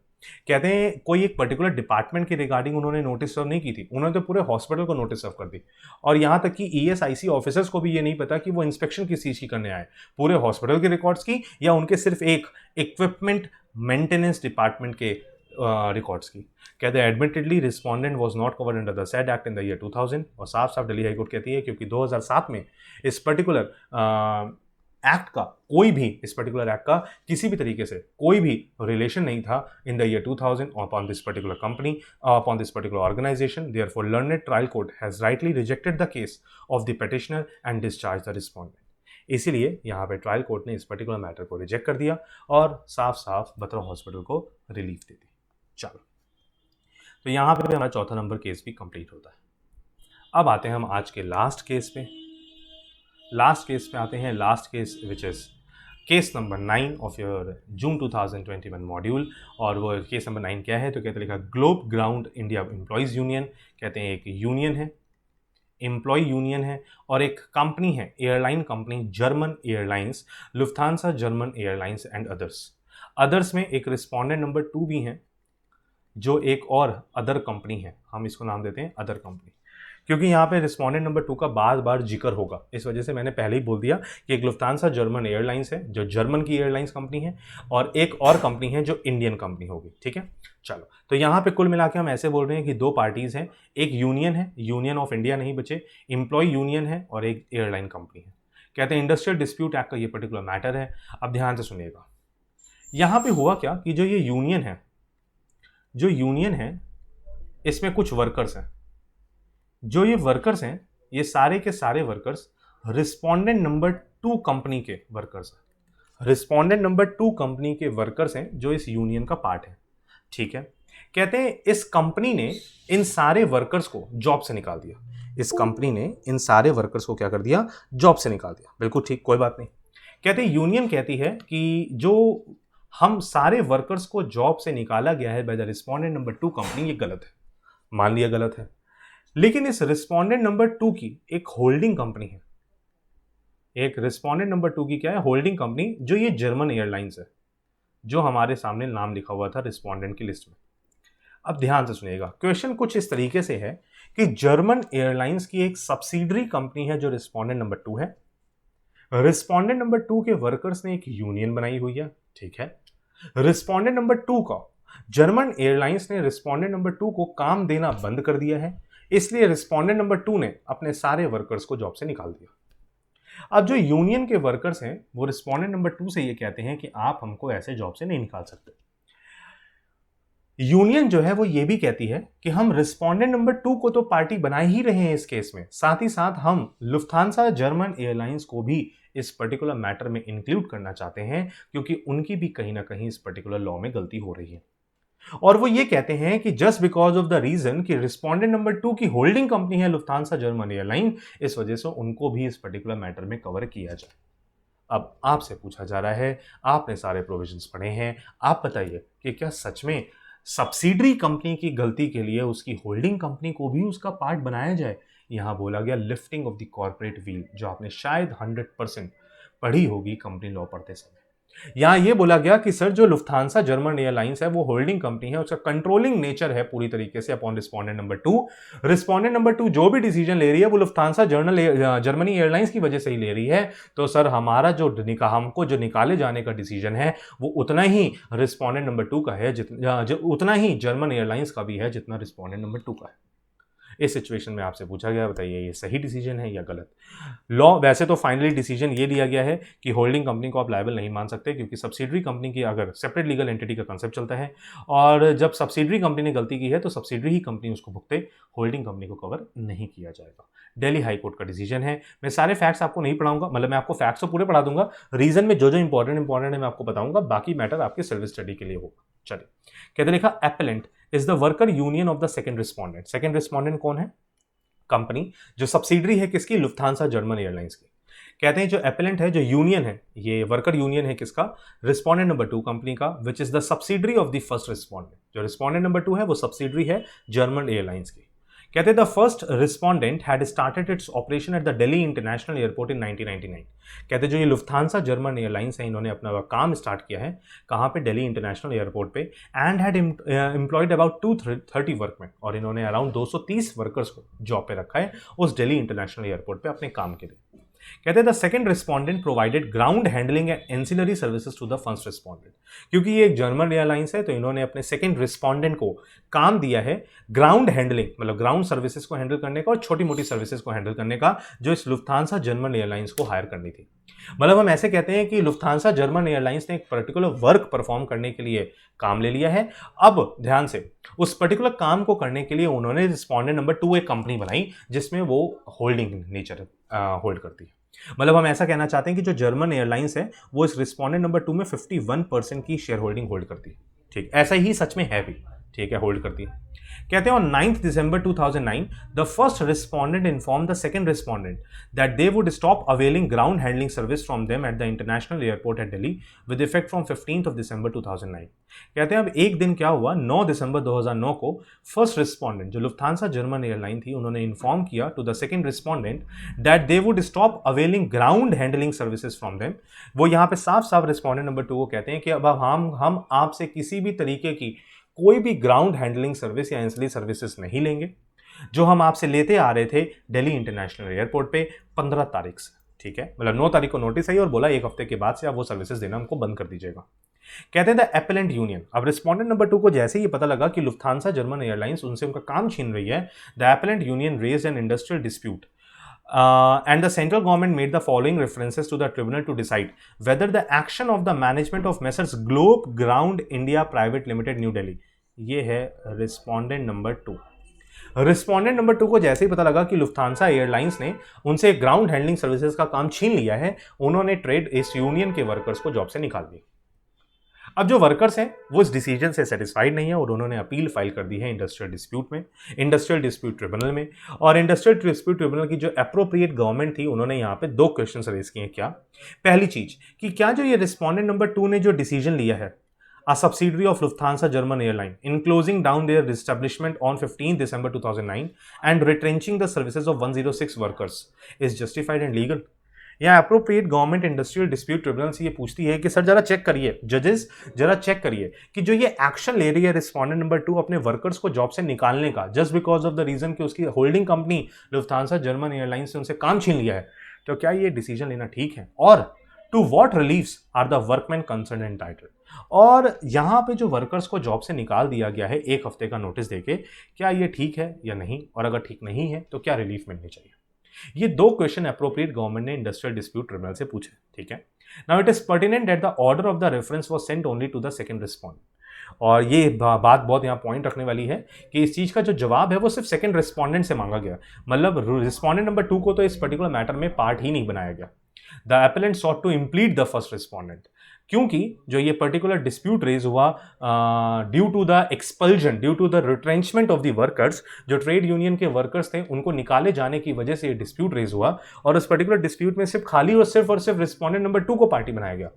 कहते हैं कोई एक particular department के regarding उन्होंने notice serve नहीं की थी, उन्होंने तो पूरे हॉस्पिटल को नोटिस सर्व कर दी। और यहाँ तक कि ईएसआईसी ऑफिसर्स को भी ये नहीं पता कि वो इंस्पेक्शन किस चीज़ की करने आए, पूरे हॉस्पिटल के रिकॉर्ड्स की या उनके सिर्फ एक इक्विपमेंट मेंटेनेंस डिपार्टमेंट के रिकॉर्ड्स की। कहते हैं admittedly respondent was not covered under the said act in the year 2000। और साफ साफ दिल्ली हाईकोर्ट कहती है क्योंकि 2007 में इस पर्टिकुलर एक्ट का कोई भी इस पर्टिकुलर एक्ट का किसी भी तरीके से कोई भी रिलेशन नहीं था in the year 2000 upon this particular company, upon this particular organisation. Therefore learned trial court has rightly rejected the case of the petitioner and discharge the respondent. इसीलिए यहाँ पे ट्रायल कोर्ट ने इस पर्टिकुलर मैटर को reject कर दिया और साफ साफ बत्रा हॉस्पिटल को रिलीफ दे दी। चलो, तो यहाँ पे हमारा चौथा नंबर केस भी कंप्लीट होता है। अब आते हैं हम आज के लास्ट केस पे। लास्ट केस पे आते हैं, last case which is case number 9 of your June 2021 module. और वो केस नंबर 9 क्या है तो कहते लिखा globe ground India employees union. कहते हैं एक यूनियन है, एम्प्लॉय यूनियन है, और एक कंपनी है airline company German airlines, Lufthansa German airlines and others में एक रिस्पोंडेंट नंबर 2 भी हैं जो एक और अदर कंपनी है, हम इसको नाम देते हैं अदर कंपनी, क्योंकि यहाँ पे रिस्पोंडेंट नंबर 2 का बार बार जिक्र होगा। इस वजह से मैंने पहले ही बोल दिया कि एक लुफ्थांसा जर्मन एयरलाइंस है जो जर्मन की एयरलाइंस कंपनी है, और एक और कंपनी है जो इंडियन कंपनी होगी। ठीक है, चलो, तो यहाँ पे कुल मिला के हम ऐसे बोल रहे हैं कि दो पार्टीज हैं, एक यूनियन है, यूनियन ऑफ इंडिया नहीं बचे, एम्प्लॉय यूनियन है, और एक एयरलाइन कंपनी है। कहते हैं इंडस्ट्रियल डिस्प्यूट एक्ट का ये पर्टिकुलर मैटर है। अब ध्यान से सुनिएगा, यहाँ पे हुआ क्या कि जो ये यूनियन है इसमें कुछ वर्कर्स हैं। जो ये वर्कर्स हैं ये सारे के सारे वर्कर्स रिस्पोंडेंट नंबर 2 कंपनी के वर्कर्स हैं। रिस्पोंडेंट नंबर 2 कंपनी के वर्कर्स हैं जो इस यूनियन का पार्ट है। ठीक है, कहते हैं इस कंपनी ने इन सारे वर्कर्स को जॉब से निकाल दिया। इस कंपनी ने इन सारे वर्कर्स को क्या कर दिया, जॉब से निकाल दिया। बिल्कुल ठीक, कोई बात नहीं। कहते हैं यूनियन कहती है कि जो हम सारे वर्कर्स को जॉब से निकाला गया है by the respondent number 2 company, ये गलत है, मान लिया गलत है। लेकिन इस रिस्पोंडेंट नंबर 2 की एक होल्डिंग कंपनी है। एक रिस्पोंडेंट नंबर 2 की क्या है, होल्डिंग कंपनी, जो ये जर्मन एयरलाइंस है। जो हमारे सामने नाम लिखा हुआ था रिस्पोंडेंट की लिस्ट में। अब ध्यान से सुनिएगा, क्वेश्चन कुछ इस तरीके से है कि जर्मन एयरलाइंस की एक सब्सिडरी कंपनी है जो रिस्पोंडेंट नंबर 2 है। रिस्पोंडेंट नंबर 2 के वर्कर्स ने एक यूनियन बनाई हुई है, ठीक है। रिस्पोंडेंट नंबर 2 का जर्मन एयरलाइंस ने रिस्पोंडेंट नंबर 2 को काम देना बंद कर दिया है, इसलिए रिस्पोंडेंट नंबर 2 ने अपने सारे वर्कर्स को जॉब से निकाल दिया। अब जो यूनियन के वर्कर्स हैं वो रिस्पोंडेंट नंबर 2 से ये कहते हैं कि आप हमको ऐसे जॉब से नहीं निकाल सकते। यूनियन जो है वो ये भी कहती है कि हम रिस्पोंडेंट नंबर 2 को तो पार्टी बना ही रहे हैं इस केस में, साथ ही साथ हम लुफ्थांसा जर्मन एयरलाइंस को भी इस पर्टिकुलर मैटर में इंक्लूड करना चाहते हैं, क्योंकि उनकी भी कहीं ना कहीं इस पर्टिकुलर लॉ में गलती हो रही है। और वो ये कहते हैं कि just because of the reason कि रिस्पोंडेंट नंबर 2 की होल्डिंग कंपनी है लुफ्थांसा जर्मन एयरलाइन, इस वजह से उनको भी इस पर्टिकुलर मैटर में कवर किया जाए। अब आपसे पूछा जा रहा है, आपने सारे प्रोविजंस पढ़े हैं, आप बताइए कि क्या सच में सब्सिडरी कंपनी की गलती के लिए उसकी होल्डिंग कंपनी को भी उसका पार्ट बनाया जाए? यहां बोला गया lifting of the corporate wheel, जो आपने शायद 100% पढ़ी होगी कंपनी लॉ पढ़ते समय। यहां यह बोला गया कि सर जो लुफ्थांसा जर्मन एयरलाइंस है वो होल्डिंग कंपनी है, उसका कंट्रोलिंग नेचर है पूरी तरीके से upon respondent number 2। Respondent number 2 जो भी डिसीजन ले रही है वो लुफ्थांसा जर्मनी एयरलाइंस की वजह से ही ले रही है, तो सर हमारा जो हमको जो निकाले जाने का डिसीजन है वो उतना ही रिस्पोंडेंट नंबर 2 का है, उतना ही जर्मन एयरलाइंस का भी है जितना रिस्पोंडेंट नंबर 2 का है। इस सिचुएशन में आपसे पूछा गया, बताइए ये सही डिसीजन है या गलत? लॉ वैसे तो फाइनली डिसीजन ये लिया गया है कि होल्डिंग कंपनी को आप लायबल नहीं मान सकते, क्योंकि सब्सिडरी कंपनी की अगर सेपरेट लीगल एंटिटी का कंसेप्ट चलता है और जब सब्सिडरी कंपनी ने गलती की है तो सब्सिडरी ही कंपनी उसको भुगते, होल्डिंग कंपनी को कवर नहीं किया जाएगा। दिल्ली हाई कोर्ट का डिसीजन है। मैं सारे फैक्ट्स आपको नहीं पढ़ाऊंगा, मतलब मैं आपको फैक्ट्स तो पूरे पढ़ा दूंगा, रीजन में जो जो इंपॉर्टेंट है मैं आपको बताऊंगा, बाकी मैटर आपके सर्विस स्टडी के लिए होगा। चलिए, कहते लिखा appellant is the worker union of the second respondent. Second respondent कौन है? कंपनी जो सब्सिडरी है किसकी? लुफ्थांसा जर्मन एयरलाइंस की। कहते हैं जो एपेलेंट है, जो यूनियन है, ये वर्कर यूनियन है किसका? रिस्पोंडेंट नंबर 2 कंपनी का, which is the subsidiary of the first respondent. जो रिस्पोंडेंट नंबर 2 है वो सब्सिडरी है जर्मन एयरलाइंस की। कहते हैं the first respondent had started its operation at the Delhi international airport इन 1999। कहते हैं जो ये लुफ्थांसा जर्मन एयरलाइंस है, इन्होंने अपना काम स्टार्ट किया है कहाँ पे? दिल्ली इंटरनेशनल एयरपोर्ट पे, and had employed about 230 workman, और इन्होंने अराउंड 230 वर्कर्स को जॉब पे रखा है उस दिल्ली इंटरनेशनल एयरपोर्ट पे अपने काम के लिए। कहते हैं the second respondent provided ground handling and ancillary services to the first respondent. क्योंकि ये एक जर्मन एयरलाइंस है तो इन्होंने अपने सेकंड रिस्पोंडेंट को काम दिया है ग्राउंड हैंडलिंग, मतलब ग्राउंड सर्विसेज को हैंडल करने का और छोटी मोटी सर्विसेज को हैंडल करने का, जो इस लुफ्थांसा जर्मन एयरलाइंस को हायर करनी थी। मतलब हम ऐसे कहते हैं कि लुफ्थांसा जर्मन एयरलाइंस ने एक पर्टिकुलर वर्क परफॉर्म करने के लिए काम ले लिया है। अब ध्यान से, उस पर्टिकुलर काम को करने के लिए उन्होंने रिस्पोंडेंट नंबर 2 एक कंपनी बनाई जिसमें वो होल्डिंग नेचर होल्ड करती है। मतलब हम ऐसा कहना चाहते हैं कि जो जर्मन एयरलाइंस है वो इस रिस्पोंडेंट नंबर 2 में 51% की शेयर होल्डिंग होल्ड करती है। ठीक, ऐसा ही सच में है भी, ठीक है, होल्ड करती है। कहते हैं on 9th December 2009 the first respondent informed the second respondent that they would stop availing ground handling service from them at the international airport at Delhi with effect from 15th of December 2009। कहते हैं अब एक दिन क्या हुआ, 9 दिसंबर 2009 को first respondent जो लुफ्थांसा जर्मन एयरलाइन थी, उन्होंने इन्फॉर्म किया to the second respondent that they would stop availing ground handling services from them. वो यहाँ पे साफ साफ रिस्पोंडेंट नंबर 2 को कहते हैं कि अब हम आपसे किसी भी तरीके की कोई भी ग्राउंड हैंडलिंग सर्विस या एंसिलरी सर्विसेज नहीं लेंगे जो हम आपसे लेते आ रहे थे दिल्ली इंटरनेशनल एयरपोर्ट पे 15 तारीख से। ठीक है, मतलब 9 तारीख को नोटिस आई और बोला एक हफ्ते के बाद से आप वो सर्विसेज देना हमको बंद कर दीजिएगा। कहते हैं द एपेलेंट यूनियन, अब रिस्पोंडेंट नंबर 2 को जैसे ही पता लगा कि लुफ्थांसा जर्मन एयरलाइंस उनसे उनका काम छीन रही है, the appellant union raised an industrial dispute and the central government made the following references to the tribunal to decide whether the action of the management of Messrs Globe Ground India Private Limited New Delhi, ये है respondent number 2। Respondent number 2 को जैसे ही पता लगा कि Lufthansa airlines ने उनसे ground handling services का काम छीन लिया है, उन्होंने ट्रेड इस यूनियन के वर्कर्स को जॉब से निकाल दिया। अब जो वर्कर्स हैं वो इस डिसीजन से सेटिस्फाइड नहीं है और उन्होंने अपील फाइल कर दी है इंडस्ट्रियल डिस्प्यूट में, इंडस्ट्रियल डिस्प्यूट ट्रिब्यूनल में। और इंडस्ट्रियल डिस्प्यूट ट्रिब्यूनल की जो एप्रोप्रिएट गवर्नमेंट थी, उन्होंने यहाँ पे 2 क्वेश्चन रेज किए हैं। क्या? पहली चीज कि क्या जो ये रिस्पोंडेंट नंबर 2 ने जो डिसीजन लिया है, a subsidiary of Lufthansa German Airline, in closing down their establishment on 15 December 2009 and retrenching the services of 106 workers, is justified and legal? यहाँ appropriate government industrial dispute tribunal से ये पूछती है कि सर जरा चेक करिए, जजेस जरा चेक करिए कि जो ये एक्शन ले रही है रिस्पोंडेंट नंबर 2 अपने वर्कर्स को जॉब से निकालने का, just because of the reason कि उसकी holding company Lufthansa German airlines ने उनसे काम छीन लिया है, तो क्या ये डिसीजन लेना ठीक है? और to what reliefs are the workman concern entitled? और यहाँ पे जो वर्कर्स को जॉब से निकाल दिया गया है 1 हफ्ते का नोटिस देके, क्या ये ठीक है या नहीं, और अगर ठीक नहीं है तो क्या रिलीफ मिलनी चाहिए? ये 2 क्वेश्चन अप्रोप्रिएट गवर्नमेंट ने इंडस्ट्रियल डिस्प्यूट ट्रिब्यूनल से पूछे, ठीक है। Now it is pertinent that the order of the reference was sent only to the second respondent. और ये बात बहुत यहाँ पॉइंट रखने वाली है कि इस चीज का जो जवाब है वो सिर्फ सेकंड रिस्पोंडेंट से मांगा गया, मतलब रिस्पोंडेंट नंबर 2 को तो इस पर्टिकुलर मैटर में पार्ट ही नहीं बनाया गया। The appellant sought to implead the first respondent, क्योंकि जो ये पर्टिकुलर डिस्प्यूट रेज हुआ due to the expulsion, due to the retrenchment of the workers, जो ट्रेड यूनियन के वर्कर्स थे उनको निकाले जाने की वजह से ये डिस्प्यूट रेज हुआ, और उस पर्टिकुलर डिस्प्यूट में सिर्फ खाली और सिर्फ रिस्पोंडेंट नंबर 2 को पार्टी बनाया गया।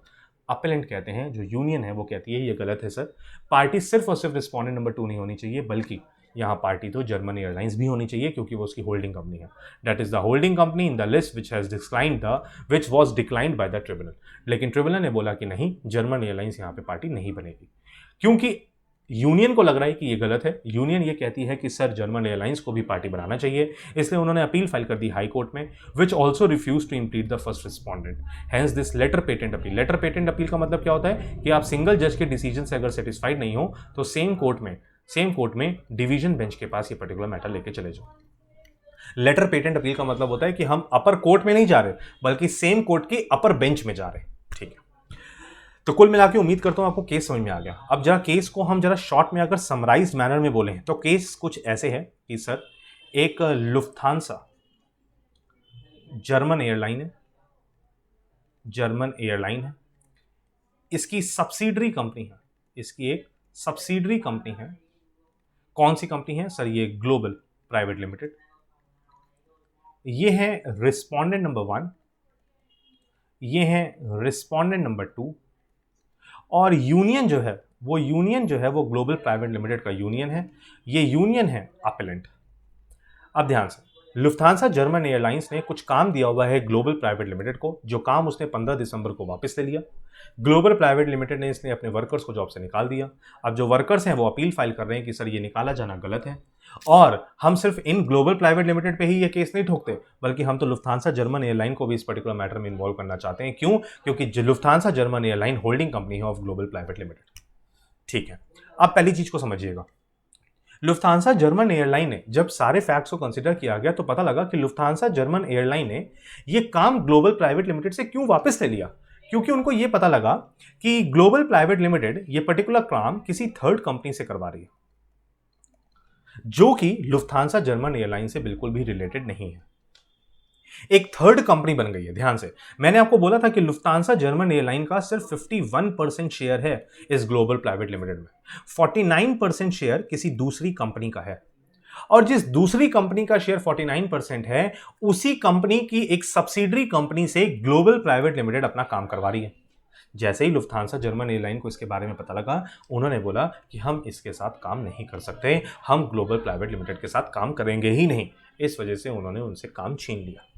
अपेलेंट कहते हैं, जो यूनियन है वो कहती है ये गलत है सर, पार्टी सिर्फ और सिर्फ रिस्पोंडेंट नंबर 2 नहीं होनी चाहिए, बल्कि यहाँ पार्टी तो जर्मन एयरलाइंस भी होनी चाहिए, क्योंकि वो उसकी होल्डिंग कंपनी है। That is the holding company in the list which was declined by the tribunal. लेकिन ट्रिब्यूनल ने बोला कि नहीं, जर्मन एयरलाइंस यहाँ पे पार्टी नहीं बनेगी, क्योंकि यूनियन को लग रहा है कि ये गलत है। यूनियन ये कहती है कि सर जर्मन एयरलाइंस को भी पार्टी बनाना चाहिए, इसलिए उन्होंने अपील फाइल कर दी हाई कोर्ट में, which also refuse to implead the first respondent. Hence this letter patent appeal. Letter patent appeal का मतलब क्या होता है कि आप सिंगल जज के डिसीजन से अगर सेटिस्फाइड नहीं हो तो सेम कोर्ट में डिवीजन बेंच के पास ये पर्टिकुलर मैटर लेके चले जाओ। लेटर पेटेंट अपील का मतलब होता है कि हम अपर कोर्ट में नहीं जा रहे, बल्कि सेम कोर्ट की अपर बेंच में जा रहे, ठीक है। तो कुल मिला के उम्मीद करता हूं आपको केस समझ में आ गया। अब जरा केस को हम जरा शॉर्ट में अगर समराइज मैनर में बोले तो केस कुछ ऐसे है कि सर एक लुफ्थांसा जर्मन एयरलाइन है, इसकी सब्सिडरी कंपनी है, इसकी एक सब्सिडरी कंपनी है। कौन सी कंपनी है सर? ये ग्लोबल प्राइवेट लिमिटेड। ये है रिस्पोंडेंट नंबर 1, ये है रिस्पोंडेंट नंबर 2, और यूनियन जो है वो ग्लोबल प्राइवेट लिमिटेड का यूनियन है। ये यूनियन है अपेलेंट। अब ध्यान से, लुफ्थांसा जर्मन एयरलाइंस ने कुछ काम दिया हुआ है ग्लोबल प्राइवेट लिमिटेड को, जो काम उसने 15 दिसंबर को वापस ले लिया। ग्लोबल प्राइवेट लिमिटेड ने इसने अपने वर्कर्स को जॉब से निकाल दिया। अब जो वर्कर्स हैं वो अपील फाइल कर रहे हैं कि सर ये निकाला जाना गलत है, और हम सिर्फ इन ग्लोबल प्राइवेट लिमिटेड पे ही ये केस नहीं ठोकते, बल्कि हम तो लुफ्थांसा जर्मन एयरलाइन को भी इस पर्टिकुलर मैटर में इन्वॉल्व करना चाहते हैं। क्यों? क्योंकि Lufthansa German airline holding company है ऑफ ग्लोबल प्राइवेट लिमिटेड, ठीक है। अब पहली चीज को समझिएगा, लुफ्थांसा जर्मन एयरलाइन ने जब सारे फैक्ट्स को कंसीडर किया गया तो पता लगा कि लुफ्थांसा जर्मन एयरलाइन ने ये काम ग्लोबल प्राइवेट लिमिटेड से क्यों वापस ले लिया, क्योंकि उनको ये पता लगा कि ग्लोबल प्राइवेट लिमिटेड ये पर्टिकुलर काम किसी थर्ड कंपनी से करवा रही है, जो कि लुफ्थांसा जर्मन एयरलाइन से बिल्कुल भी रिलेटेड नहीं है। एक थर्ड कंपनी बन गई है। ध्यान से, मैंने आपको बोला था कि लुफ्थांसा जर्मन एयरलाइन का सिर्फ 51% शेयर है इस ग्लोबल प्राइवेट लिमिटेड में, 49% शेयर किसी दूसरी कंपनी का है, और जिस दूसरी कंपनी का शेयर 49% है, उसी कंपनी की एक सब्सिडरी कंपनी से ग्लोबल प्राइवेट लिमिटेड अपना काम करवा रही है। जैसे ही लुफ्थांसा जर्मन एयरलाइन को इसके बारे में पता लगा, उन्होंने बोला कि हम इसके साथ काम नहीं कर सकते, हम ग्लोबल प्राइवेट लिमिटेड के साथ काम करेंगे ही नहीं। इस वजह से उन्होंने उनसे काम छीन लिया।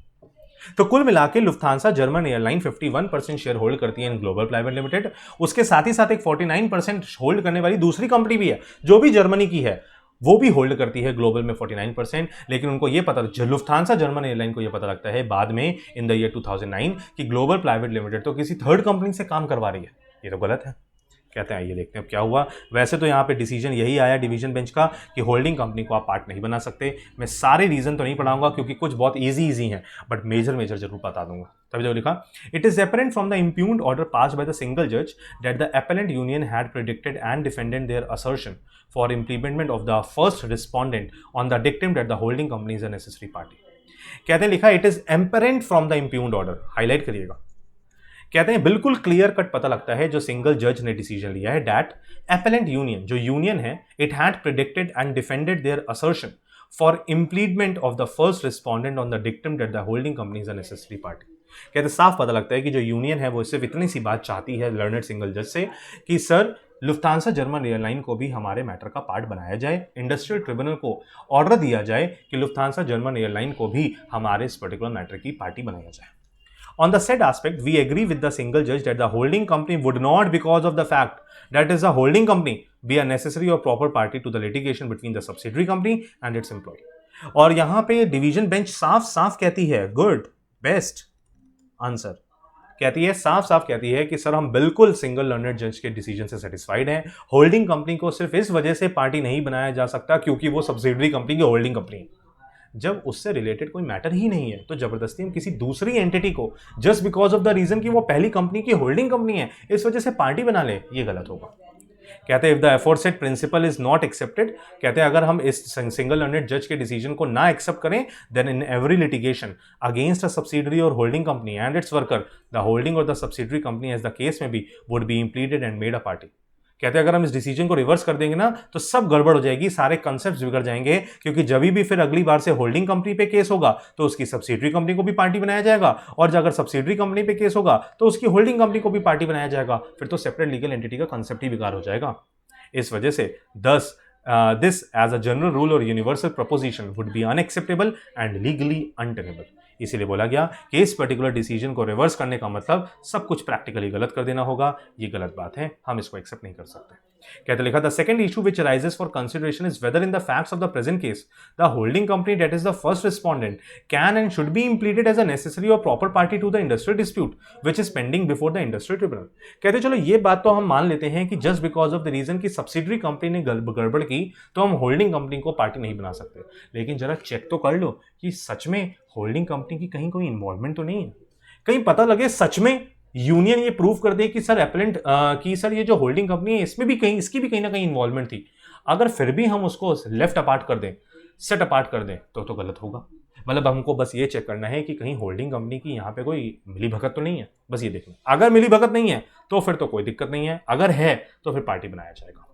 तो कुल मिला के Lufthansa German airline 51% share hold करती है इन ग्लोबल प्राइवेट लिमिटेड। उसके साथ ही साथ एक 49% होल्ड करने वाली दूसरी कंपनी भी है, जो भी जर्मनी की है, वो भी होल्ड करती है ग्लोबल में 49%। लेकिन उनको ये पता, लुफ्थांसा जर्मन एयरलाइन को ये पता लगता है बाद में इन द ईयर 2009 कि ग्लोबल प्राइवेट लिमिटेड तो किसी थर्ड कंपनी से काम करवा रही है। ये तो गलत है। कहते हैं आइए देखते हैं अब क्या हुआ। वैसे तो यहाँ पे डिसीजन यही आया डिवीजन बेंच का कि होल्डिंग कंपनी को आप पार्ट नहीं बना सकते। मैं सारे रीजन तो नहीं पढ़ाऊंगा क्योंकि कुछ बहुत इजी हैं, बट मेजर जरूर बता दूंगा। तभी जो लिखा, it is apparent from the impugned order passed by the single जज that the appellant union had predicted and defended their assertion for implement of the first respondent on the dictum that the holding company is a necessary party. कहते हैं लिखा, it is apparent from the impugned order, highlight करिएगा। कहते हैं बिल्कुल clear cut पता लगता है जो सिंगल जज ने डिसीजन लिया है, दैट एपेलेंट यूनियन, जो यूनियन है, it had predicted and defended their assertion for implement of the first respondent on the dictum that the holding company is a necessary party. कहते साफ पता लगता है कि जो यूनियन है वो सिर्फ इतनी सी बात चाहती है लर्नड सिंगल जज से कि सर लुफ्थांसा जर्मन एयरलाइन को भी हमारे मैटर का पार्ट बनाया जाए, इंडस्ट्रियल ट्रिब्यूनल को ऑर्डर दिया जाए कि लुफ्थांसा जर्मन एयरलाइन को भी हमारे इस पर्टिकुलर मैटर की पार्टी बनाया जाए। On the said aspect, we agree with the single judge that the holding company would not, because of the fact that is a holding company, be a necessary or proper party to the litigation between the subsidiary company and its employee. और यहां पे division bench साफ साफ कहती है, good best answer, कहती है साफ साफ कहती है कि सर हम बिल्कुल सिंगल लर्नड जज के डिसीजन से सेटिस्फाइड हैं। होल्डिंग कंपनी को सिर्फ इस वजह से पार्टी नहीं बनाया जा सकता क्योंकि वो सब्सिडरी कंपनी की होल्डिंग कंपनी है। जब उससे रिलेटेड कोई मैटर ही नहीं है तो जबरदस्ती हम किसी दूसरी एंटिटी को just because of the reason कि वो पहली कंपनी की होल्डिंग कंपनी है इस वजह से पार्टी बना ले, ये गलत होगा। कहते हैं if the aforesaid principle is not accepted, कहते हैं अगर हम इस सिंगल लर्नड जज के डिसीजन को ना एक्सेप्ट करें then in every litigation against a subsidiary or holding company and its worker the holding or the subsidiary company as the case may be would be impleaded and made a party. कहते हैं अगर हम इस decision को reverse कर देंगे ना तो सब गड़बड़ हो जाएगी, सारे कंसेप्ट बिगड़ जाएंगे, क्योंकि जब भी फिर अगली बार से होल्डिंग कंपनी पे केस होगा तो उसकी सब्सिडरी कंपनी को भी पार्टी बनाया जाएगा, और अगर सब्सिडरी कंपनी पे केस होगा तो उसकी होल्डिंग कंपनी को भी पार्टी बनाया जाएगा, फिर तो सेपरेट लीगल एंटिटी का कंसेप्ट ही बेकार हो जाएगा। इस वजह से this as a general rule or universal proposition would be unacceptable and legally untenable. इसीलिए बोला गया कि इस पर्टिकुलर डिसीजन को रिवर्स करने का मतलब सब कुछ प्रैक्टिकली गलत कर देना होगा, ये गलत बात है, हम इसको एक्सेप्ट नहीं कर सकते। कहते लिखा the second issue which arises for consideration is whether in the facts of the present case the holding company that is the first respondent can and should be impleaded as a necessary or proper party to the industrial dispute which is pending before the industrial tribunal. कहते चलो ये बात तो हम मान लेते हैं कि just because of the reason की सब्सिडरी कंपनी ने गड़बड़ की तो हम होल्डिंग कंपनी को पार्टी नहीं बना सकते, लेकिन जरा चेक तो कर लो कि सच में होल्डिंग कंपनी की कहीं कोई इन्वॉल्वमेंट तो नहीं है, कहीं पता लगे सच में यूनियन ये प्रूव कर दे कि सर एपेलेंट कि सर ये जो होल्डिंग कंपनी है इसमें भी कहीं इसकी भी कहीं ना कहीं इन्वॉल्वमेंट थी। अगर फिर भी हम उसको लेफ्ट अपार्ट कर दें, सेट अपार्ट कर दें तो गलत होगा। मतलब हमको बस ये चेक करना है कि कहीं होल्डिंग कंपनी की यहाँ पे कोई मिली भगत तो नहीं है, बस ये देखना। अगर मिली भगत नहीं है तो फिर तो कोई दिक्कत नहीं है, अगर है तो फिर पार्टी बनाया जाएगा।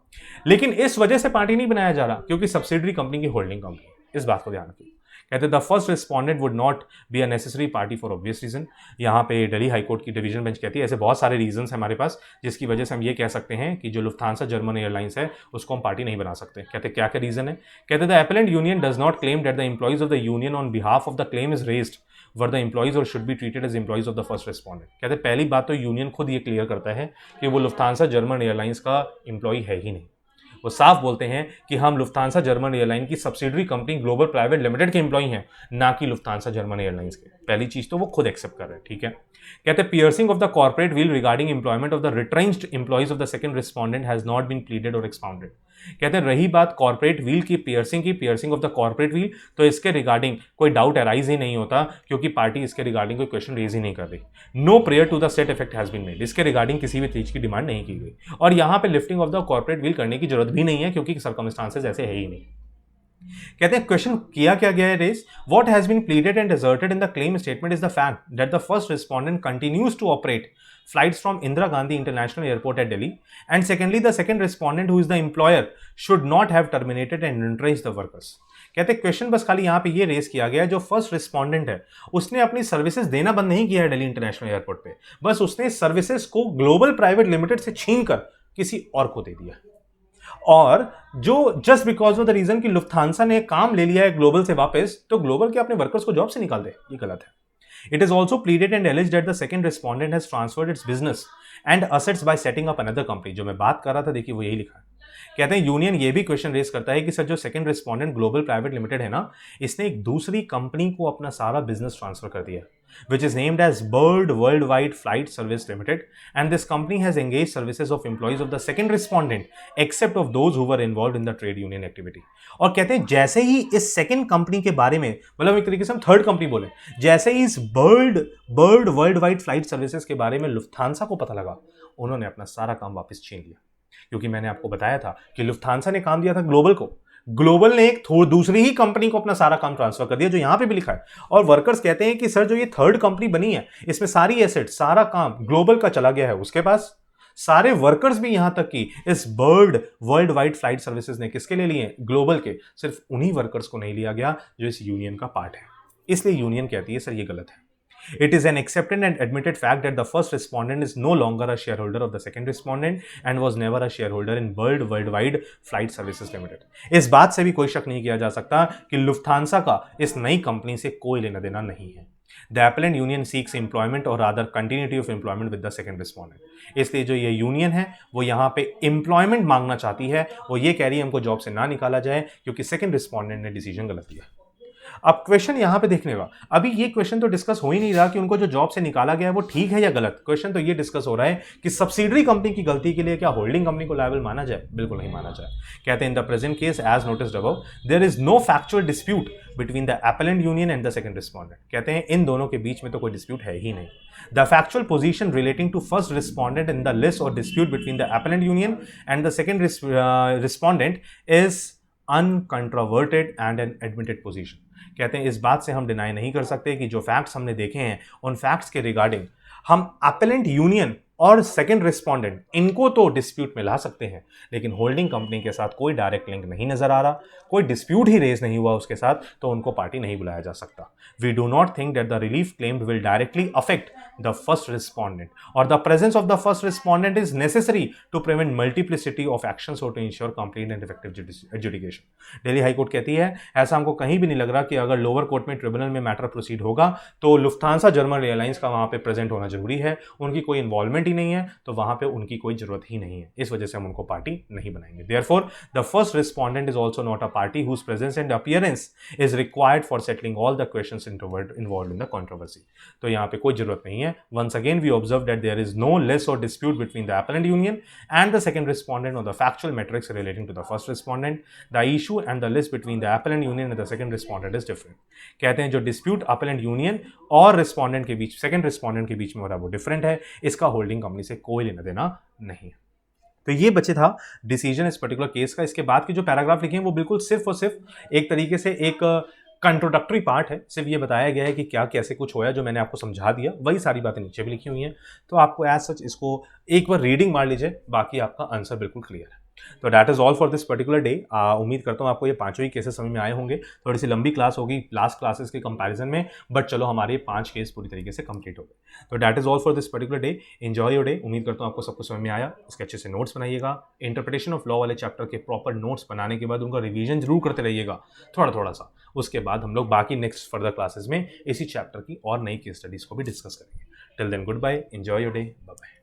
लेकिन इस वजह से पार्टी नहीं बनाया जा रहा क्योंकि सब्सिडरी कंपनी की होल्डिंग कंपनी, इस बात को ध्यान रखिए। कहते the first respondent would not be a necessary party for obvious reason. यहाँ पे दिल्ली हाईकोर्ट की डिवीजन बेंच कहती है ऐसे बहुत सारे रीजन है हमारे पास जिसकी वजह से हम ये कह सकते हैं कि जो लुफ्थांसा जर्मन एयरलाइंस है उसको हम पार्टी नहीं बना सकते। कहते क्या क्या रीजन है? कहते the appellant union does not claim that the employees of the union on behalf of the claim is raised were the employees or should be treated as employees of the first respondent. कहते पहली बात तो union खुद ये clear करता है कि वो लुफ्थांसा जर्मन एयरलाइंस का एम्प्लॉय है ही नहीं। वो साफ बोलते हैं कि हम लुफ्थांसा जर्मन एयरलाइन की subsidiary company global private limited के एम्प्लॉई हैं, ना कि लुफ्थांसा जर्मन एयरलाइंस के। पहली चीज तो वो खुद एक्सेप्ट कर रहे हैं, ठीक है। कहते हैं piercing of the corporate veil regarding employment of the retrenched employees of the second respondent has not been pleaded or expounded. कहते हैं रही बात कॉर्पोरेट व्हील की piercing of the corporate veil, तो इसके रिगार्डिंग कोई डाउट अराइज ही नहीं होता क्योंकि पार्टी इसके रिगार्डिंग कोई क्वेश्चन रेज ही नहीं कर रही। No prayer to the set effect has been made, इसके रिगार्डिंग किसी भी चीज की डिमांड नहीं की गई, और यहां पे lifting of the corporate wheel करने की जरूरत भी नहीं है क्योंकि सर्कमस्टांसेस ऐसे है ही नहीं। कहते हैं क्वेश्चन किया क्या गया है रेस, what has been pleaded and asserted in the claim statement is the fact that the first respondent continues to operate flights from Indira Gandhi International Airport at Delhi, and secondly the second respondent who is the employer should not have terminated and entrenched the workers। कहते हैं question बस खाली यहां पे ये race किया गया है, जो फर्स्ट रिस्पोंडेंट है उसने अपनी सर्विसेज देना बंद नहीं किया है दिल्ली इंटरनेशनल एयरपोर्ट पे, बस उसने सर्विसेज को ग्लोबल प्राइवेट लिमिटेड से छीन कर किसी और को दे दिया, और जो just because of the reason कि लुफ्थांसा ने काम ले लिया है ग्लोबल से वापस, तो ग्लोबल के अपने वर्कर्स को जॉब से निकाल दे, ये गलत है। It is also pleaded and alleged that the second respondent has transferred its business and assets by setting up another company। जो मैं बात कर रहा था देखिए वो यही लिखा है। कहते हैं यूनियन ये भी क्वेश्चन रेज करता है कि सर जो second respondent global private limited है ना, इसने एक दूसरी कंपनी को अपना सारा बिजनेस ट्रांसफर कर दिया, which is named as Bird Worldwide Flight Service Limited, and this company has engaged services of employees of the second respondent except of those who were involved in the trade union activity। और कहते हैं जैसे ही इस second company के बारे में, मतलब एक तरीके से हम थर्ड कंपनी बोले, जैसे ही इस bird world wide flight services के बारे में लुफ्थांसा को पता लगा, उन्होंने अपना सारा काम वापस छीन लिया। क्योंकि मैंने आपको बताया था कि लुफ्थांसा ने काम दिया था ग्लोबल को, ग्लोबल ने एक दूसरी ही कंपनी को अपना सारा काम ट्रांसफर कर दिया, जो यहां पे भी लिखा है। और वर्कर्स कहते हैं कि सर जो ये थर्ड कंपनी बनी है इसमें सारी एसेट, सारा काम ग्लोबल का चला गया है उसके पास, सारे वर्कर्स भी यहां तक कि इस bird world wide flight services ने किसके ले लिए, ग्लोबल के, सिर्फ उन्हीं वर्कर्स को नहीं लिया गया जो इस यूनियन का पार्ट है। इसलिए यूनियन कहती है सर ये गलत है। It is an accepted and admitted fact that the first respondent is no longer a shareholder of the second respondent and was never a shareholder in Bird Worldwide Flight Services Limited। इस बात से भी कोई शक नहीं किया जा सकता कि लुफ्थांसा का इस नई कंपनी से कोई लेना देना नहीं है। The appellant union seeks employment और rather continuity of employment with the second respondent. इसलिए जो ये यूनियन है वो यहाँ पे एम्प्लॉयमेंट मांगना चाहती है, वो ये कह रही है हमको जॉब से ना निकाला जाए क्योंकि सेकंड रिस्पोंडेंट ने डिसीजन गलत लिया। अब क्वेश्चन यहां पे देखने का, अभी ये क्वेश्चन तो डिस्कस हो ही नहीं रहा कि उनको जो जॉब से निकाला गया है वो ठीक है या गलत। क्वेश्चन तो ये डिस्कस हो रहा है कि सब्सिडरी कंपनी की गलती के लिए क्या होल्डिंग कंपनी को लायबल माना जाए? बिल्कुल नहीं माना जाए। कहते हैं in the present case as noticed above there is no factual dispute between the appellant union and the second respondent. कहते हैं इन दोनों के बीच में तो कोई डिस्प्यूट है ही नहीं। The factual position relating to first respondent in the list or dispute between the appellant union and the second respondent is uncontroverted and an admitted position। कहते हैं इस बात से हम डिनाई नहीं कर सकते कि जो फैक्ट्स हमने देखे हैं उन फैक्ट्स के रिगार्डिंग हम एपेलेंट यूनियन और सेकंड रिस्पोंडेंट इनको तो डिस्प्यूट में ला सकते हैं, लेकिन होल्डिंग कंपनी के साथ कोई डायरेक्ट लिंक नहीं नजर आ रहा, कोई डिस्प्यूट ही रेज नहीं हुआ उसके साथ, तो उनको पार्टी नहीं बुलाया जा सकता। We do not think that the relief claimed will directly affect the first respondent or the presence of the first respondent is necessary to prevent multiplicity of actions और to ensure complete and effective adjudication. Delhi high court कहती है ऐसा हमको कहीं भी नहीं लग रहा कि अगर लोअर कोर्ट में ट्रिब्यूनल में मैटर प्रोसीड होगा तो लुफ्थांसा जर्मन एयरलाइंस का वहां पे प्रेजेंट होना जरूरी है, उनकी कोई इन्वॉल्वमेंट ही नहीं है, तो वहां पे उनकी कोई जरूरत ही नहीं है, इस वजह से हम उनको पार्टी नहीं बनाएंगे। Therefore the first respondent is also not a party whose presence and appearance is required for settling all the questions involved in the controversy. तो यहाँ पे कोई जरूरत नहीं है। Once again we observe that there is no less or dispute between the appellant union and the second respondent on the factual matrix relating to the first respondent. The issue and the list between the appellant union and the second respondent is different. कहते हैं जो dispute appellant union और respondent के बीच, second respondent के बीच में हो रहा है वो डिफरेंट है, इसका होल्डिंग कंपनी से कोई लेना देना नहीं। तो ये बचे था डिसीजन इस पर्टिकुलर केस का। इसके बाद के जो पैराग्राफ लिखे हैं वो बिल्कुल सिर्फ और सिर्फ एक तरीके से एक कंट्रोडक्टरी पार्ट है, सिर्फ ये बताया गया है कि क्या कैसे कुछ होया, जो मैंने आपको समझा दिया वही सारी बातें नीचे भी लिखी हुई हैं। तो आपको एज सच इसको एक बार रीडिंग मार लीजिए, बाकी आपका आंसर बिल्कुल क्लियर है। तो that is all for this particular day. उम्मीद करता हूँ आपको ये पांचों ही केसेस समझ में आए होंगे। थोड़ी सी लंबी क्लास होगी लास्ट क्लासेस के कंपैरिजन में, बट चलो हमारे 5 केस पूरी तरीके से कंप्लीट हो गए। तो that is all for this particular day. Enjoy your day. उम्मीद करता हूँ आपको सब कुछ समझ में आया। इसके अच्छे से नोट्स बनाइएगा। इंटरप्रिटेशन ऑफ लॉ वाले चैप्टर के प्रॉपर नोट्स बनाने के बाद उनका रिविजन जरूर करते रहिएगा थोड़ा थोड़ा सा। उसके बाद हम लोग बाकी नेक्स्ट फर्दर क्लासेस में इसी चैप्टर की और नई केस स्टडीज को भी डिस्कस करेंगे। Till then goodbye, enjoy your day, bye bye.